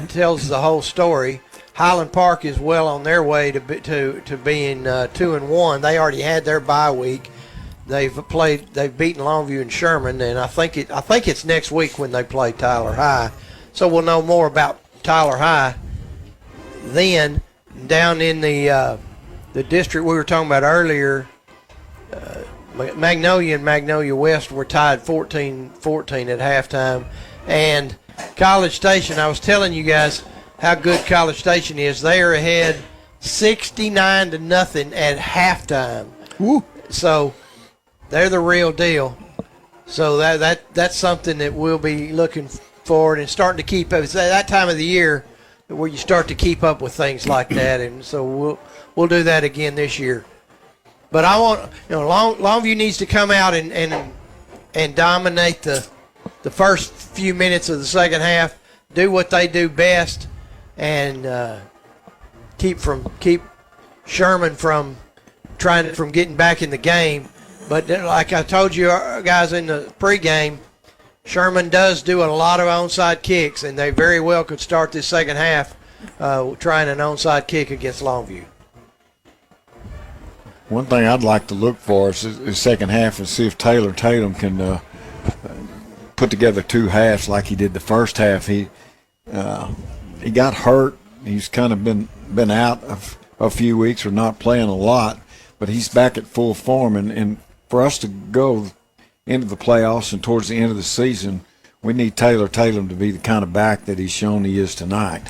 tells the whole story. Highland Park is well on their way to being 2-1. They already had their bye week. They've beaten Longview and Sherman, and I think it's next week when they play Tyler High. So we'll know more about Tyler High then. Down in the district we were talking about earlier, Magnolia and Magnolia West were tied 14-14 at halftime, and College Station, I was telling you guys how good College Station is. They are ahead 69-0 at halftime. Woo. So they're the real deal. So that's something that we'll be looking forward and starting to keep up. It's that time of the year where you start to keep up with things like that, and so we'll do that again this year. But I want Longview needs to come out and dominate the first few minutes of the second half, do what they do best, and keep Sherman from getting back in the game. But like I told you guys in the pregame, Sherman does do a lot of onside kicks, and they very well could start this second half trying an onside kick against Longview. One thing I'd like to look for is the second half and see if Taylor Tatum can put together 2 halves like he did the first half. He got hurt. He's kind of been out of a few weeks or not playing a lot, but he's back at full form, and for us to go into the playoffs and towards the end of the season, we need Taylor Tatum to be the kind of back that he's shown he is tonight.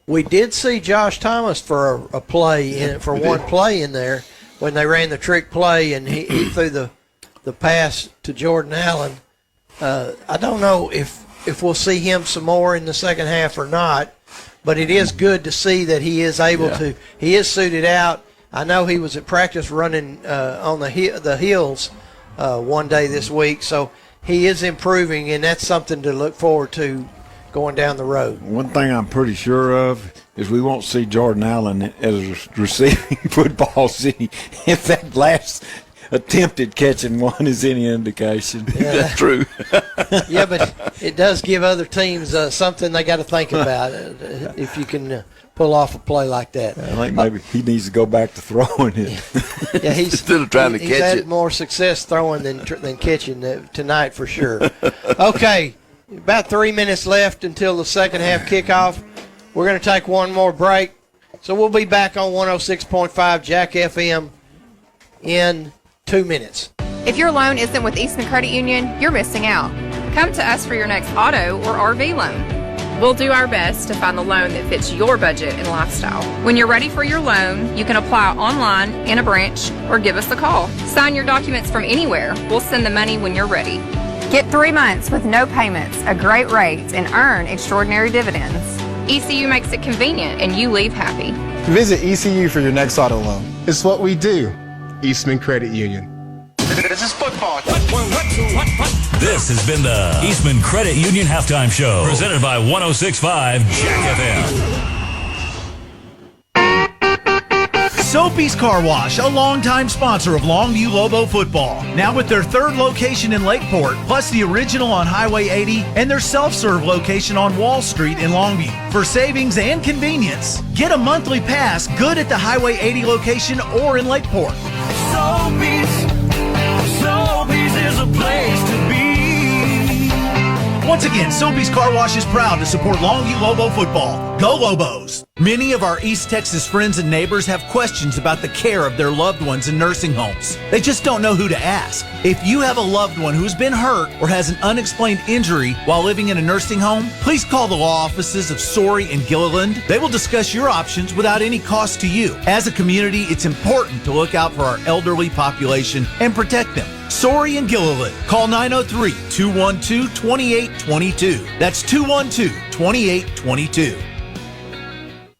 We did see Josh Thomas for one play in there when they ran the trick play, and he threw the pass to Jordan Allen. I don't know if we'll see him some more in the second half or not, but it is good to see that he is able to. He is suited out. I know he was at practice running on the hills one day this week, so he is improving, and that's something to look forward to going down the road. One thing I'm pretty sure of is we won't see Jordan Allen as receiving footballs if that last attempted catching one is any indication. Yeah. That's true. Yeah, but it does give other teams something they got to think about if you can pull off a play like that. I think maybe he needs to go back to throwing it. Yeah, instead of trying to he's catch had it. more success throwing than catching tonight for sure. Okay, about 3 minutes left until the second half kickoff. We're going to take one more break, so we'll be back on 106.5 Jack FM in 2 minutes. If your loan isn't with Eastman Credit Union, you're missing out. Come to us for your next auto or RV loan. We'll do our best to find the loan that fits your budget and lifestyle. When you're ready for your loan, you can apply online, in a branch, or give us a call. Sign your documents from anywhere. We'll send the money when you're ready. Get 3 months with no payments, a great rate, and earn extraordinary dividends. ECU makes it convenient, and you leave happy. Visit ECU for your next auto loan. It's what we do. Eastman Credit Union. This is football. This has been the Eastman Credit Union Halftime Show, presented by 106.5 Jack FM. Soapy's Car Wash, a longtime sponsor of Longview Lobo football. Now with their third location in Lakeport, plus the original on Highway 80 and their self-serve location on Wall Street in Longview. For savings and convenience, get a monthly pass good at the Highway 80 location or in Lakeport. Sobeys is a place to be. Once again, Soapy's Car Wash is proud to support Longview Lobo football. Go Lobos! Many of our East Texas friends and neighbors have questions about the care of their loved ones in nursing homes. They just don't know who to ask. If you have a loved one who's been hurt or has an unexplained injury while living in a nursing home, please call the law offices of Sorey and Gilliland. They will discuss your options without any cost to you. As a community, it's important to look out for our elderly population and protect them. Sorey and Gilliland. Call 903-212-2822. That's 212-2822.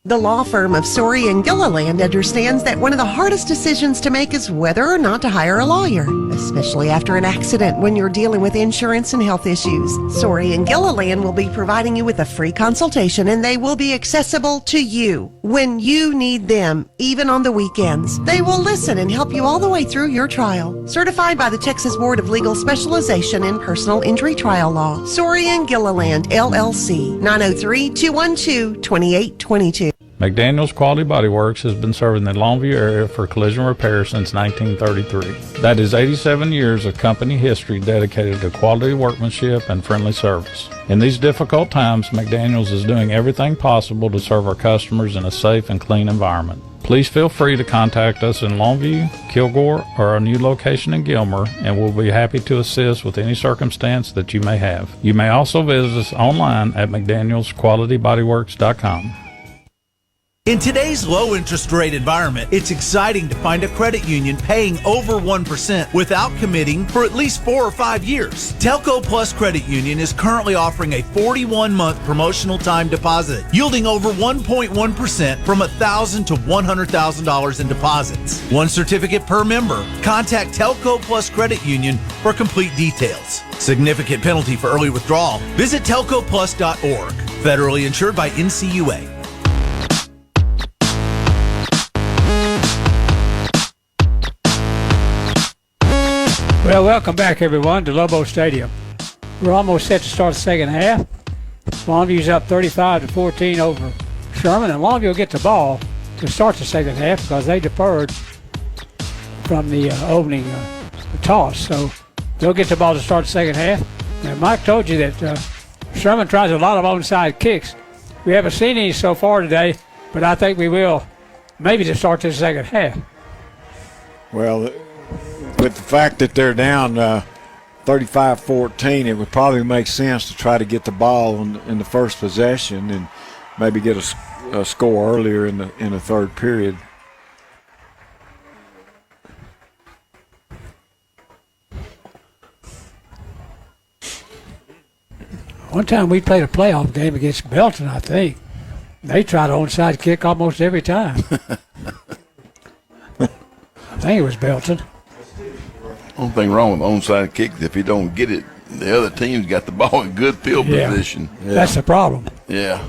The law firm of Sorey and Gilliland understands that one of the hardest decisions to make is whether or not to hire a lawyer, especially after an accident when you're dealing with insurance and health issues. Sorey and Gilliland will be providing you with a free consultation, and they will be accessible to you when you need them, even on the weekends. They will listen and help you all the way through your trial. Certified by the Texas Board of Legal Specialization in Personal Injury Trial Law. Sorey and Gilliland, LLC, 903-212-2822. McDaniel's Quality Body Works has been serving the Longview area for collision repair since 1933. That is 87 years of company history dedicated to quality workmanship and friendly service. In these difficult times, McDaniel's is doing everything possible to serve our customers in a safe and clean environment. Please feel free to contact us in Longview, Kilgore, or our new location in Gilmer, and we'll be happy to assist with any circumstance that you may have. You may also visit us online at McDanielsQualityBodyWorks.com. In today's low interest rate environment, it's exciting to find a credit union paying over 1% without committing for at least 4 or 5 years. Telco Plus Credit Union is currently offering a 41-month promotional time deposit, yielding over 1.1% from $1,000 to $100,000 in deposits. One certificate per member. Contact Telco Plus Credit Union for complete details. Significant penalty for early withdrawal. Visit telcoplus.org. Federally insured by NCUA. Well, welcome back, everyone, to Lobo Stadium. We're almost set to start the second half. Longview's up 35-14 over Sherman, and Longview will get the ball to start the second half because they deferred from the opening toss. So they'll get the ball to start the second half. And Mike told you that Sherman tries a lot of onside kicks. We haven't seen any so far today, but I think we will maybe to start this second half. Well, with the fact that they're down 35-14, it would probably make sense to try to get the ball in the first possession and maybe get a score earlier in the third period. One time we played a playoff game against Belton, I think. They tried an onside kick almost every time. I think it was Belton. Only thing wrong with onside kicks, if you don't get it, the other team's got the ball in good field position. Yeah. That's the problem. Yeah.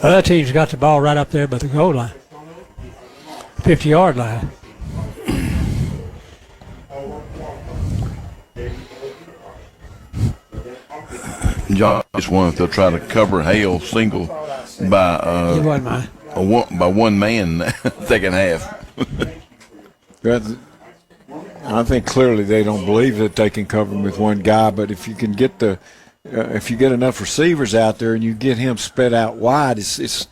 Other team's got the ball right up there by the goal line, 50-yard line. John just wonder if they'll try to cover Hale single by He wasn't mine. by one man second half. I think clearly they don't believe that they can cover him with one guy. But if you can get if you get enough receivers out there and you get him spread out wide, it's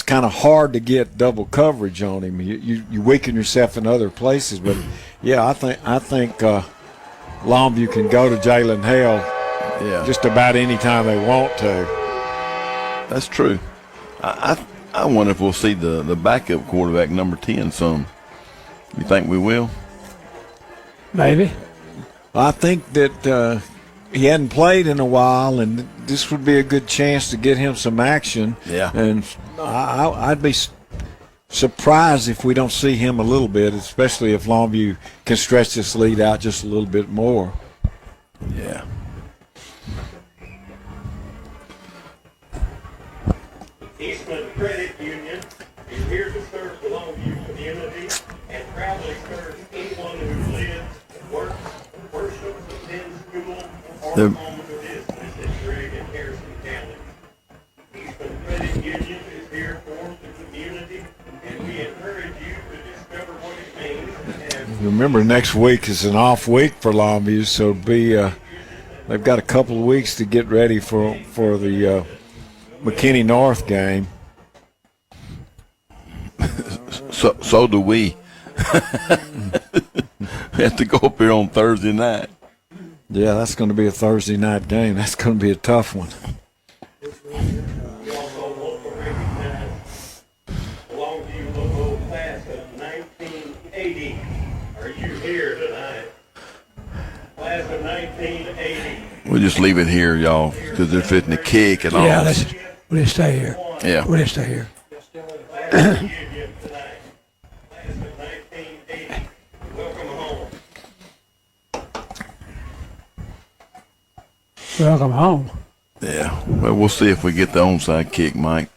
kind of hard to get double coverage on him. You weaken yourself in other places. But yeah, I think Longview can go to Jalen Hale. Yeah, just about any time they want to. That's true. I wonder if we'll see the backup quarterback, number 10, some. You think we will? Maybe. I think that he hadn't played in a while, and this would be a good chance to get him some action. Yeah. And I'd be surprised if we don't see him a little bit, especially if Longview can stretch this lead out just a little bit more. Yeah. Eastman Credit Union is here to serve the Longview community and proudly serves anyone who lives, works, worships, attends school, or owns a business in Gregg and Harrison County. Eastman Credit Union is here for the community, and we encourage you to discover what it means to have. Remember, next week is an off week for Longview, so they've got a couple of weeks to get ready for the McKinney North game. So do we. We have to go up here on Thursday night. Yeah, that's going to be a Thursday night game. That's going to be a tough one. We also want to recognize Longview Lobo class of 1980. Are you here tonight? Class of 1980. We'll just leave it here, y'all, because they're fitting to kick and all. Yeah, we'll just stay here. Yeah. We'll just stay here. Welcome home. Yeah. Well, we'll see if we get the onside kick, Mike.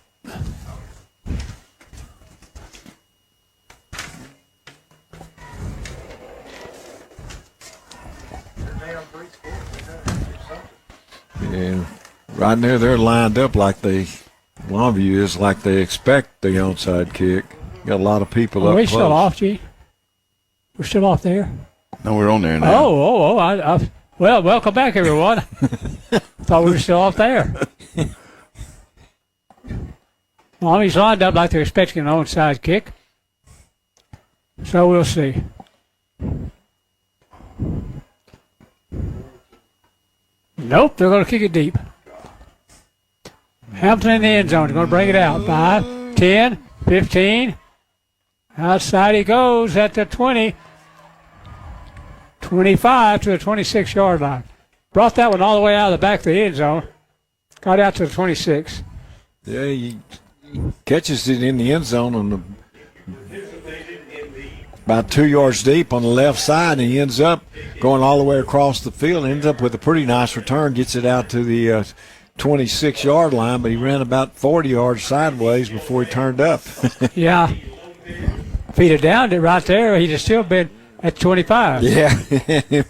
And right there, they're lined up Longview is like they expect the onside kick. Got a lot of people up Are we close. still off, G? We're still off there? No, we're on there now. Well, welcome back, everyone. Thought we were still off there. Longview's lined up like they're expecting an onside kick. So we'll see. Nope, they're going to kick it deep. Hamilton in the end zone. They're going to bring it out. 5, 10, 15. Outside he goes at the 20. 25 to the 26-yard line. Brought that one all the way out of the back of the end zone. Got out to the 26. Yeah, he catches it in the end zone about 2 yards deep on the left side, and he ends up going all the way across the field, ends up with a pretty nice return, gets it out to the 26-yard line, but he ran about 40 yards sideways before he turned up. Yeah. If he'd have downed it right there, he'd have still been at 25. Yeah.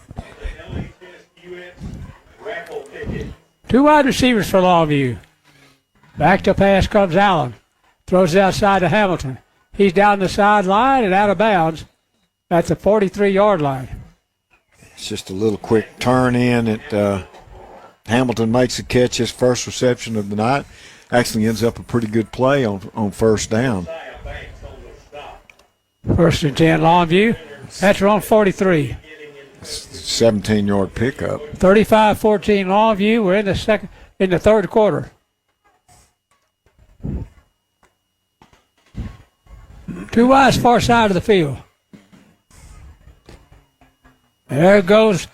Two wide receivers for Longview. Back to pass comes Allen. Throws it outside to Hamilton. He's down the sideline and out of bounds at the 43-yard line. It's just a little quick turn in. Hamilton makes a catch, his first reception of the night. Actually ends up a pretty good play on first down. 1st and 10, Longview. That's on 43. 17-yard pickup. 35-14, Longview. We're in the third quarter. Two wides, far side of the field. There goes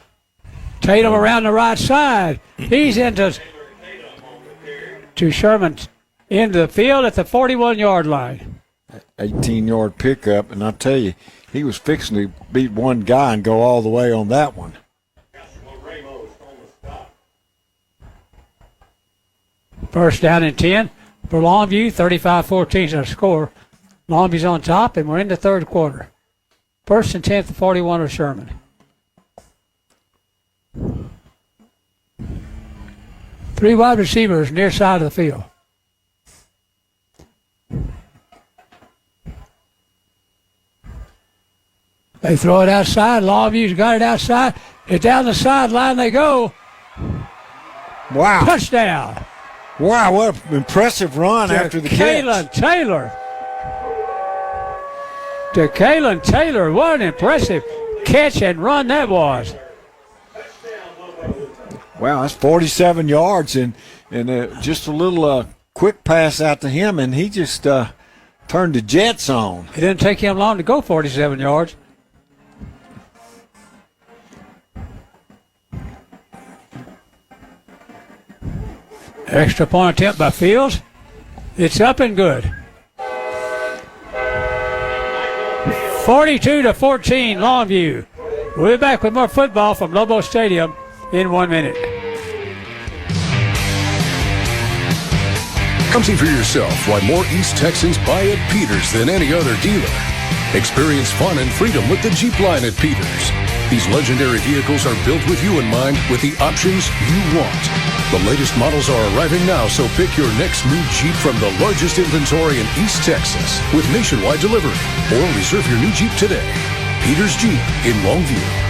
Tatum around the right side. He's into Sherman into the field at the 41-yard line. 18-yard pickup, and I tell you, he was fixing to beat one guy and go all the way on that one. First down and 10 for Longview. 35-14 is our score. Longview's on top, and we're in the third quarter. First and 10 for 41 of Sherman. Three wide receivers near side of the field. They throw it outside. Longview's got it outside. It's down the sideline they go. Wow. Touchdown. Wow, what an impressive run after the catch. To Kalen Taylor, what an impressive catch and run that was. Wow, that's 47 yards and just a little quick pass out to him, and he just turned the jets on. It didn't take him long to go 47 yards. Extra point attempt by Fields. It's up and good. 42-14, Longview. We'll be back with more football from Lobo Stadium in 1 minute. Come see for yourself why more East Texans buy at Peters than any other dealer. Experience fun and freedom with the Jeep line at Peters. These legendary vehicles are built with you in mind, with the options you want. The latest models are arriving now, so pick your next new Jeep from the largest inventory in East Texas with nationwide delivery, or reserve your new Jeep today. Peters Jeep in Longview.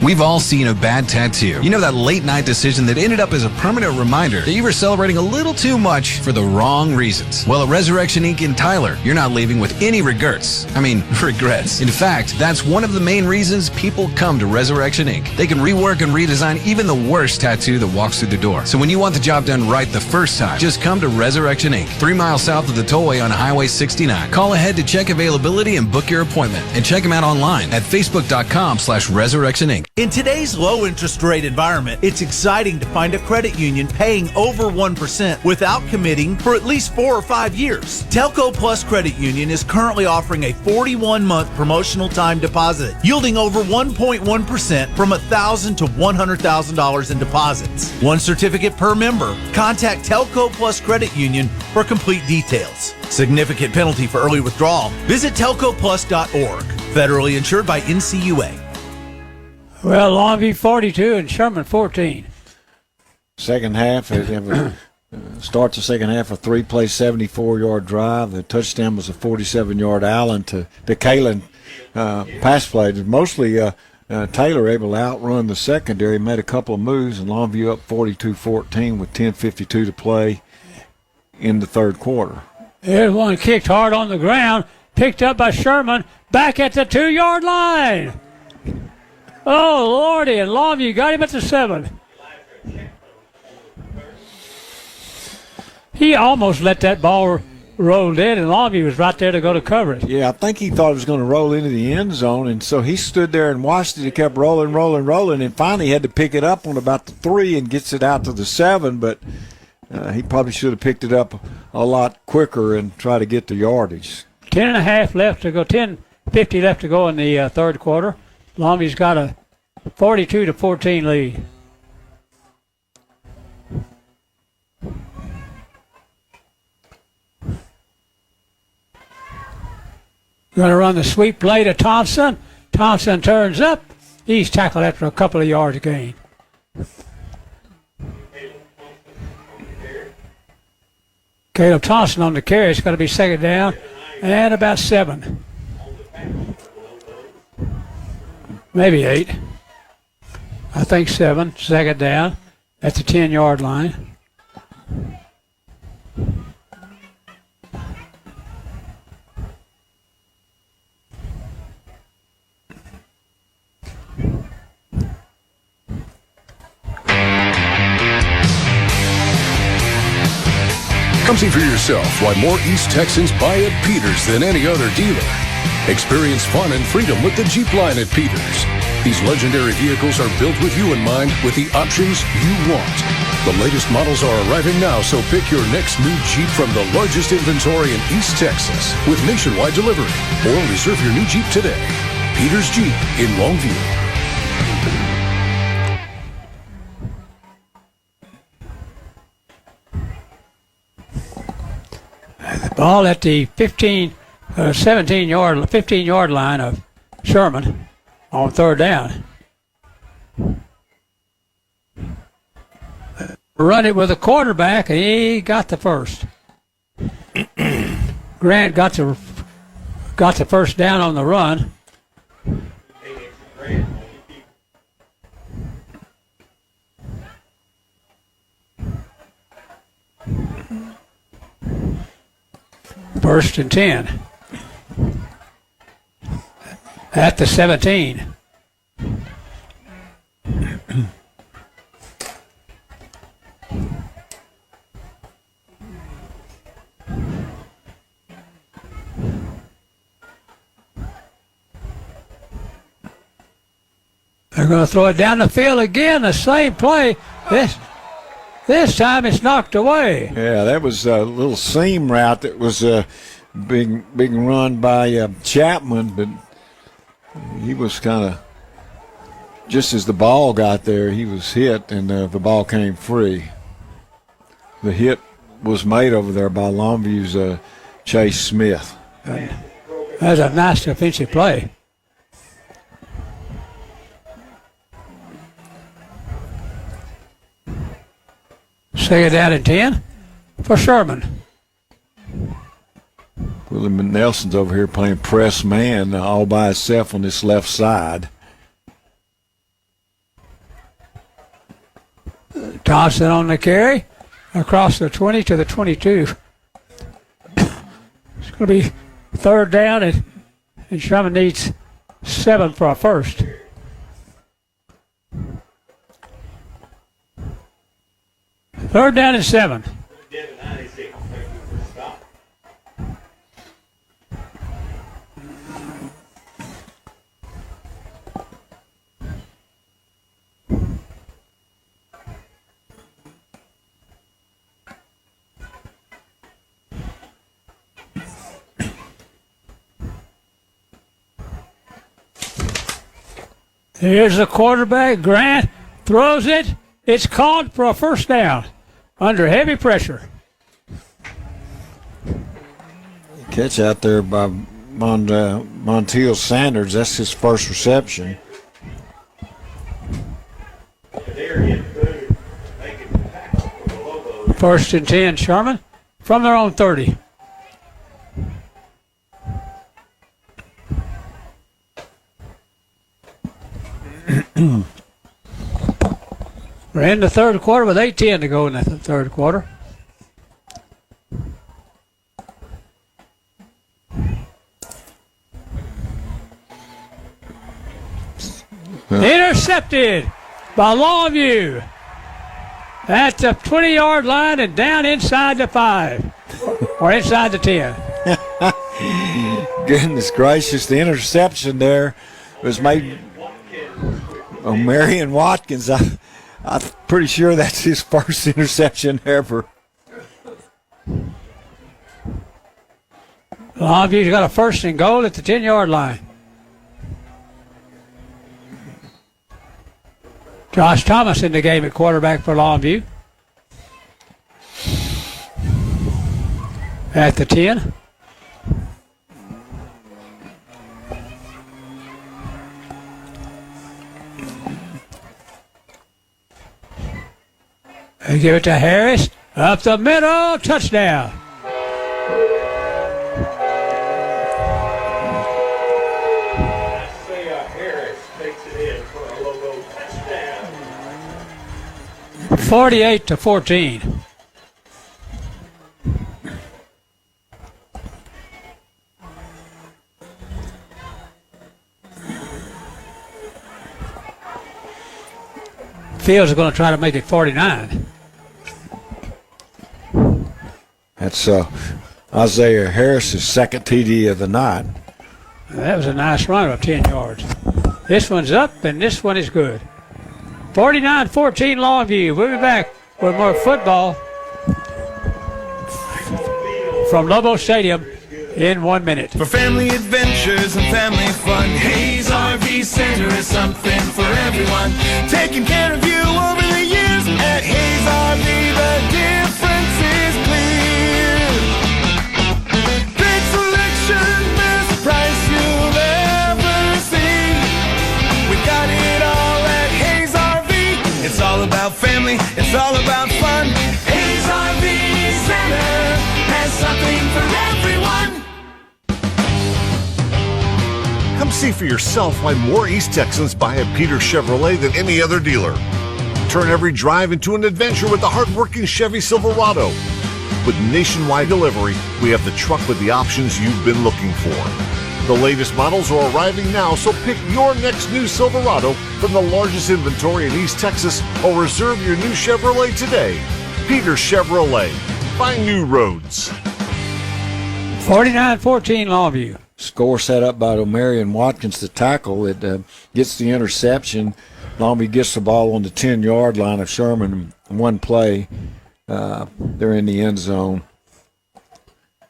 We've all seen a bad tattoo. You know, that late night decision that ended up as a permanent reminder that you were celebrating a little too much for the wrong reasons. Well, at Resurrection Ink in Tyler, you're not leaving with any regrets. Regrets. In fact, that's one of the main reasons people come to Resurrection Ink. They can rework and redesign even the worst tattoo that walks through the door. So when you want the job done right the first time, just come to Resurrection Ink, 3 miles south of the tollway on Highway 69. Call ahead to check availability and book your appointment. And check them out online at facebook.com/Resurrection Ink. In today's low interest rate environment, it's exciting to find a credit union paying over 1% without committing for at least 4 or 5 years. Telco Plus Credit Union is currently offering a 41-month promotional time deposit, yielding over 1.1% from $1,000 to $100,000 in deposits. 1 certificate per member. Contact Telco Plus Credit Union for complete details. Significant penalty for early withdrawal. Visit telcoplus.org. Federally insured by NCUA. Well, Longview 42 and Sherman 14. Second half, starts the second half, a 3-play, 74-yard drive. The touchdown was a 47-yard Allen to Kalen pass play. Mostly Taylor able to outrun the secondary, made a couple of moves, and Longview up 42-14 with 10:52 to play in the third quarter. There's one kicked hard on the ground, picked up by Sherman, back at the 2-yard line. Oh, Lordy, and Longview got him at the 7. He almost let that ball roll in, and Longview was right there to go to cover it. Yeah, I think he thought it was going to roll into the end zone, and so he stood there and watched it. It kept rolling, and finally had to pick it up on about the 3 and gets it out to the 7, but he probably should have picked it up a lot quicker and try to get the yardage. 10.5 left to go, 10:50 left to go in the third quarter. Longview's got a 42-14 lead. Going to run the sweep play to Thompson. Thompson turns up. He's tackled after a couple of yards gain. Caleb Thompson on the carry. It's going to be second down and about 7. Maybe 8. I think 7. Second down at the 10-yard line. Come see for yourself why more East Texans buy at Peters than any other dealer. Experience fun and freedom with the Jeep line at Peters. These legendary vehicles are built with you in mind, with the options you want. The latest models are arriving now, so pick your next new Jeep from the largest inventory in East Texas with nationwide delivery, or reserve your new Jeep today. Peters Jeep in Longview. Ball at the 15-yard line of Sherman on third down. Run it with a quarterback, and he got the first. Grant got the first down on the run. First and 10. At the 17. They're going to throw it down the field again, the same play. This time it's knocked away. Yeah, that was a little seam route that was being run by Chapman, but he was kind of, just as the ball got there, he was hit, and the ball came free. The hit was made over there by Longview's Chase Smith. That's a nice defensive play. Second down and 10 for Sherman. William Nelson's over here playing press man all by himself on this left side. Thompson on the carry across the 20 to the 22. It's going to be third down, and Sherman needs 7 for a first. Third down and 7. Here's the quarterback. Grant throws it. It's caught for a first down under heavy pressure. Catch out there by Montiel Sanders. That's his first reception. First and 10, Sherman from their own 30. We're in the third quarter with 8:10 to go in the third quarter. Intercepted by Longview at the 20-yard line and down inside the 5 or inside the 10. Goodness gracious, the interception there was made on Marion Watkins. I'm pretty sure that's his first interception ever. Longview's got a first and goal at the 10-yard line. Josh Thomas in the game at quarterback for Longview. At the 10. They give it to Harris. Up the middle. Touchdown. Harris takes it in for a Lobo touchdown. 48-14. Fields are going to try to make it 49. That's Isaiah Harris's second TD of the night. That was a nice run of 10 yards. This one's up, and this one is good. 49-14 Longview. We'll be back with more football from Lobo Stadium in 1 minute. For family adventures and family fun, Hayes RV Center is something for everyone. Taking care of you over the years at Hayes RV, the difference is clear. See for yourself why more East Texans buy a Peters Chevrolet than any other dealer. Turn every drive into an adventure with the hardworking Chevy Silverado. With nationwide delivery, we have the truck with the options you've been looking for. The latest models are arriving now, so pick your next new Silverado from the largest inventory in East Texas or reserve your new Chevrolet today. Peters Chevrolet. Find new roads. 49-14 Longview. Score set up by Omarion Watkins, the tackle. It gets the interception. Longview gets the ball on the 10-yard line of Sherman. One play, they're in the end zone.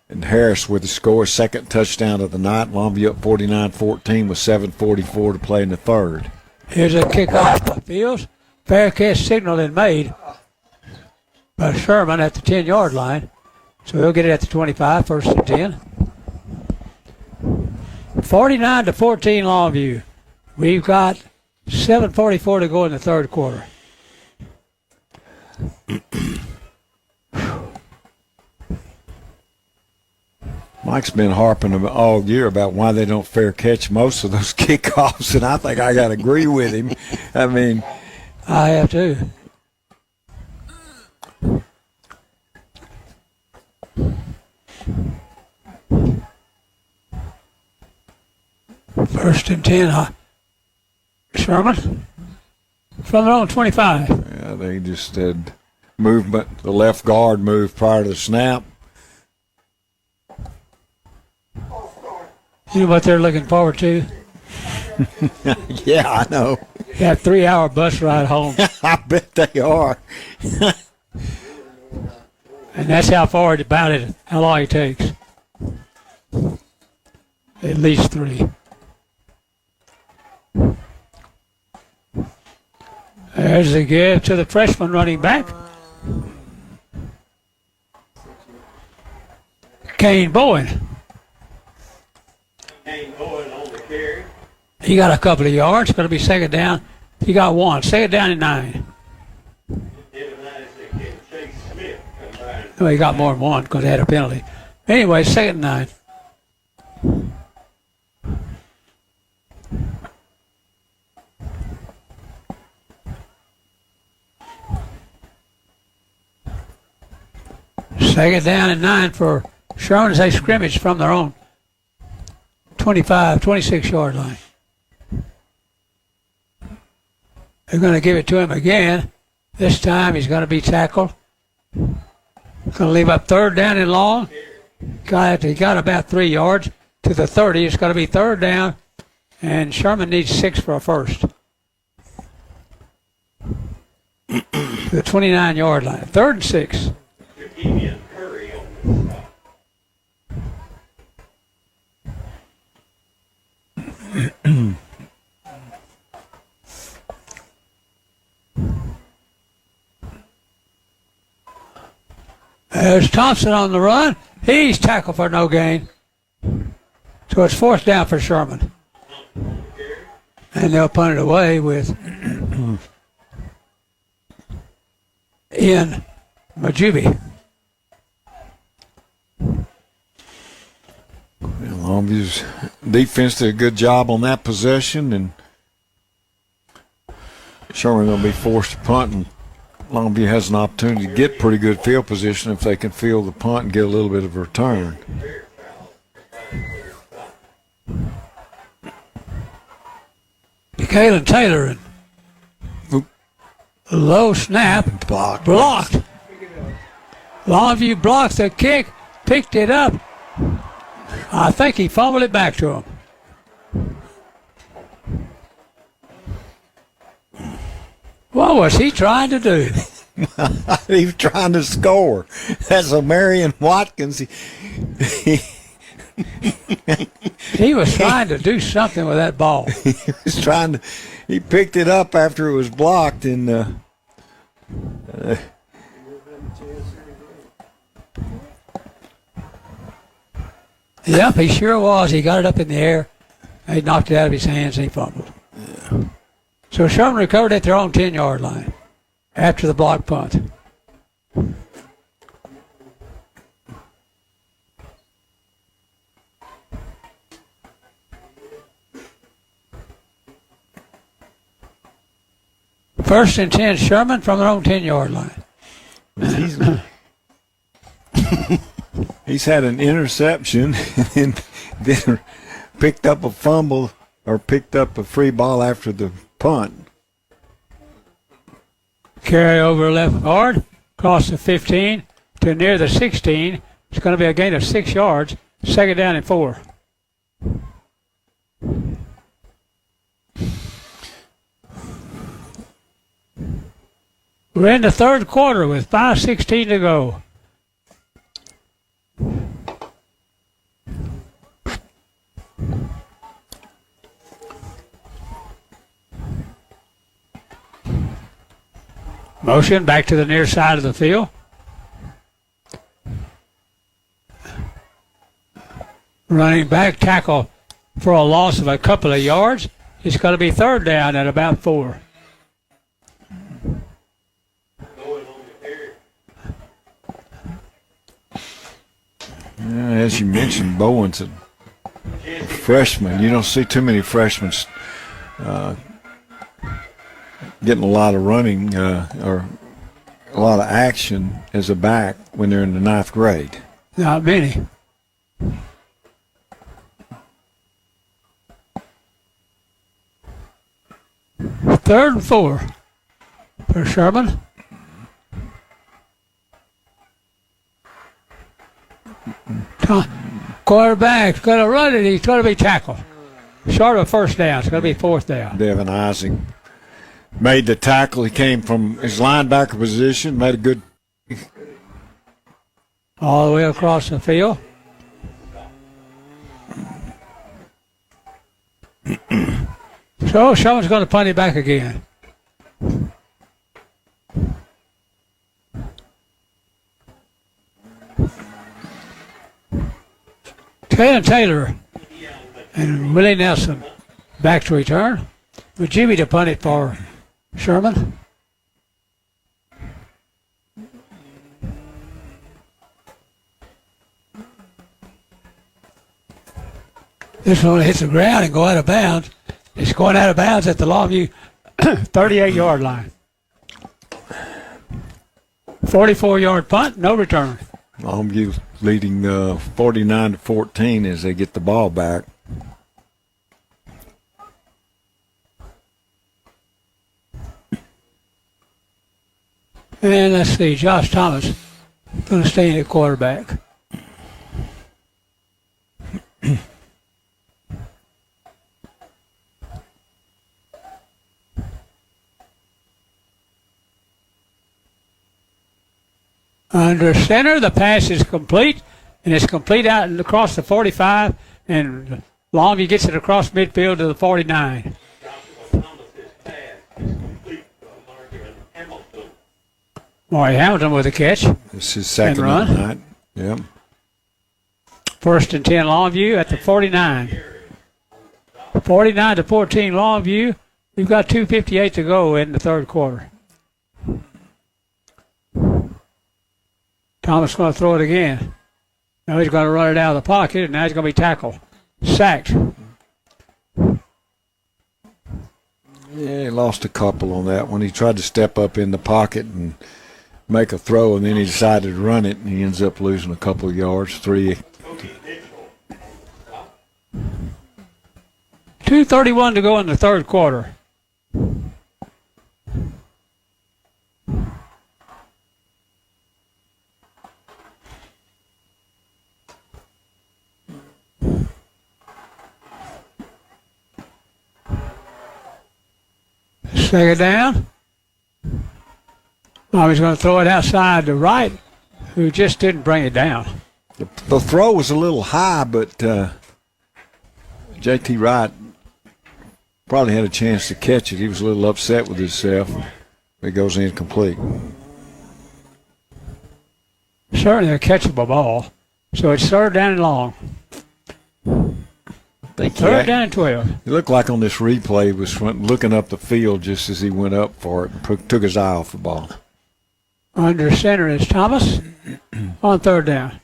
And Harris with the score, second touchdown of the night. Longview up 49-14 with 7:44 to play in the third. Here's a kickoff by Fields. Fair catch signal is made by Sherman at the 10-yard line. So he'll get it at the 25, first and 10. 49-14 Longview. We've got 7:44 to go in the third quarter. Mike's been harping all year about why they don't fair catch most of those kickoffs, and I think I got to agree with him. I mean, I have too. First and 10, Sherman from their own 25. Yeah, they just had movement. The left guard moved prior to the snap. You know what they're looking forward to? Yeah, I know. That 3-hour bus ride home. I bet they are. And that's how far about it, how long it takes. At least 3. There's the give to the freshman running back. Kane Bowen. He got a couple of yards. Going to be second down. He got 1. Second down and 9. No, he got more than 1 because they had a penalty. Anyway, second and 9. Second down and 9 for Sherman as they scrimmage from their own 25, 26-yard line. They're going to give it to him again. This time he's going to be tackled. Going to leave up third down and long. He got about 3 yards to the 30. It's going to be third down, and Sherman needs 6 for a first. To the 29-yard line. Third and 6. There's Thompson on the run. He's tackled for no gain. So it's fourth down for Sherman. And they'll punt it away with Ian Majubi. Longview's defense did a good job on that possession, and Sherman going to be forced to punt, and Longview has an opportunity to get pretty good field position if they can field the punt and get a little bit of a return. Kalen Taylor, low snap, blocked. Longview blocks the kick, picked it up. I think he fumbled it back to him. What was he trying to do? He was trying to score. That's Omarion Watkins. He was trying to do something with that ball. He picked it up after it was blocked, and yep, he sure was. He got it up in the air. He knocked it out of his hands and he fumbled. Yeah. So Sherman recovered at their own 10-yard line after the block punt. First and 10, Sherman from their own 10-yard line. He's had an interception and then picked up a fumble or picked up a free ball after the punt. Carry over left guard, across the 15 to near the 16. It's going to be a gain of 6 yards. Second down and 4. We're in the third quarter with 5:16 to go. Motion back to the near side of the field. Running back tackle for a loss of a couple of yards. It's going to be third down at about 4. As you mentioned, Bowen's a freshman. You don't see too many freshmen getting a lot of running or a lot of action as a back when they're in the 9th grade. Not many. Third and 4 for Sherman. Quarterback's going to run it. He's going to be tackled. Short of a first down. It's going to be 4th down. Devin Ising made the tackle. He came from his linebacker position, made a good. All the way across the field. So Sherman's going to punt it back again. Taylor and Willie Nelson back to return. With Jimmy to punt it for Sherman. This one hits the ground and go out of bounds. It's going out of bounds at the Longview 38-yard line. 44-yard punt, no return. Longview leading 49-14 as they get the ball back. And let's see, Josh Thomas going to stay in at quarterback. Under center, the pass is complete, and it's complete out and across the 45, and Longview gets it across midfield to the 49. Maury Hamilton with a catch. This is second of the night. Yep. First and 10 Longview at the 49. 49-14 Longview. We've got 2:58 to go in the third quarter. Thomas going to throw it again. Now he's going to run it out of the pocket, and now he's going to be tackled. Sacked. Yeah, he lost a couple on that one. He tried to step up in the pocket and make a throw, and then he decided to run it, and he ends up losing a couple of yards. 2:31 to go in the third quarter. Second down. Now he's going to throw it outside to Wright, who just didn't bring it down. The throw was a little high, but J.T. Wright probably had a chance to catch it. He was a little upset with himself. It goes incomplete. Certainly a catchable ball. So it's third down and long. Third down and 12. It looked like on this replay he was looking up the field just as he went up for it and took his eye off the ball. Under center is Thomas on third down.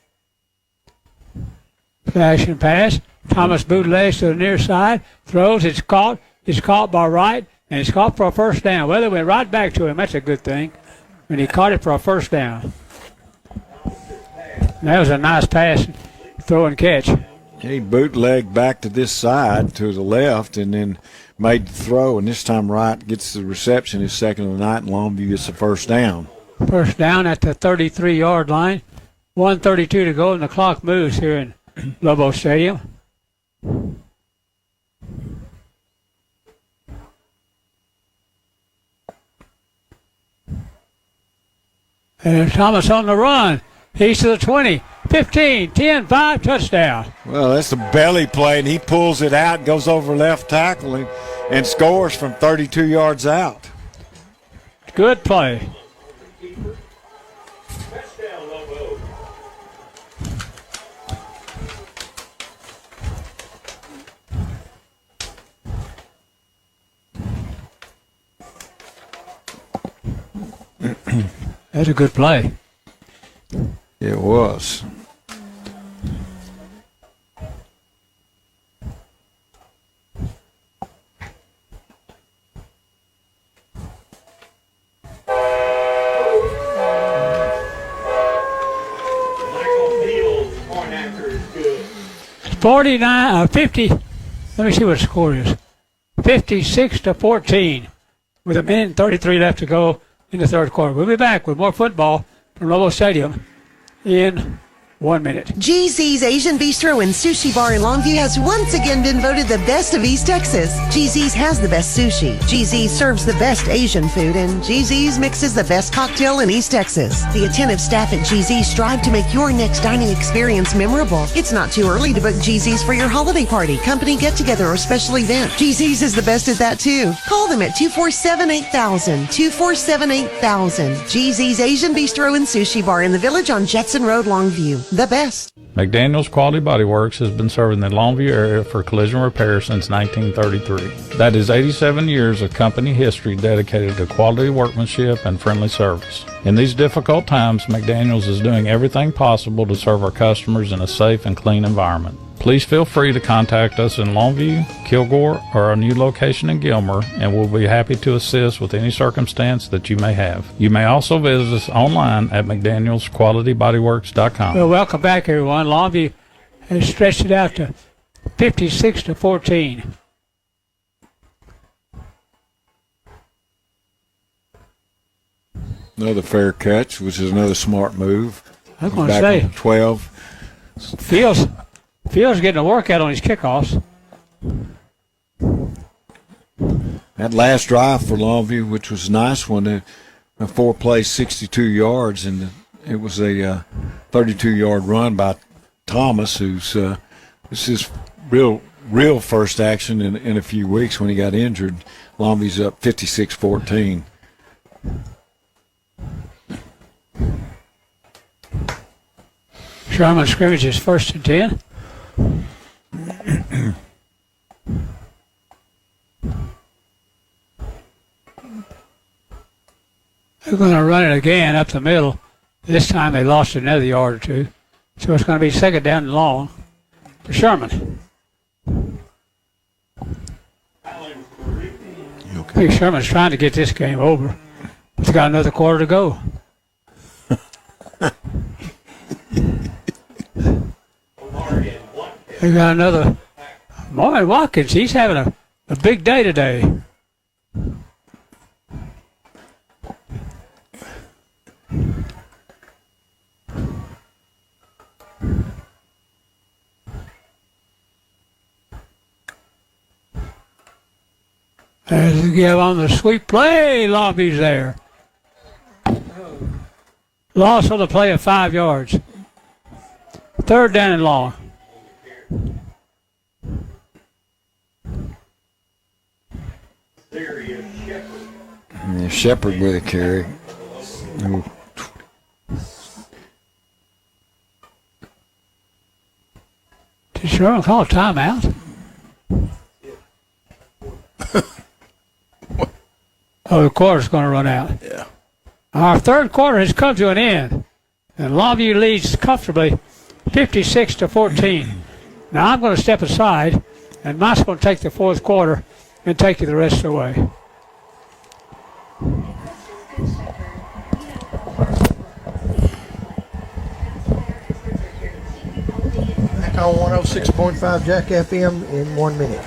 Flash and pass. Thomas bootlegs to the near side. Throws. It's caught. It's caught by Wright. and he's caught for a first down. Well, they went right back to him. That's a good thing. And he caught it for a first down. And that was a nice pass, throw and catch. He bootlegged back to this side to the left and then made the throw, and this time Wright gets the reception, his second of the night, and Longview gets the first down. First down at the 33-yard line. 1:32 to go, and the clock moves here in Lobo Stadium. And Thomas on the run. He's to the 20, 15, 10, 5, touchdown. Well, that's the belly play, and he pulls it out, goes over left tackle, and scores from 32 yards out. Good play. That's a good play. It was. Michael Fields, point after is good. 50. Let me see what the score is. 56-14 with a minute and 33 left to go in the third quarter. We'll be back with more football from Lobo Stadium in 1 minute. GZ's Asian Bistro and Sushi Bar in Longview has once again been voted the best of East Texas. GZ's has the best sushi. GZ's serves the best Asian food, and GZ's mixes the best cocktail in East Texas. The attentive staff at GZ's strive to make your next dining experience memorable. It's not too early to book GZ's for your holiday party, company get-together, or special event. GZ's is the best at that, too. Call them at 247-8000, 247-8000. GZ's Asian Bistro and Sushi Bar in the Village on Jetson Road, Longview. The best. McDaniel's Quality Body Works has been serving the Longview area for collision repair since 1933. That is 87 years of company history dedicated to quality workmanship and friendly service. In these difficult times, McDaniel's is doing everything possible to serve our customers in a safe and clean environment. Please feel free to contact us in Longview, Kilgore, or our new location in Gilmer, and we'll be happy to assist with any circumstance that you may have. You may also visit us online at McDanielsQualityBodyWorks.com. Well, welcome back, everyone. Longview has stretched it out to 56-14. Another fair catch, which is another smart move. I was going to Back say, on 12. Fields getting a workout on his kickoffs. That last drive for Longview, which was a nice one, a 4-play, 62 yards, and it was a 32-yard run by Thomas, who's this is real first action in a few weeks when he got injured. Longview's up 56-14. Sherman scrimmage is 1st and 10. They're going to run it again up the middle. This time they lost another yard or two. So it's going to be second down and long for Sherman. I think Sherman's trying to get this game over. He's got another quarter to go. They got another. Marvin Watkins, he's having a big day today. As we give on the sweep play, Longview's there. Loss on the play of 5 yards. Third down and long. Yeah, Shepard with a carry. Ooh. Did Sherman call a timeout? Oh, the quarter's going to run out. Yeah. Our third quarter has come to an end, and Longview leads comfortably 56-14. Now I'm going to step aside, and Mike's going to take the fourth quarter and take you the rest of the way. on 106.5 Jack FM in 1 minute.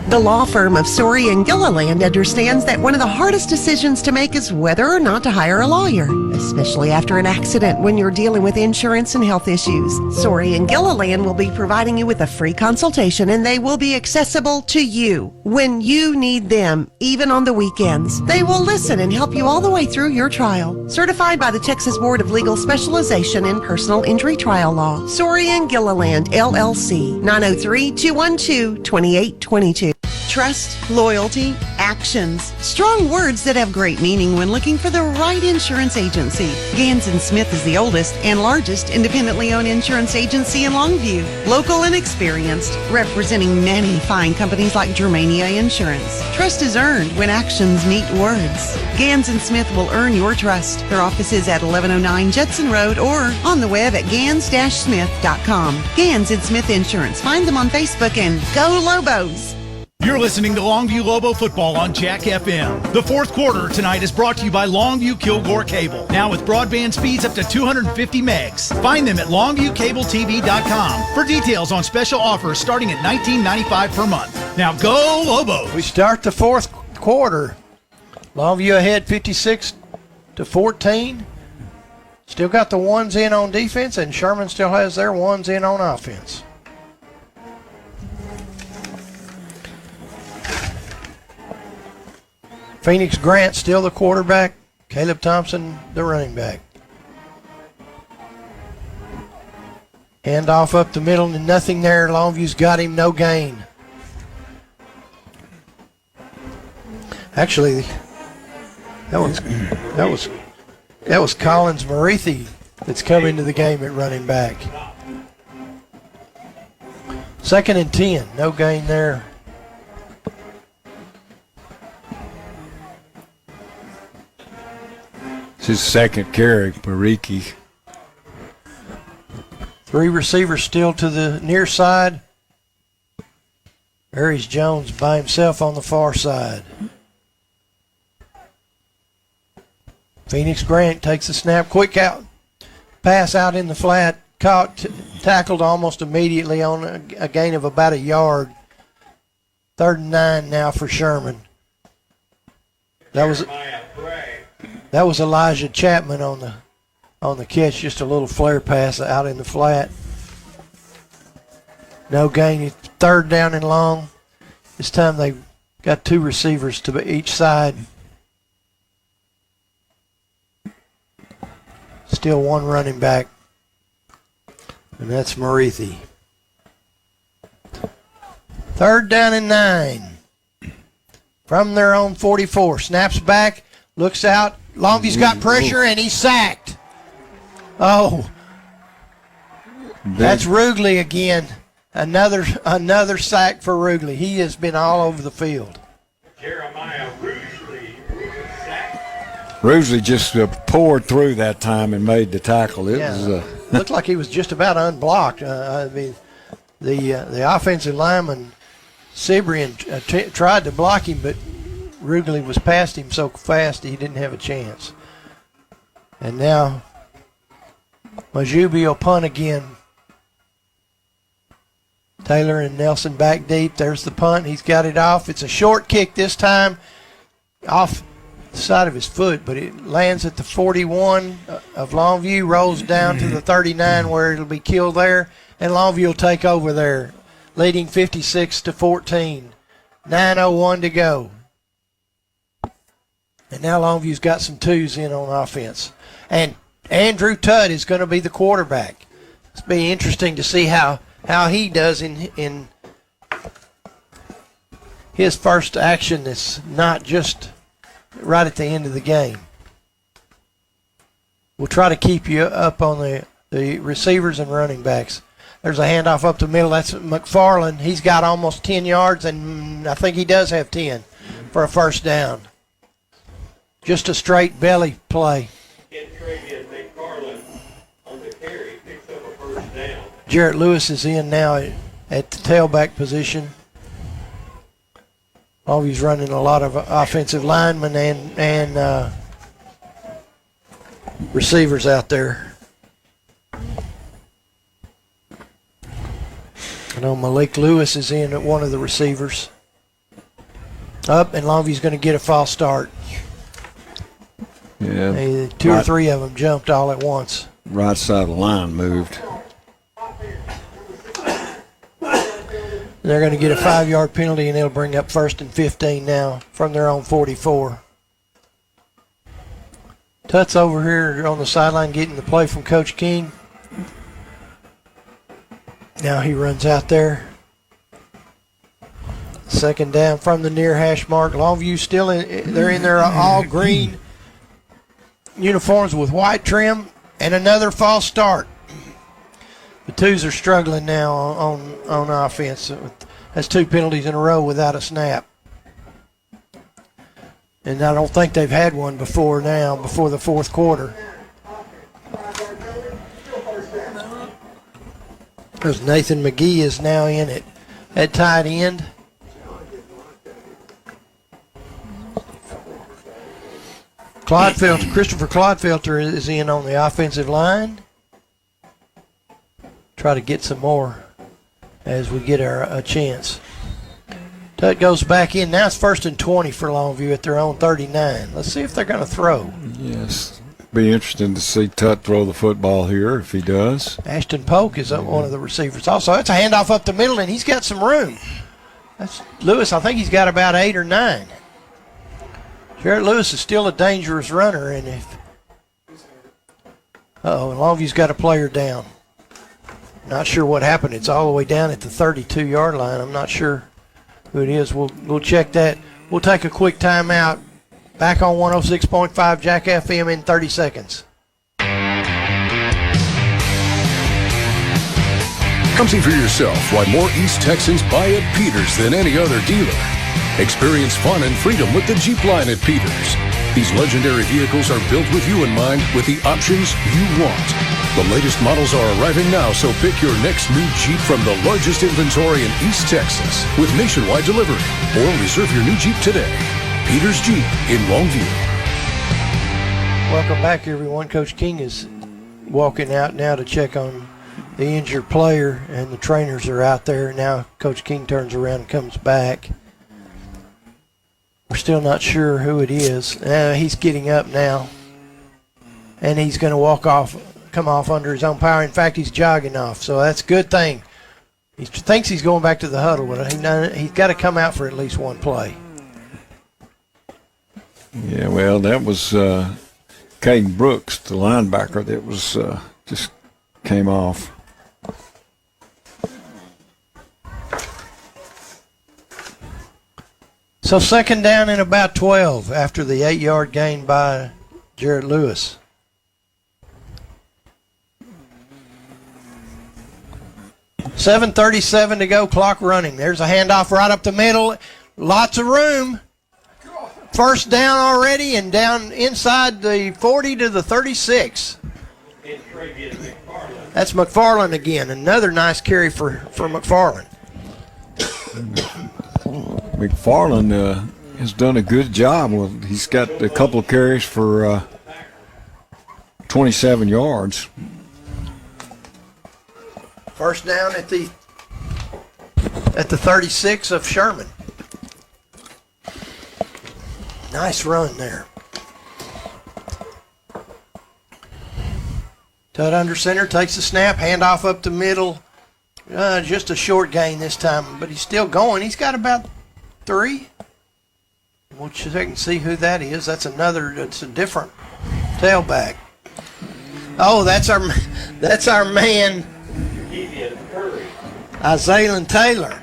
The law firm of Sorey and Gilliland understands that one of the hardest decisions to make is whether or not to hire a lawyer, especially after an accident when you're dealing with insurance and health issues. Sorey and Gilliland will be providing you with a free consultation, and they will be accessible to you when you need them, even on the weekends. They will listen and help you all the way through your trial. Certified by the Texas Board of Legal Specialization in Personal Injury Trial Law. Sorey and Gilliland, LLC, 903-212-2822. Trust, loyalty, actions. Strong words that have great meaning when looking for the right insurance agency. Gans & Smith is the oldest and largest independently owned insurance agency in Longview. Local and experienced, representing many fine companies like Germania Insurance. Trust is earned when actions meet words. Gans & Smith will earn your trust. Their office is at 1109 Judson Road or on the web at gans-smith.com. Gans & Smith Insurance. Find them on Facebook and go Lobos! You're listening to Longview Lobo football on Jack FM. The fourth quarter tonight is brought to you by Longview Kilgore Cable. Now with broadband speeds up to 250 megs. Find them at longviewcabletv.com for details on special offers starting at $19.95 per month. Now go Lobos! We start the fourth quarter. Longview ahead 56-14. Still got the ones in on defense, and Sherman still has their ones in on offense. Phoenix Grant still the quarterback. Caleb Thompson the running back. Hand off up the middle and nothing there. Longview's got him, no gain. Actually, that was Collins Marithi that's come into the game at running back. 2nd and 10, no gain there. His second carry, Mariki. 3 receivers still to the near side. Aries Jones by himself on the far side. Phoenix Grant takes the snap. Quick out. Pass out in the flat. Caught, tackled almost immediately on a gain of about a yard. 3rd and 9 now for Sherman. That was Elijah Chapman on the catch, just a little flare pass out in the flat. No gain. 3rd down and long. This time they've got 2 receivers to each side. Still 1 running back, and that's Marithi. 3rd down and 9. From their own 44. Snaps back, looks out. Longview's got pressure, and he's sacked. Oh, that's Rugley again. Another sack for Rugley. He has been all over the field. Jeremiah Rugley sacked. Rugley just poured through that time and made the tackle. It was looked like he was just about unblocked. I mean, the offensive lineman Cibrian tried to block him, but Rugley was past him so fast he didn't have a chance. And now Majubi will punt again. Taylor and Nelson back deep. There's the punt. He's got it off. It's a short kick this time off the side of his foot, but it lands at the 41 of Longview, rolls down to the 39 where it'll be killed there, and Longview will take over there, leading 56-14. 9:01 to go. And now Longview's got some 2s in on offense. And Andrew Tudd is going to be the quarterback. It's be interesting to see how he does in his first action that's not just right at the end of the game. We'll try to keep you up on the receivers and running backs. There's a handoff up the middle. That's McFarland. He's got almost 10 yards, and I think he does have 10 for a first down. Just a straight belly play. Jarrett Lewis is in now at the tailback position. He's running a lot of offensive linemen and receivers out there. I know Malik Lewis is in at one of the receivers. Up, and Longview's going to get a false start. Yeah. Two or three of them jumped all at once. Right side of the line moved. They're going to get a 5-yard penalty, and it'll bring up 1st and 15 now from their own 44. Tut's over here on the sideline getting the play from Coach King. Now he runs out there. 2nd down from the near hash mark. Longview still they're in their all green uniforms with white trim, and another false start. The twos are struggling now on offense. That's 2 penalties in a row without a snap. And I don't think they've had one before the 4th quarter. Because Nathan McGee is now in at tight end. Christopher Clodfelter is in on the offensive line. Try to get some more as we get a chance. Tut goes back in. Now it's 1st and 20 for Longview at their own 39. Let's see if they're going to throw. Yes. Be interesting to see Tut throw the football here if he does. Ashton Polk is one of the receivers. Also, it's a handoff up the middle, and he's got some room. That's Lewis. I think he's got about 8 or 9. Jarrett Lewis is still a dangerous runner, and and Longview's got a player down. Not sure what happened. It's all the way down at the 32-yard line. I'm not sure who it is. We'll check that. We'll take a quick timeout. Back on 106.5 Jack FM in 30 seconds. Come see for yourself why more East Texans buy at Peters than any other dealer. Experience fun and freedom with the Jeep line at Peters. These legendary vehicles are built with you in mind, with the options you want. The latest models are arriving now, so pick your next new Jeep from the largest inventory in East Texas with nationwide delivery, or reserve your new Jeep today. Peters Jeep in Longview. Welcome back, everyone. Coach King is walking out now to check on the injured player, and the trainers are out there. Now Coach King turns around and comes back. We're still not sure who it is. He's getting up now, and he's going to come off under his own power. In fact, he's jogging off, so that's a good thing. He thinks he's going back to the huddle, but he's got to come out for at least one play. Yeah, well, that was Caden Brooks, the linebacker, that was just came off. So 2nd down and about 12 after the 8-yard gain by Jarrett Lewis. $7:37 to go, clock running. There's a handoff right up the middle. Lots of room. 1st down already, and down inside the 40 to the 36. That's McFarland again. Another nice carry for McFarland. McFarland has done a good job. He's got a couple of carries for 27 yards. 1st down at the 36 of Sherman. Nice run there. Tut under center, takes the snap, handoff up the middle. Just a short gain this time, but he's still going. He's got about 3. We'll check and see who that is. That's a different tailback. Oh, that's our man, Isaiah Taylor,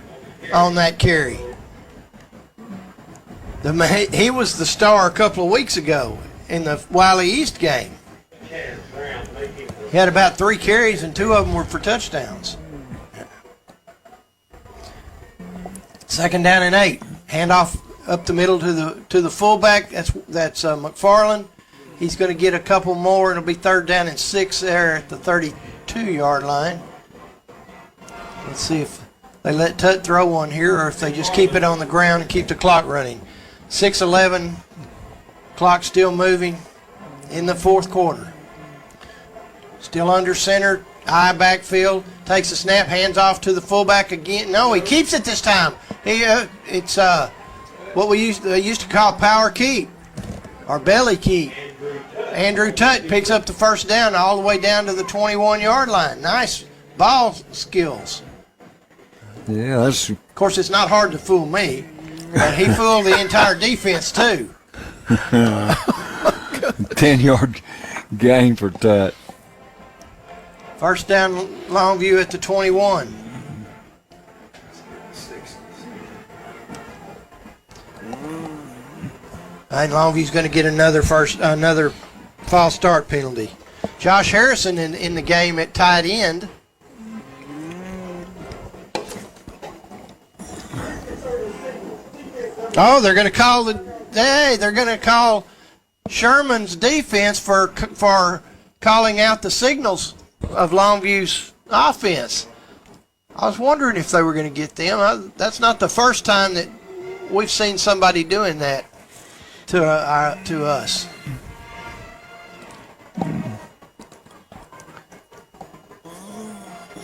on that carry. He was the star a couple of weeks ago in the Wiley East game. He had about 3 carries, and 2 of them were for touchdowns. 2nd down and 8. Handoff up the middle to the fullback. That's McFarland. He's going to get a couple more. It'll be 3rd down and 6 there at the 32-yard line. Let's see if they let Tut throw one here, or if they just keep it on the ground and keep the clock running. 6:11. Clock still moving in the 4th quarter. Still under center. I backfield, takes a snap, hands off to the fullback again. No, he keeps it this time. It's what they used to call power keep or belly keep. Andrew Tutt picks up the first down all the way down to the 21-yard line. Nice ball skills. Yeah, that's. Of course, it's not hard to fool me, but he fooled the entire defense too. 10-yard gain for Tutt. First down, Longview at the 21. And Longview's going to get another false start penalty. Josh Harrison in the game at tight end. Oh, they're going to call Sherman's defense for calling out the signals of Longview's offense. I was wondering if they were going to get them. That's not the first time that we've seen somebody doing that to us.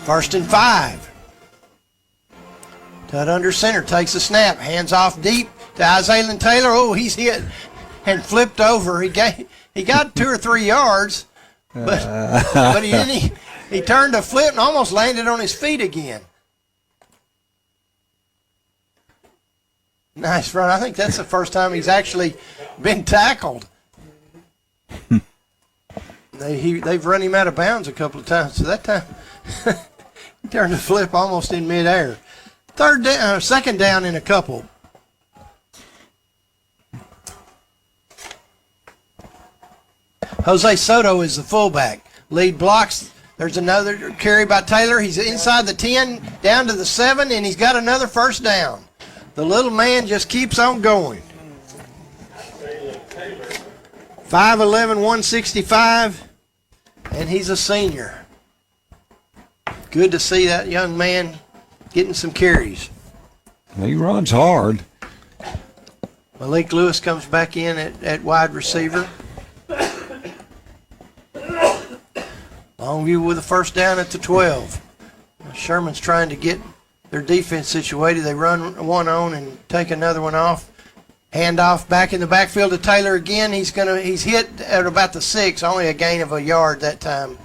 First and 5. Tutt under center, takes a snap, hands off deep to Isaiah Taylor. Oh, he's hit and flipped over. He got 2 or 3 yards, but he didn't. He turned to flip and almost landed on his feet again. Nice run. I think that's the first time he's actually been tackled. They've run him out of bounds a couple of times. So that time he turned to flip almost in midair. Second down in a couple. Jose Soto is the fullback. Lead blocks. There's another carry by Taylor. He's inside the 10, down to the 7, and he's got another first down. The little man just keeps on going. 5'11", 165, and he's a senior. Good to see that young man getting some carries. He runs hard. Malik Lewis comes back in at wide receiver. Longview with a first down at the 12. Sherman's trying to get their defense situated. They run one on and take another one off. Hand off back in the backfield to Taylor again. He's hit at about the 6, only a gain of a yard that time.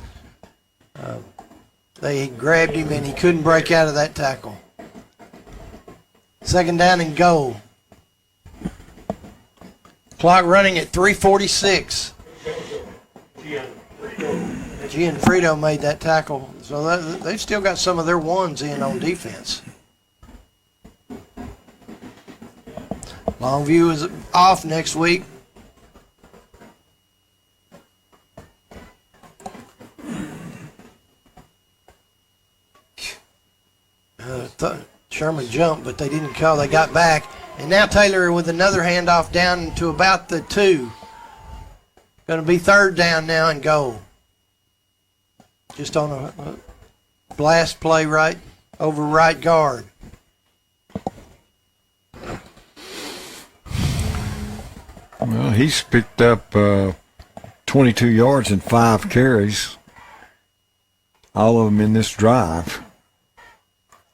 They grabbed him and he couldn't break out of that tackle. Second down and goal. Clock running at 3:46. Gianfrido made that tackle, so they've still got some of their ones in on defense. Longview is off next week. Sherman jumped, but they didn't call. They got back. And now Taylor with another handoff down to about the 2. Going to be third down now and goal. Just on a blast play right over right guard. Well, he's picked up 22 yards and 5 carries. All of them in this drive.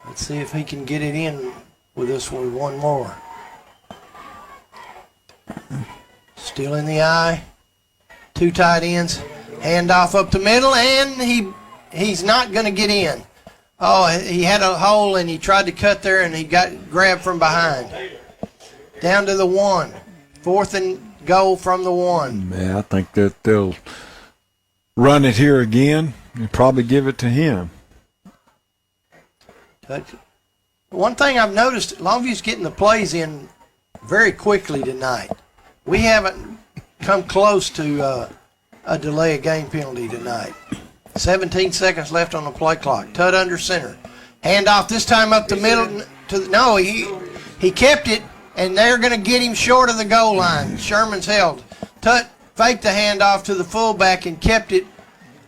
Let's see if he can get it in with this one more. Still in the eye. 2 tight ends. Handoff up the middle, and he's not going to get in. Oh, he had a hole, and he tried to cut there, and he got grabbed from behind. Down to the 1. 4th and goal from the 1. Yeah, I think that they'll run it here again and probably give it to him. One thing I've noticed, Longview's getting the plays in very quickly tonight. We haven't come close to a delay of game penalty tonight. 17 seconds left on the play clock. Tutt under center. Handoff this time up the middle. He kept it, and they're going to get him short of the goal line. Sherman's held. Tutt faked the handoff to the fullback and kept it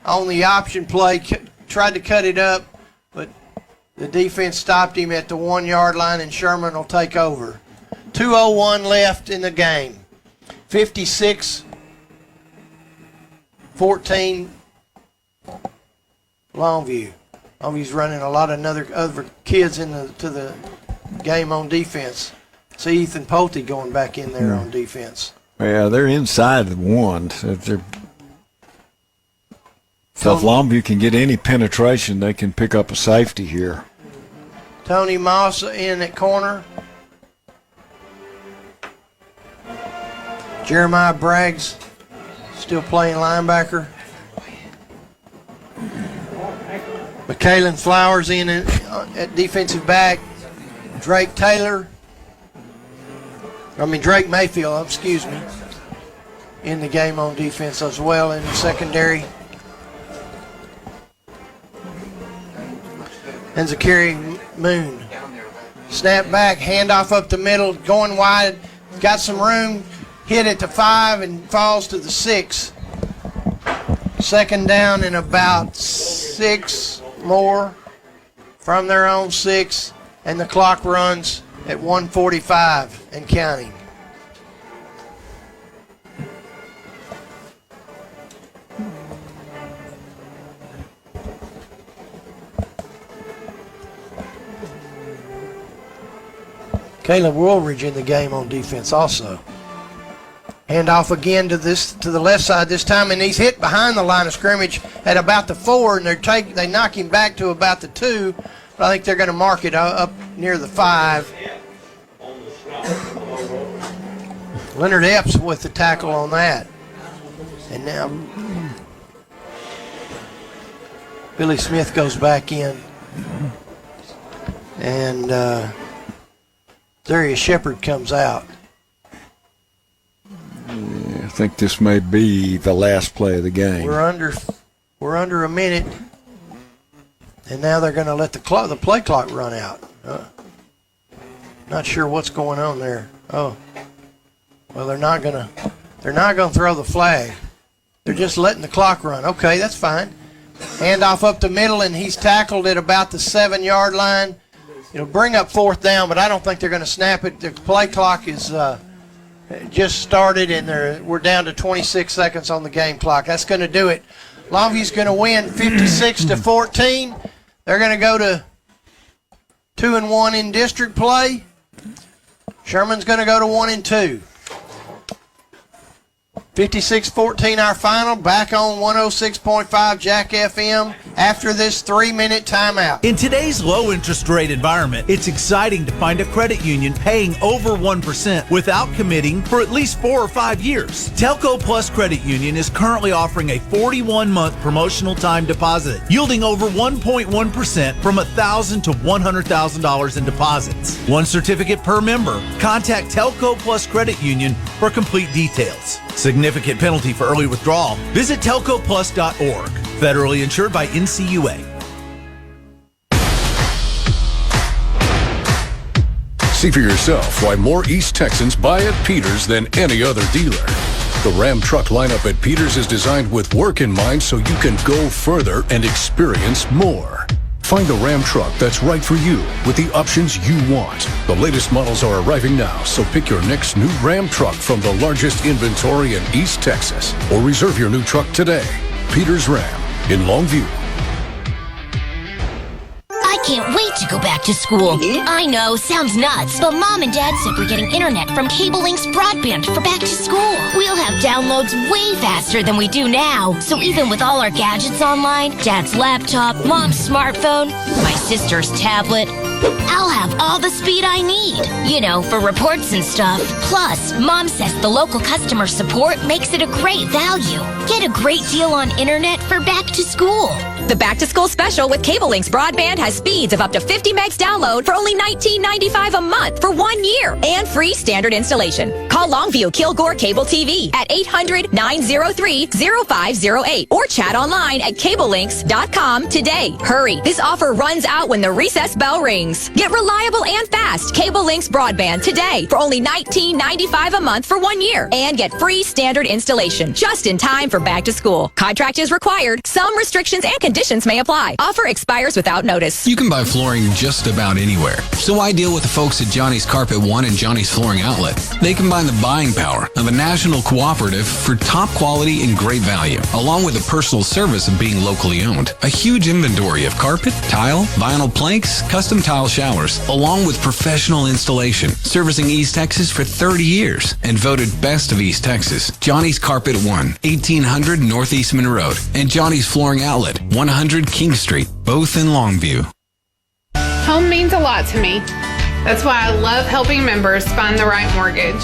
on the option play. Tried to cut it up, but the defense stopped him at the 1-yard line, and Sherman will take over. 2:01 left in the game. 56-14 Longview. Longview's running a lot of other kids to the game on defense. See Ethan Pulte going back in there on defense. Yeah, they're inside the one. So if Longview can get any penetration, they can pick up a safety here. Tony Moss in at corner. Jeremiah Braggs still playing linebacker. McKalen Flowers in at defensive back. Drake Mayfield, excuse me, in the game on defense as well in the secondary. And Zachary Moon. Snap back, handoff up the middle, going wide, got some room, hit it to 5 and falls to the 6. Second down and about 6 more from their own 6, and the clock runs at 1:45 and counting. Caleb Woolridge in the game on defense also. Hand off again to the left side this time, and he's hit behind the line of scrimmage at about the 4, and they knock him back to about the 2, but I think they're going to mark it up near the 5. Leonard Epps with the tackle on that. And now Billy Smith goes back in. And Darius Shepard comes out. Yeah, I think this may be the last play of the game. We're under a minute. And now they're going to let the play clock run out. Not sure what's going on there. Oh, well, they're not going to throw the flag. They're just letting the clock run. Okay, that's fine. Handoff up the middle, and he's tackled at about the 7-yard line. It'll bring up 4th down, but I don't think they're going to snap it. The play clock is just started, and we're down to 26 seconds on the game clock. That's going to do it. Longview's going to win 56-14. They're going to go to 2-1 in district play. Sherman's going to go to 1-2. 56-14 our final, back on 106.5 Jack FM after this 3-minute timeout. In today's low interest rate environment, it's exciting to find a credit union paying over 1% without committing for at least 4 or 5 years. Telco Plus Credit Union is currently offering a 41-month promotional time deposit, yielding over 1.1% from $1,000 to $100,000 in deposits. 1 certificate per member. Contact Telco Plus Credit Union for complete details. Significant penalty for early withdrawal. Visit telcoplus.org. Federally insured by NCUA. See for yourself why more East Texans buy at Peters than any other dealer. The Ram truck lineup at Peters is designed with work in mind so you can go further and experience more. Find the Ram truck that's right for you with the options you want. The latest models are arriving now, so pick your next new Ram truck from the largest inventory in East Texas or reserve your new truck today. Peters Ram in Longview. I can't wait to go back to school. I know, sounds nuts, but Mom and Dad said we're getting internet from Cable Link's broadband for back to school. We'll have downloads way faster than we do now. So even with all our gadgets online, Dad's laptop, Mom's smartphone, my sister's tablet, I'll have all the speed I need, you know, for reports and stuff. Plus, Mom says the local customer support makes it a great value. Get a great deal on internet for back to school. The back to school special with Cable Link's broadband has speeds of up to 50 megs download for only $19.95 a month for 1 year and free standard installation. Call Longview Kilgore Cable TV at 800-903-0508 or chat online at cablelinks.com today. Hurry, this offer runs out when the recess bell rings. Get reliable and fast Cable Link's broadband today for only $19.95 a month for 1 year and get free standard installation just in time for back to school. Contract is required. Some restrictions and conditions may apply. Offer expires without notice. You can buy flooring just about anywhere. So why deal with the folks at Johnny's Carpet One and Johnny's Flooring Outlet? They combine combine the buying power of a national cooperative for top quality and great value, along with the personal service of being locally owned. A huge inventory of carpet, tile, vinyl planks, custom tile showers, along with professional installation, servicing East Texas for 30 years and voted best of East Texas. Johnny's Carpet 1, 1800 North Eastman Road, and Johnny's Flooring Outlet, 100 King Street, both in Longview. Home means a lot to me. That's why I love helping members find the right mortgage.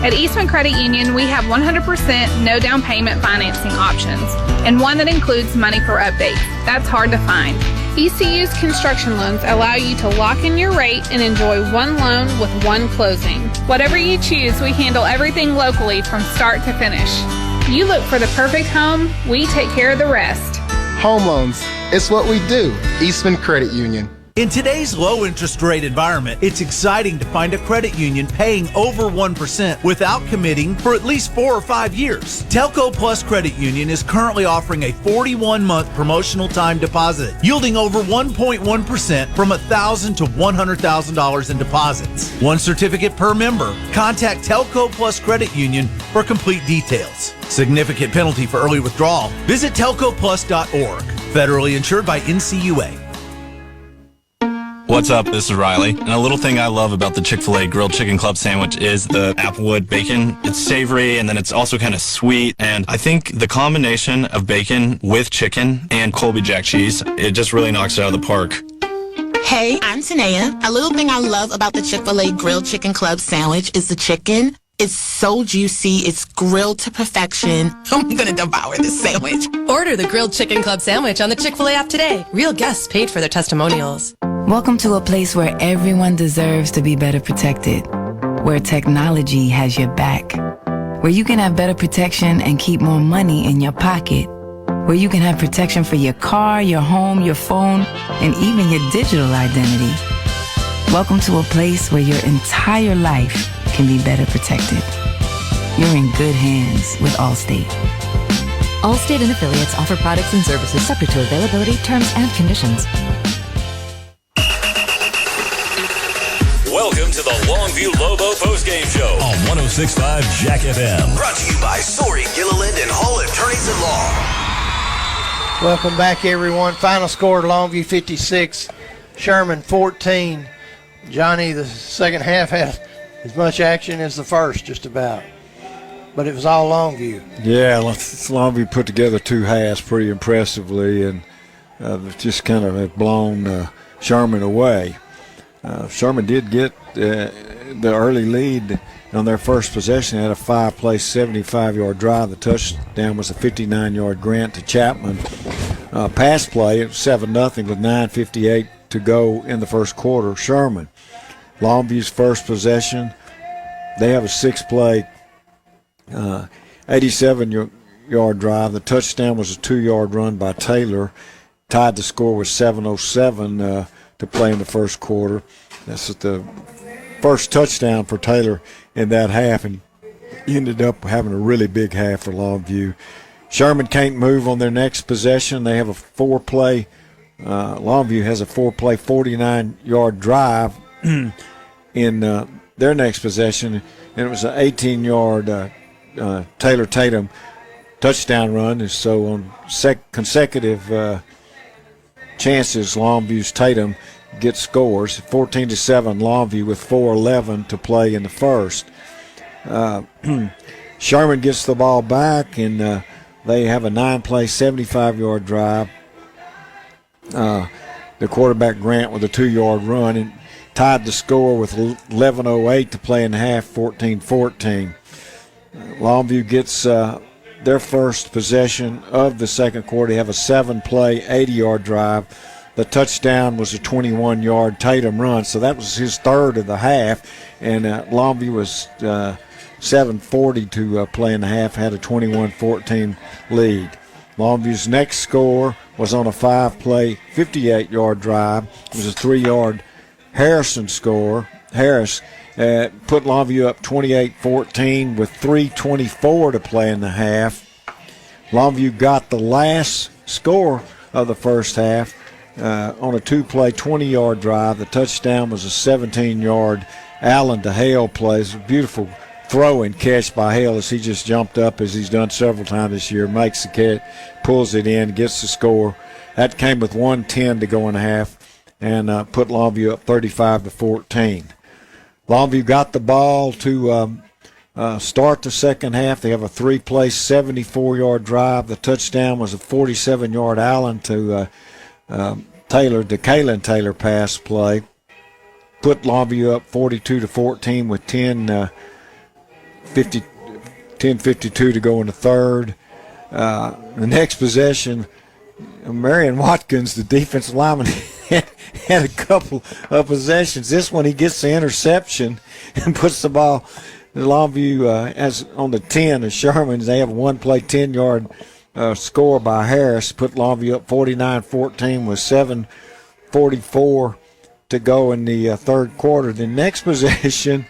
At Eastman Credit Union, we have 100% no down payment financing options and one that includes money for updates. That's hard to find. ECU's construction loans allow you to lock in your rate and enjoy one loan with one closing. Whatever you choose, we handle everything locally from start to finish. You look for the perfect home, we take care of the rest. Home loans. It's what we do. Eastman Credit Union. In today's low interest rate environment, it's exciting to find a credit union paying over 1% without committing for at least 4 or 5 years. Telco Plus Credit Union is currently offering a 41-month promotional time deposit, yielding over 1.1% from $1,000 to $100,000 in deposits. One certificate per member. Contact Telco Plus Credit Union for complete details. Significant penalty for early withdrawal. Visit telcoplus.org. Federally insured by NCUA. What's up? This is Riley. And a little thing I love about the Chick-fil-A Grilled Chicken Club sandwich is the applewood bacon. It's savory and then it's also kind of sweet. And I think the combination of bacon with chicken and Colby Jack cheese, it just really knocks it out of the park. Hey, I'm Tanea. A little thing I love about the Chick-fil-A Grilled Chicken Club sandwich is the chicken. It's so juicy. It's grilled to perfection. I'm gonna devour this sandwich. Order the Grilled Chicken Club sandwich on the Chick-fil-A app today. Real guests paid for their testimonials. Welcome to a place where everyone deserves to be better protected, where technology has your back, where you can have better protection and keep more money in your pocket, where you can have protection for your car, your home, your phone, and even your digital identity. Welcome to a place where your entire life can be better protected. You're in good hands with Allstate. Allstate and affiliates offer products and services subject to availability, terms, and conditions. Welcome to the Longview Lobo postgame show on 106.5 Jack FM. Brought to you by Sori, Gilliland, and Hall Attorneys at Law. Welcome back, everyone. Final score, Longview 56, Sherman 14. Johnny, the second half had as much action as the first, just about. But it was all Longview. Yeah, Longview put together two halves pretty impressively and just kind of have blown Sherman away. Sherman did get the early lead on their first possession. They had a 5-play, 75-yard drive. The touchdown was a 59-yard grant to Chapman. Pass play, it was 7-0 with 9:58 to go in the first quarter. Sherman, Longview's first possession, they have a 6-play, 87-yard drive. The touchdown was a 2-yard run by Taylor. Tied the score with 7:07 to play in the first quarter. That's the first touchdown for Taylor in that half, and he ended up having a really big half for Longview. Sherman can't move on their next possession. They have a 4-play. Longview has a 4-play, 49-yard drive in their next possession, and it was an 18-yard Taylor Tatum touchdown run. And so on consecutive chances, Longview's Tatum gets scores. 14-7 Longview with 4:11 to play in the first. Sherman gets the ball back, and they have a 9-play, 75-yard drive. The quarterback Grant with a 2-yard run and tied the score with 11:08 to play in the half, 14-14. Longview gets their first possession of the second quarter. They have a 7-play, 80-yard drive. The touchdown was a 21-yard Tatum run, so that was his third of the half. And Longview was 7:40 to play in the half, had a 21-14 lead. Longview's next score was on a 5-play, 58-yard drive. It was a 3-yard Harrison score. Harris put Longview up 28-14 with 3:24 to play in the half. Longview got the last score of the first half on a 2-play, 20-yard drive. The touchdown was a 17-yard Allen to Hale play. It was a beautiful throw and catch by Hale as he just jumped up, as he's done several times this year, makes the catch, pulls it in, gets the score. That came with 1:10 to go in the half, and put Longview up 35-14. Longview got the ball to start the second half. They have a three-play 74-yard drive. The touchdown was a 47-yard Allen to Kaylin Taylor pass play. Put Longview up 42-14 with 10:52 to go in the third. The next possession, Marion Watkins, the defensive lineman, had a couple of possessions. This one, he gets the interception and puts the ball. Longview as on the 10 of Sherman. They have a one-play 10-yard score by Harris. Put Longview up 49-14 with 7:44 to go in the third quarter. The next possession,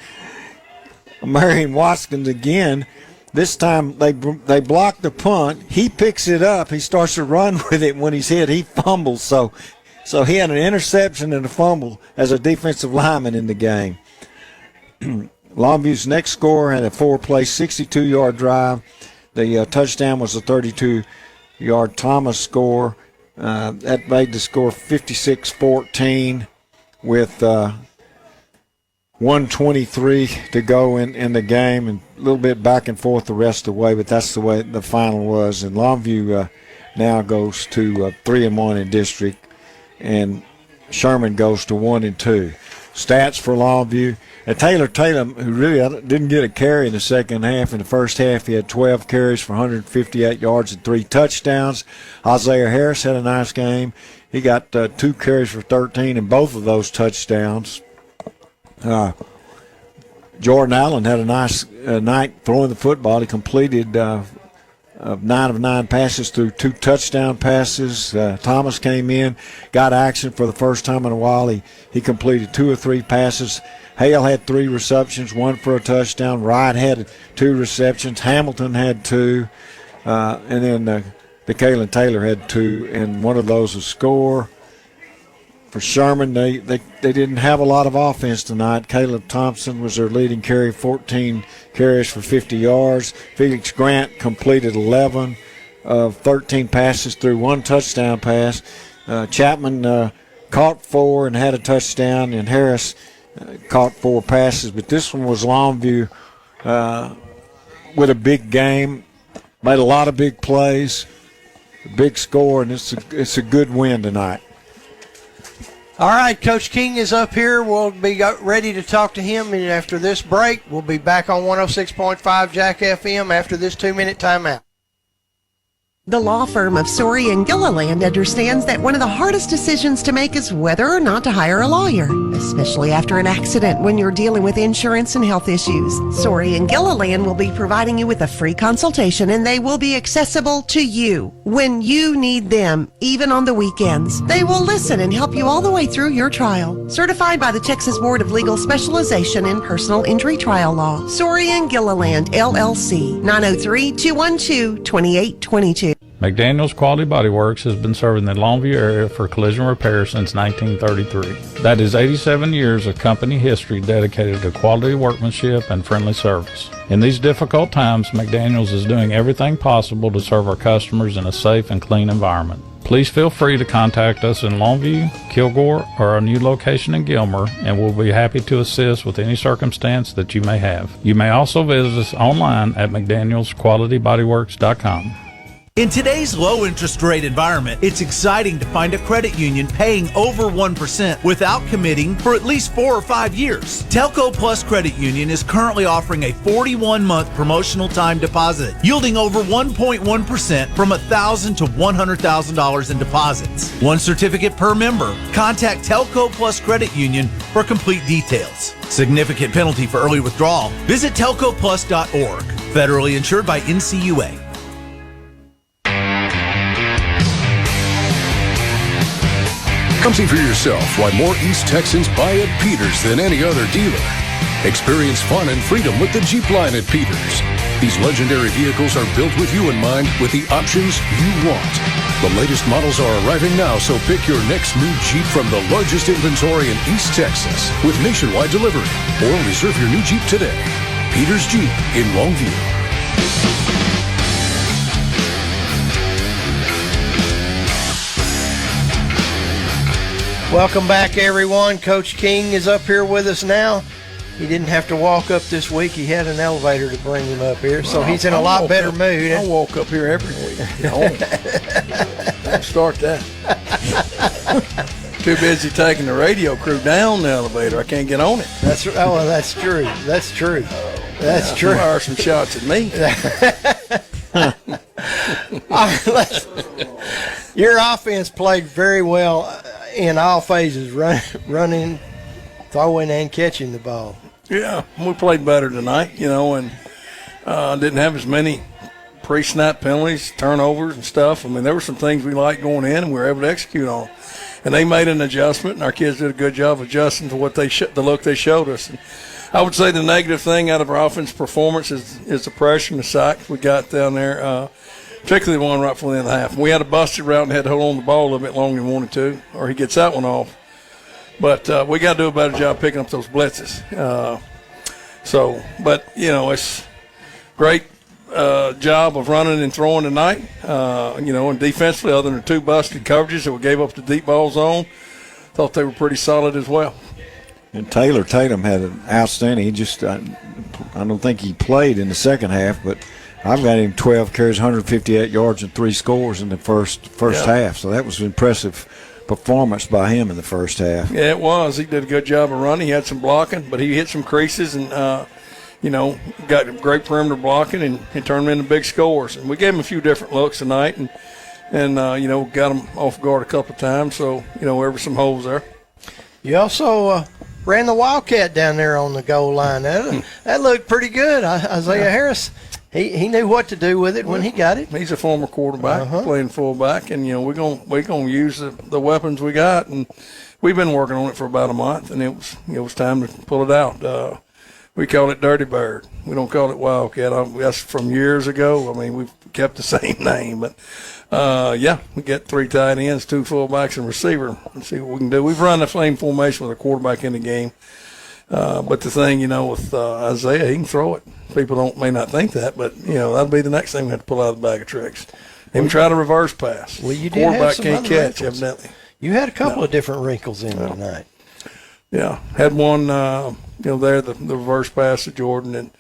Marion Watkins again. This time they block the punt. He picks it up. He starts to run with it. When he's hit, he fumbles. So he had an interception and a fumble as a defensive lineman in the game. Longview's next score had a four-play 62-yard drive. The touchdown was a 32-yard Thomas score. That made the score 56-14 with 1:23 to go in the game, and a little bit back and forth the rest of the way, but that's the way the final was. And Longview now goes to 3-1 in district, and Sherman goes to 1-2. Stats for Longview. And Taylor, who really didn't get a carry in the second half. In the first half, he had 12 carries for 158 yards and 3 touchdowns. Isaiah Harris had a nice game. He got 2 carries for 13 and both of those touchdowns. Jordan Allen had a nice night throwing the football. He completed 9 of 9 passes through 2 touchdown passes. Thomas came in, got action for the first time in a while. He completed 2 or 3 passes. Hale had 3 receptions, 1 for a touchdown. Wright had 2 receptions. Hamilton had 2. And then the Kaylin Taylor had 2, and one of those was score. For Sherman, they didn't have a lot of offense tonight. Caleb Thompson was their leading carry, 14 carries for 50 yards. Felix Grant completed 11 of 13 passes through 1 touchdown pass. Chapman caught 4 and had a touchdown, and Harris caught 4 passes. But this one was Longview with a big game, made a lot of big plays, big score, and it's a good win tonight. All right, Coach King is up here. We'll be ready to talk to him, and after this break, we'll be back on 106.5 Jack FM after this 2-minute timeout. The law firm of Sorey and Gilliland understands that one of the hardest decisions to make is whether or not to hire a lawyer, especially after an accident when you're dealing with insurance and health issues. Sorey and Gilliland will be providing you with a free consultation, and they will be accessible to you when you need them, even on the weekends. They will listen and help you all the way through your trial. Certified by the Texas Board of Legal Specialization in Personal Injury Trial Law. Sorey and Gilliland, LLC, 903-212-2822. McDaniel's Quality Body Works has been serving the Longview area for collision repair since 1933. That is 87 years of company history dedicated to quality workmanship and friendly service. In these difficult times, McDaniel's is doing everything possible to serve our customers in a safe and clean environment. Please feel free to contact us in Longview, Kilgore, or our new location in Gilmer, and we'll be happy to assist with any circumstance that you may have. You may also visit us online at McDanielsQualityBodyWorks.com. In today's low-interest rate environment, it's exciting to find a credit union paying over 1% without committing for at least 4 or 5 years. Telco Plus Credit Union is currently offering a 41-month promotional time deposit, yielding over 1.1% from $1,000 to $100,000 in deposits. 1 certificate per member. Contact Telco Plus Credit Union for complete details. Significant penalty for early withdrawal. Visit telcoplus.org. Federally insured by NCUA. Come see for yourself why more East Texans buy at Peters than any other dealer. Experience fun and freedom with the Jeep line at Peters. These legendary vehicles are built with you in mind, with the options you want. The latest models are arriving now, so pick your next new Jeep from the largest inventory in East Texas with nationwide delivery, or reserve your new Jeep today. Peters Jeep in Longview. Welcome back, everyone. Coach King is up here with us now. He didn't have to walk up this week. He had an elevator to bring him up here, so he's in a lot better mood. I walk up here every week. Don't start that. Too busy taking the radio crew down the elevator. I can't get on it. That's true. That's true. That's true. Fire some shots at me. All right, your offense played very well in all phases, running, throwing, and catching the ball. Yeah, we played better tonight, and didn't have as many pre-snap penalties, turnovers, and stuff. I mean, there were some things we liked going in, and we were able to execute on. And they made an adjustment, and our kids did a good job adjusting to what the look they showed us. And I would say the negative thing out of our offense performance is the pressure and the sacks we got down there, particularly the one right before the end of the half. We had a busted route and had to hold on to the ball a little bit longer than we wanted to, or he gets that one off. But we got to do a better job picking up those blitzes. It's great job of running and throwing tonight. And defensively, other than the two busted coverages that we gave up the deep ball zone, thought they were pretty solid as well. And Taylor Tatum had an outstanding. He just, I don't think he played in the second half, but I've got him 12 carries, 158 yards, and 3 scores in the first half. So that was an impressive performance by him in the first half. Yeah, it was. He did a good job of running. He had some blocking, but he hit some creases and, got great perimeter blocking and turned them into big scores. And we gave him a few different looks tonight and got him off guard a couple of times. So, there were some holes there. You also ran the Wildcat down there on the goal line. That looked pretty good. Isaiah Harris, he knew what to do with it when he got it. He's a former quarterback playing fullback, and we're gonna use the weapons we got, and we've been working on it for about a month, and it was time to pull it out. We call it Dirty Bird. We don't call it Wildcat. That's from years ago. I mean, we've kept the same name, but we got 3 tight ends, 2 fullbacks, and receiver. Let's see what we can do. We've run the same formation with a quarterback in the game. But the thing, with Isaiah, he can throw it. People may not think that, but, that'll be the next thing we have to pull out of the bag of tricks. Even try to reverse pass. Well, you did quarterback have some can't other catch, wrinkles. evidently. You had a couple of different wrinkles in tonight. Yeah, had one, there, the reverse pass to Jordan, and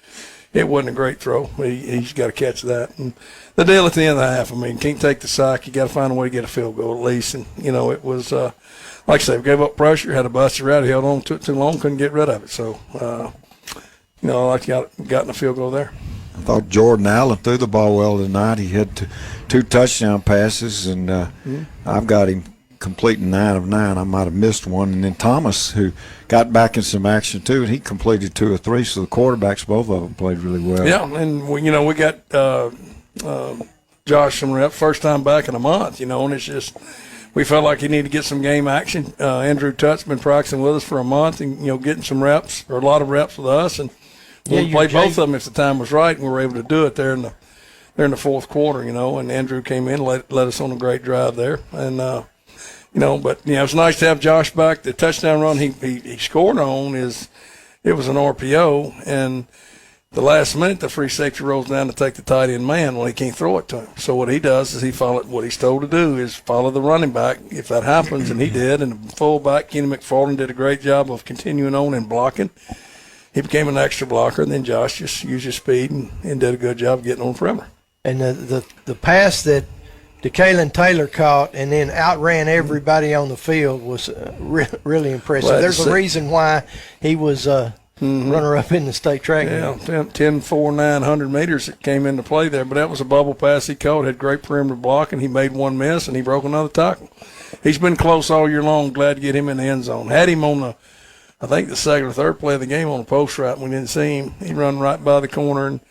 it wasn't a great throw. He's got to catch that. And the deal at the end of the half, can't take the sack. You got to find a way to get a field goal at least. And, it was, like I say, we gave up pressure, had a busted route. He held on to it too long, couldn't get rid of it. So, gotten a field goal there. I thought Jordan Allen threw the ball well tonight. He had 2 touchdown passes, and I've got him completing 9 of 9. I might have missed one. And then Thomas, who got back in some action too, and he completed 2 or 3. So the quarterbacks, both of them, played really well. Yeah, and we got Josh some reps, first time back in a month. And it's just we felt like he needed to get some game action. Andrew Tutt's been practicing with us for a month, and getting some reps or a lot of reps with us, and we played both of them if the time was right, and we were able to do it there in the fourth quarter. And Andrew came in, led us on a great drive there, and. It's nice to have Josh back. The touchdown run he scored on it was an RPO, and the last minute the free safety rolls down to take the tight end man. Well, he can't throw it to him. So what he does is what he's told to do is follow the running back if that happens, and he did. And the fullback, Kenny McFarland, did a great job of continuing on and blocking. He became an extra blocker, and then Josh just used his speed and did a good job getting on the perimeter. And the pass that DeKalen Tayller caught and then outran everybody on the field was really impressive. There's a reason why he was runner-up in the state track. Yeah, 10-4, 900 meters that came into play there. But that was a bubble pass he caught, had great perimeter block, and he made one miss, and he broke another tackle. He's been close all year long. Glad to get him in the end zone. Had him on I think the second or third play of the game on the post route. We didn't see him. He run right by the corner, and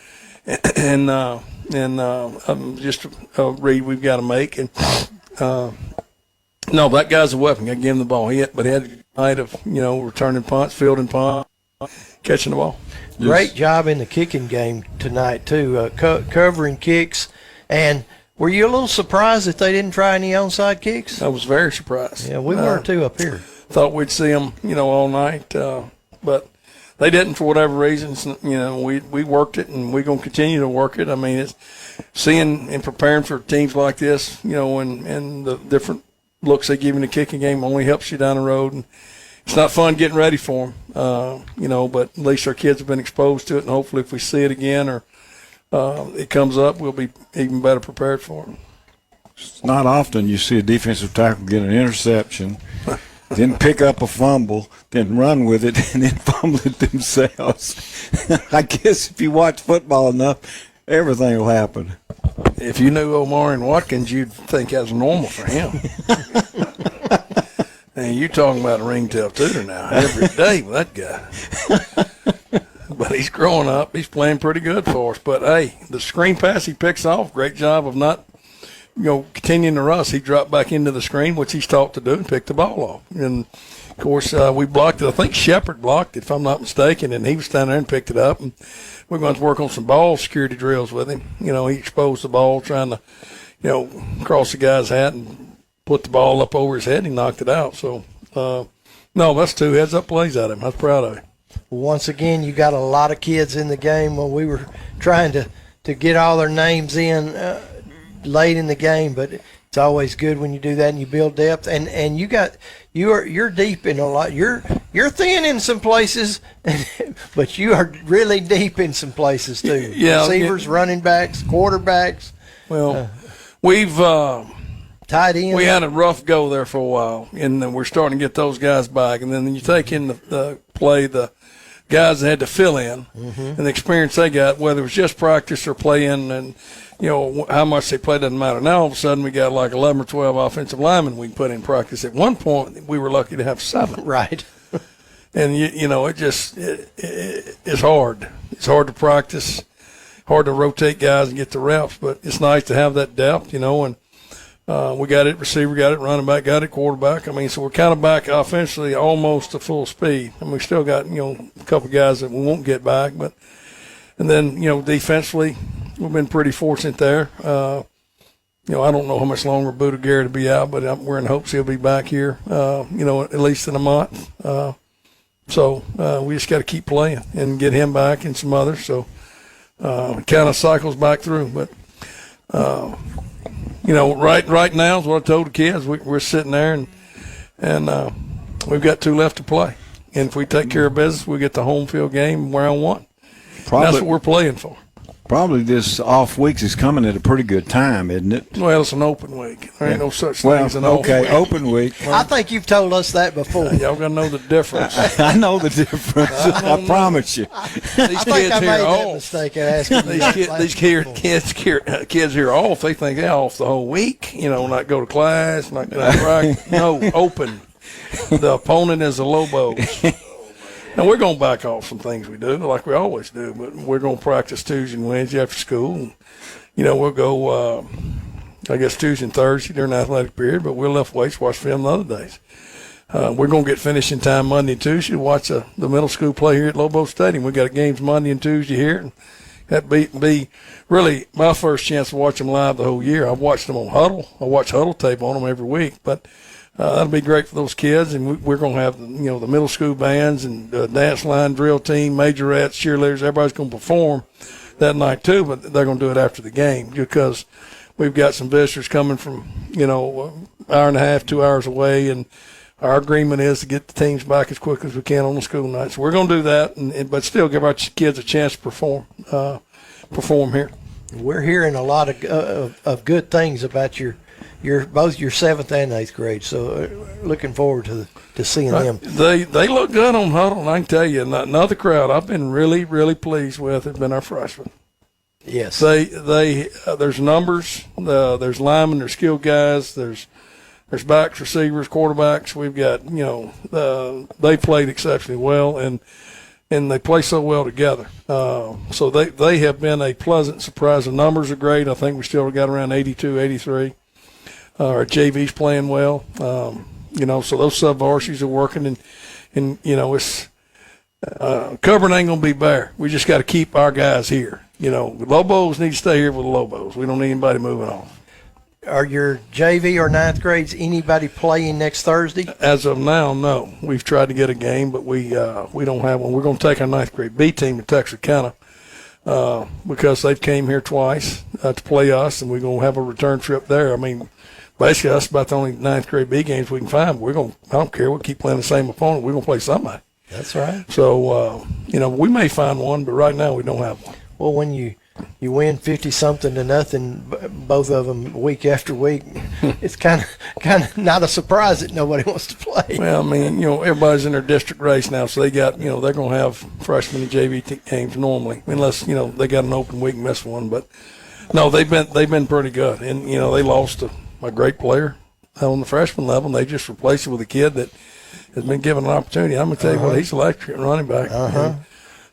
just a read we've got to make. And no, that guy's a weapon. I gave him the ball. He had a night of returning punts, fielding punts, catching the ball. Great job in the kicking game tonight too, covering kicks. And were you a little surprised that they didn't try any onside kicks? I was very surprised. Yeah, we were too up here. Thought we'd see them, all night, but they didn't for whatever reasons. You know, we worked it, and we're going to continue to work it. I mean, it's seeing and preparing for teams like this, you know, and the different looks they give in the kicking game only helps you down the road. And it's not fun getting ready for them, you know, but at least our kids have been exposed to it, and hopefully if we see it again or it comes up, we'll be even better prepared for them. It's not often you see a defensive tackle get an interception, then pick up a fumble, then run with it, and then fumble it themselves. I guess if you watch football enough, everything will happen. If you knew Omar and Watkins, you'd think that's normal for him. And you're talking about a ringtail tutor now every day with that guy. But he's growing up. He's playing pretty good for us. But, hey, the screen pass he picks off, great job of not, you know, continuing to rush. He dropped back into the screen, which he's taught to do, and picked the ball off. And, of course, we blocked it. I think Shepard blocked it, if I'm not mistaken, and he was standing there and picked it up. And we're going to work on some ball security drills with him. You know, he exposed the ball trying to, you know, cross the guy's hat and put the ball up over his head, and he knocked it out. So, no, that's 2 heads-up plays out of him. I was proud of him. Once again, you got a lot of kids in the game. When we were trying to get all their names in late in the game, but it's always good when you do that and you build depth. And you're deep in a lot. You're thin in some places, but you are really deep in some places too. Yeah, receivers, running backs, quarterbacks. Well, we've tight ends. We had a rough go there for a while, and then we're starting to get those guys back. And then you take in the play the guys that had to fill in, and the experience they got, whether it was just practice or playing, and you know how much they play doesn't matter. Now all of a sudden we got like 11 or 12 offensive linemen we can put in practice. At one point we were lucky to have 7. Right. And you know it's hard. It's hard to practice, hard to rotate guys and get the reps, but it's nice to have that depth, you know. And we got it receiver, got it running back, got it quarterback. I mean, so we're kind of back offensively almost to full speed. And we still got, you know, a couple of guys that we won't get back. But and then, you know, defensively, we've been pretty fortunate there. You know, I don't know how much longer Buda Garrett will be out, but we're in hopes he'll be back here, you know, at least in a month. So we just got to keep playing and get him back and some others. So it kind of cycles back through. But, you know, right now is what I told the kids. We're sitting there, and we've got 2 left to play. And if we take care of business, we get the home field game round 1. That's what we're playing for. Probably this off week is coming at a pretty good time, isn't it? Well, it's an open week. There ain't no such thing as an off week. Open week. I think you've told us that before. Y'all got to know the difference. I know the difference. I promise you. These kids here off. Mistake asking These kids here off. They think they're off the whole week. You know, not go to class, not go to practice. No, open. The opponent is the Lobos. Now, we're going to back off some things we do, like we always do, but we're going to practice Tuesday and Wednesday after school. And, you know, we'll go, I guess, Tuesday and Thursday during the athletic period, but we'll lift weights, watch film the other days. We're going to get finishing time Monday and Tuesday to watch the middle school play here at Lobo Stadium. We got games Monday and Tuesday here, and that be really my first chance to watch them live the whole year. I've watched them on Huddle. I watch Huddle tape on them every week, but that'll be great for those kids, and we're going to have, you know, the middle school bands and dance line, drill team, majorettes, cheerleaders. Everybody's going to perform that night too, but they're going to do it after the game because we've got some visitors coming from, you know, hour and a half, 2 hours away, and our agreement is to get the teams back as quick as we can on the school night. So we're going to do that, but still give our kids a chance to perform here. We're hearing a lot of good things about your both your 7th and 8th grade, so looking forward to seeing them. They look good on Huddle, and I can tell you, another crowd I've been really, really pleased with has been our freshmen. Yes. There's numbers, there's linemen, there's skilled guys, there's backs, receivers, quarterbacks. We've got, you know, they played exceptionally well, and they play so well together. So they have been a pleasant surprise. The numbers are great. I think we still got around 82, 83. Our JV's playing well. You know, so those sub-varsities are working, and you know, it's covering ain't gonna be bare. We just got to keep our guys here. You know, Lobos need to stay here with the Lobos. We don't need anybody moving on. are your JV or ninth grades anybody playing next Thursday? As of now, no. We've tried to get a game, but we don't have one. We're going to take our ninth grade B team to Texarkana because they've came here twice to play us, and we're going to have a return trip there. I mean, basically, that's about the only ninth grade B games we can find. I don't care. We'll keep playing the same opponent. We're going to play somebody. That's right. So, we may find one, but right now we don't have one. Well, when you win 50-something to nothing, both of them week after week, it's kind of not a surprise that nobody wants to play. Well, I mean, everybody's in their district race now, so they got, they're going to have freshman and JV games normally, unless, they got an open week and miss one. But, no, they've been pretty good. And, they lost to a great player on the freshman level, and they just replaced it with a kid that has been given an opportunity. I'm going to tell you what, he's electric at running back.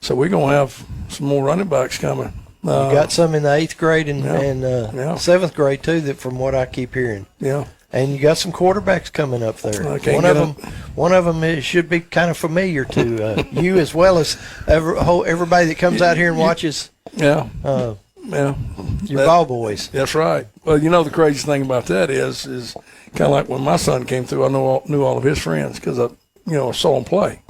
So we're going to have some more running backs coming. You got some in the 8th grade and 7th grade, too, that from what I keep hearing. Yeah. And you got some quarterbacks coming up there. One of them it should be kind of familiar to you as well as everybody that comes out here and watches. Your ball boys. That's right. Well, the craziest thing about that is kind of like when my son came through. I knew all of his friends because I saw him play.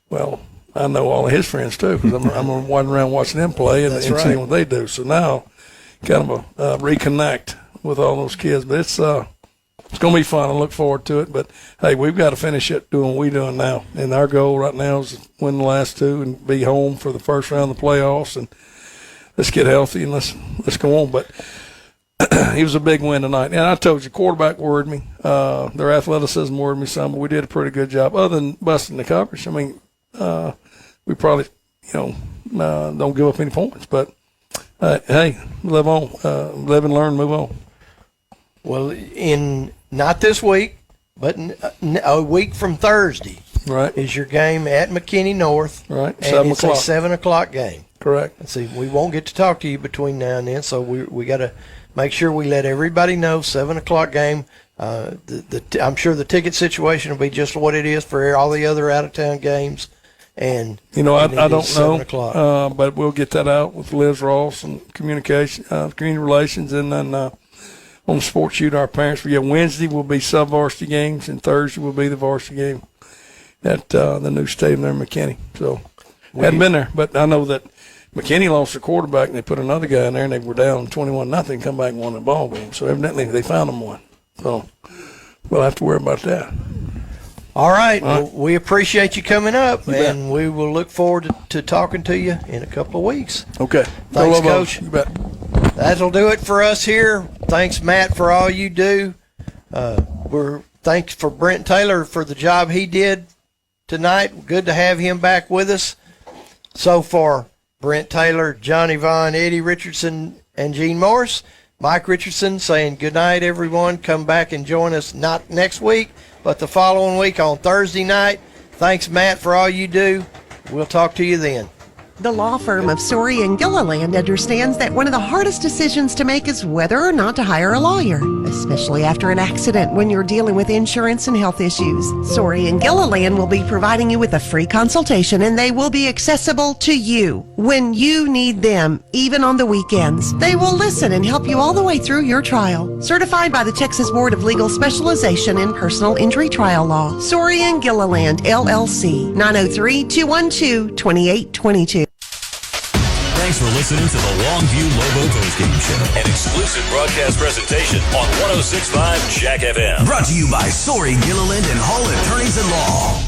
Well, I know all of his friends too because I'm wandering around watching them play and seeing what they do. So now, kind of a reconnect with all those kids. But it's going to be fun. I look forward to it. But hey, we've got to finish it doing what we're doing now. And our goal right now is to win the last two and be home for the first round of the playoffs. And let's get healthy and let's go on. But it was a big win tonight. And I told you, quarterback worried me. Their athleticism worried me some, but we did a pretty good job. Other than busting the coverage, I mean, we probably, don't give up any points. But, hey, live on. Live and learn, move on. Well, not this week, but a week from Thursday is your game at McKinney North. Right, and 7 it's o'clock. a 7 o'clock game. Correct. Let's see, we won't get to talk to you between now and then, so we got to make sure we let everybody know 7 o'clock game. I'm sure the ticket situation will be just what it is for all the other out-of-town games. And I don't know, but we'll get that out with Liz Ross and communication, community relations, and then on Sports Shoot, our parents. Wednesday will be sub-varsity games, and Thursday will be the varsity game at the new stadium there in McKinney. So hadn't been there, but I know that McKinney lost their quarterback, and they put another guy in there, and they were down 21-0, come back and won the ball game. So evidently they found them one. So we'll have to worry about that. All right. Well, we appreciate you coming up, and we will look forward to talking to you in a couple of weeks. Okay. Thanks, Coach. You bet. That'll do it for us here. Thanks, Matt, for all you do. Thanks for Brent Taylor for the job he did tonight. Good to have him back with us. So far, Brent Taylor, Johnny Vaughn, Eddie Richardson, and Gene Morris. Mike Richardson saying good night, everyone. Come back and join us not next week, but the following week on Thursday night. Thanks, Matt, for all you do. We'll talk to you then. The law firm of Sorey and Gilliland understands that one of the hardest decisions to make is whether or not to hire a lawyer, especially after an accident when you're dealing with insurance and health issues. Sorey and Gilliland will be providing you with a free consultation, and they will be accessible to you when you need them, even on the weekends. They will listen and help you all the way through your trial. Certified by the Texas Board of Legal Specialization in Personal Injury Trial Law. Sorey and Gilliland, LLC, 903-212-2822. Thanks for listening to the Longview Lobo Postgame Show, an exclusive broadcast presentation on 106.5 Jack FM. Brought to you by Sorey, Gilliland, and Hall Attorneys at Law.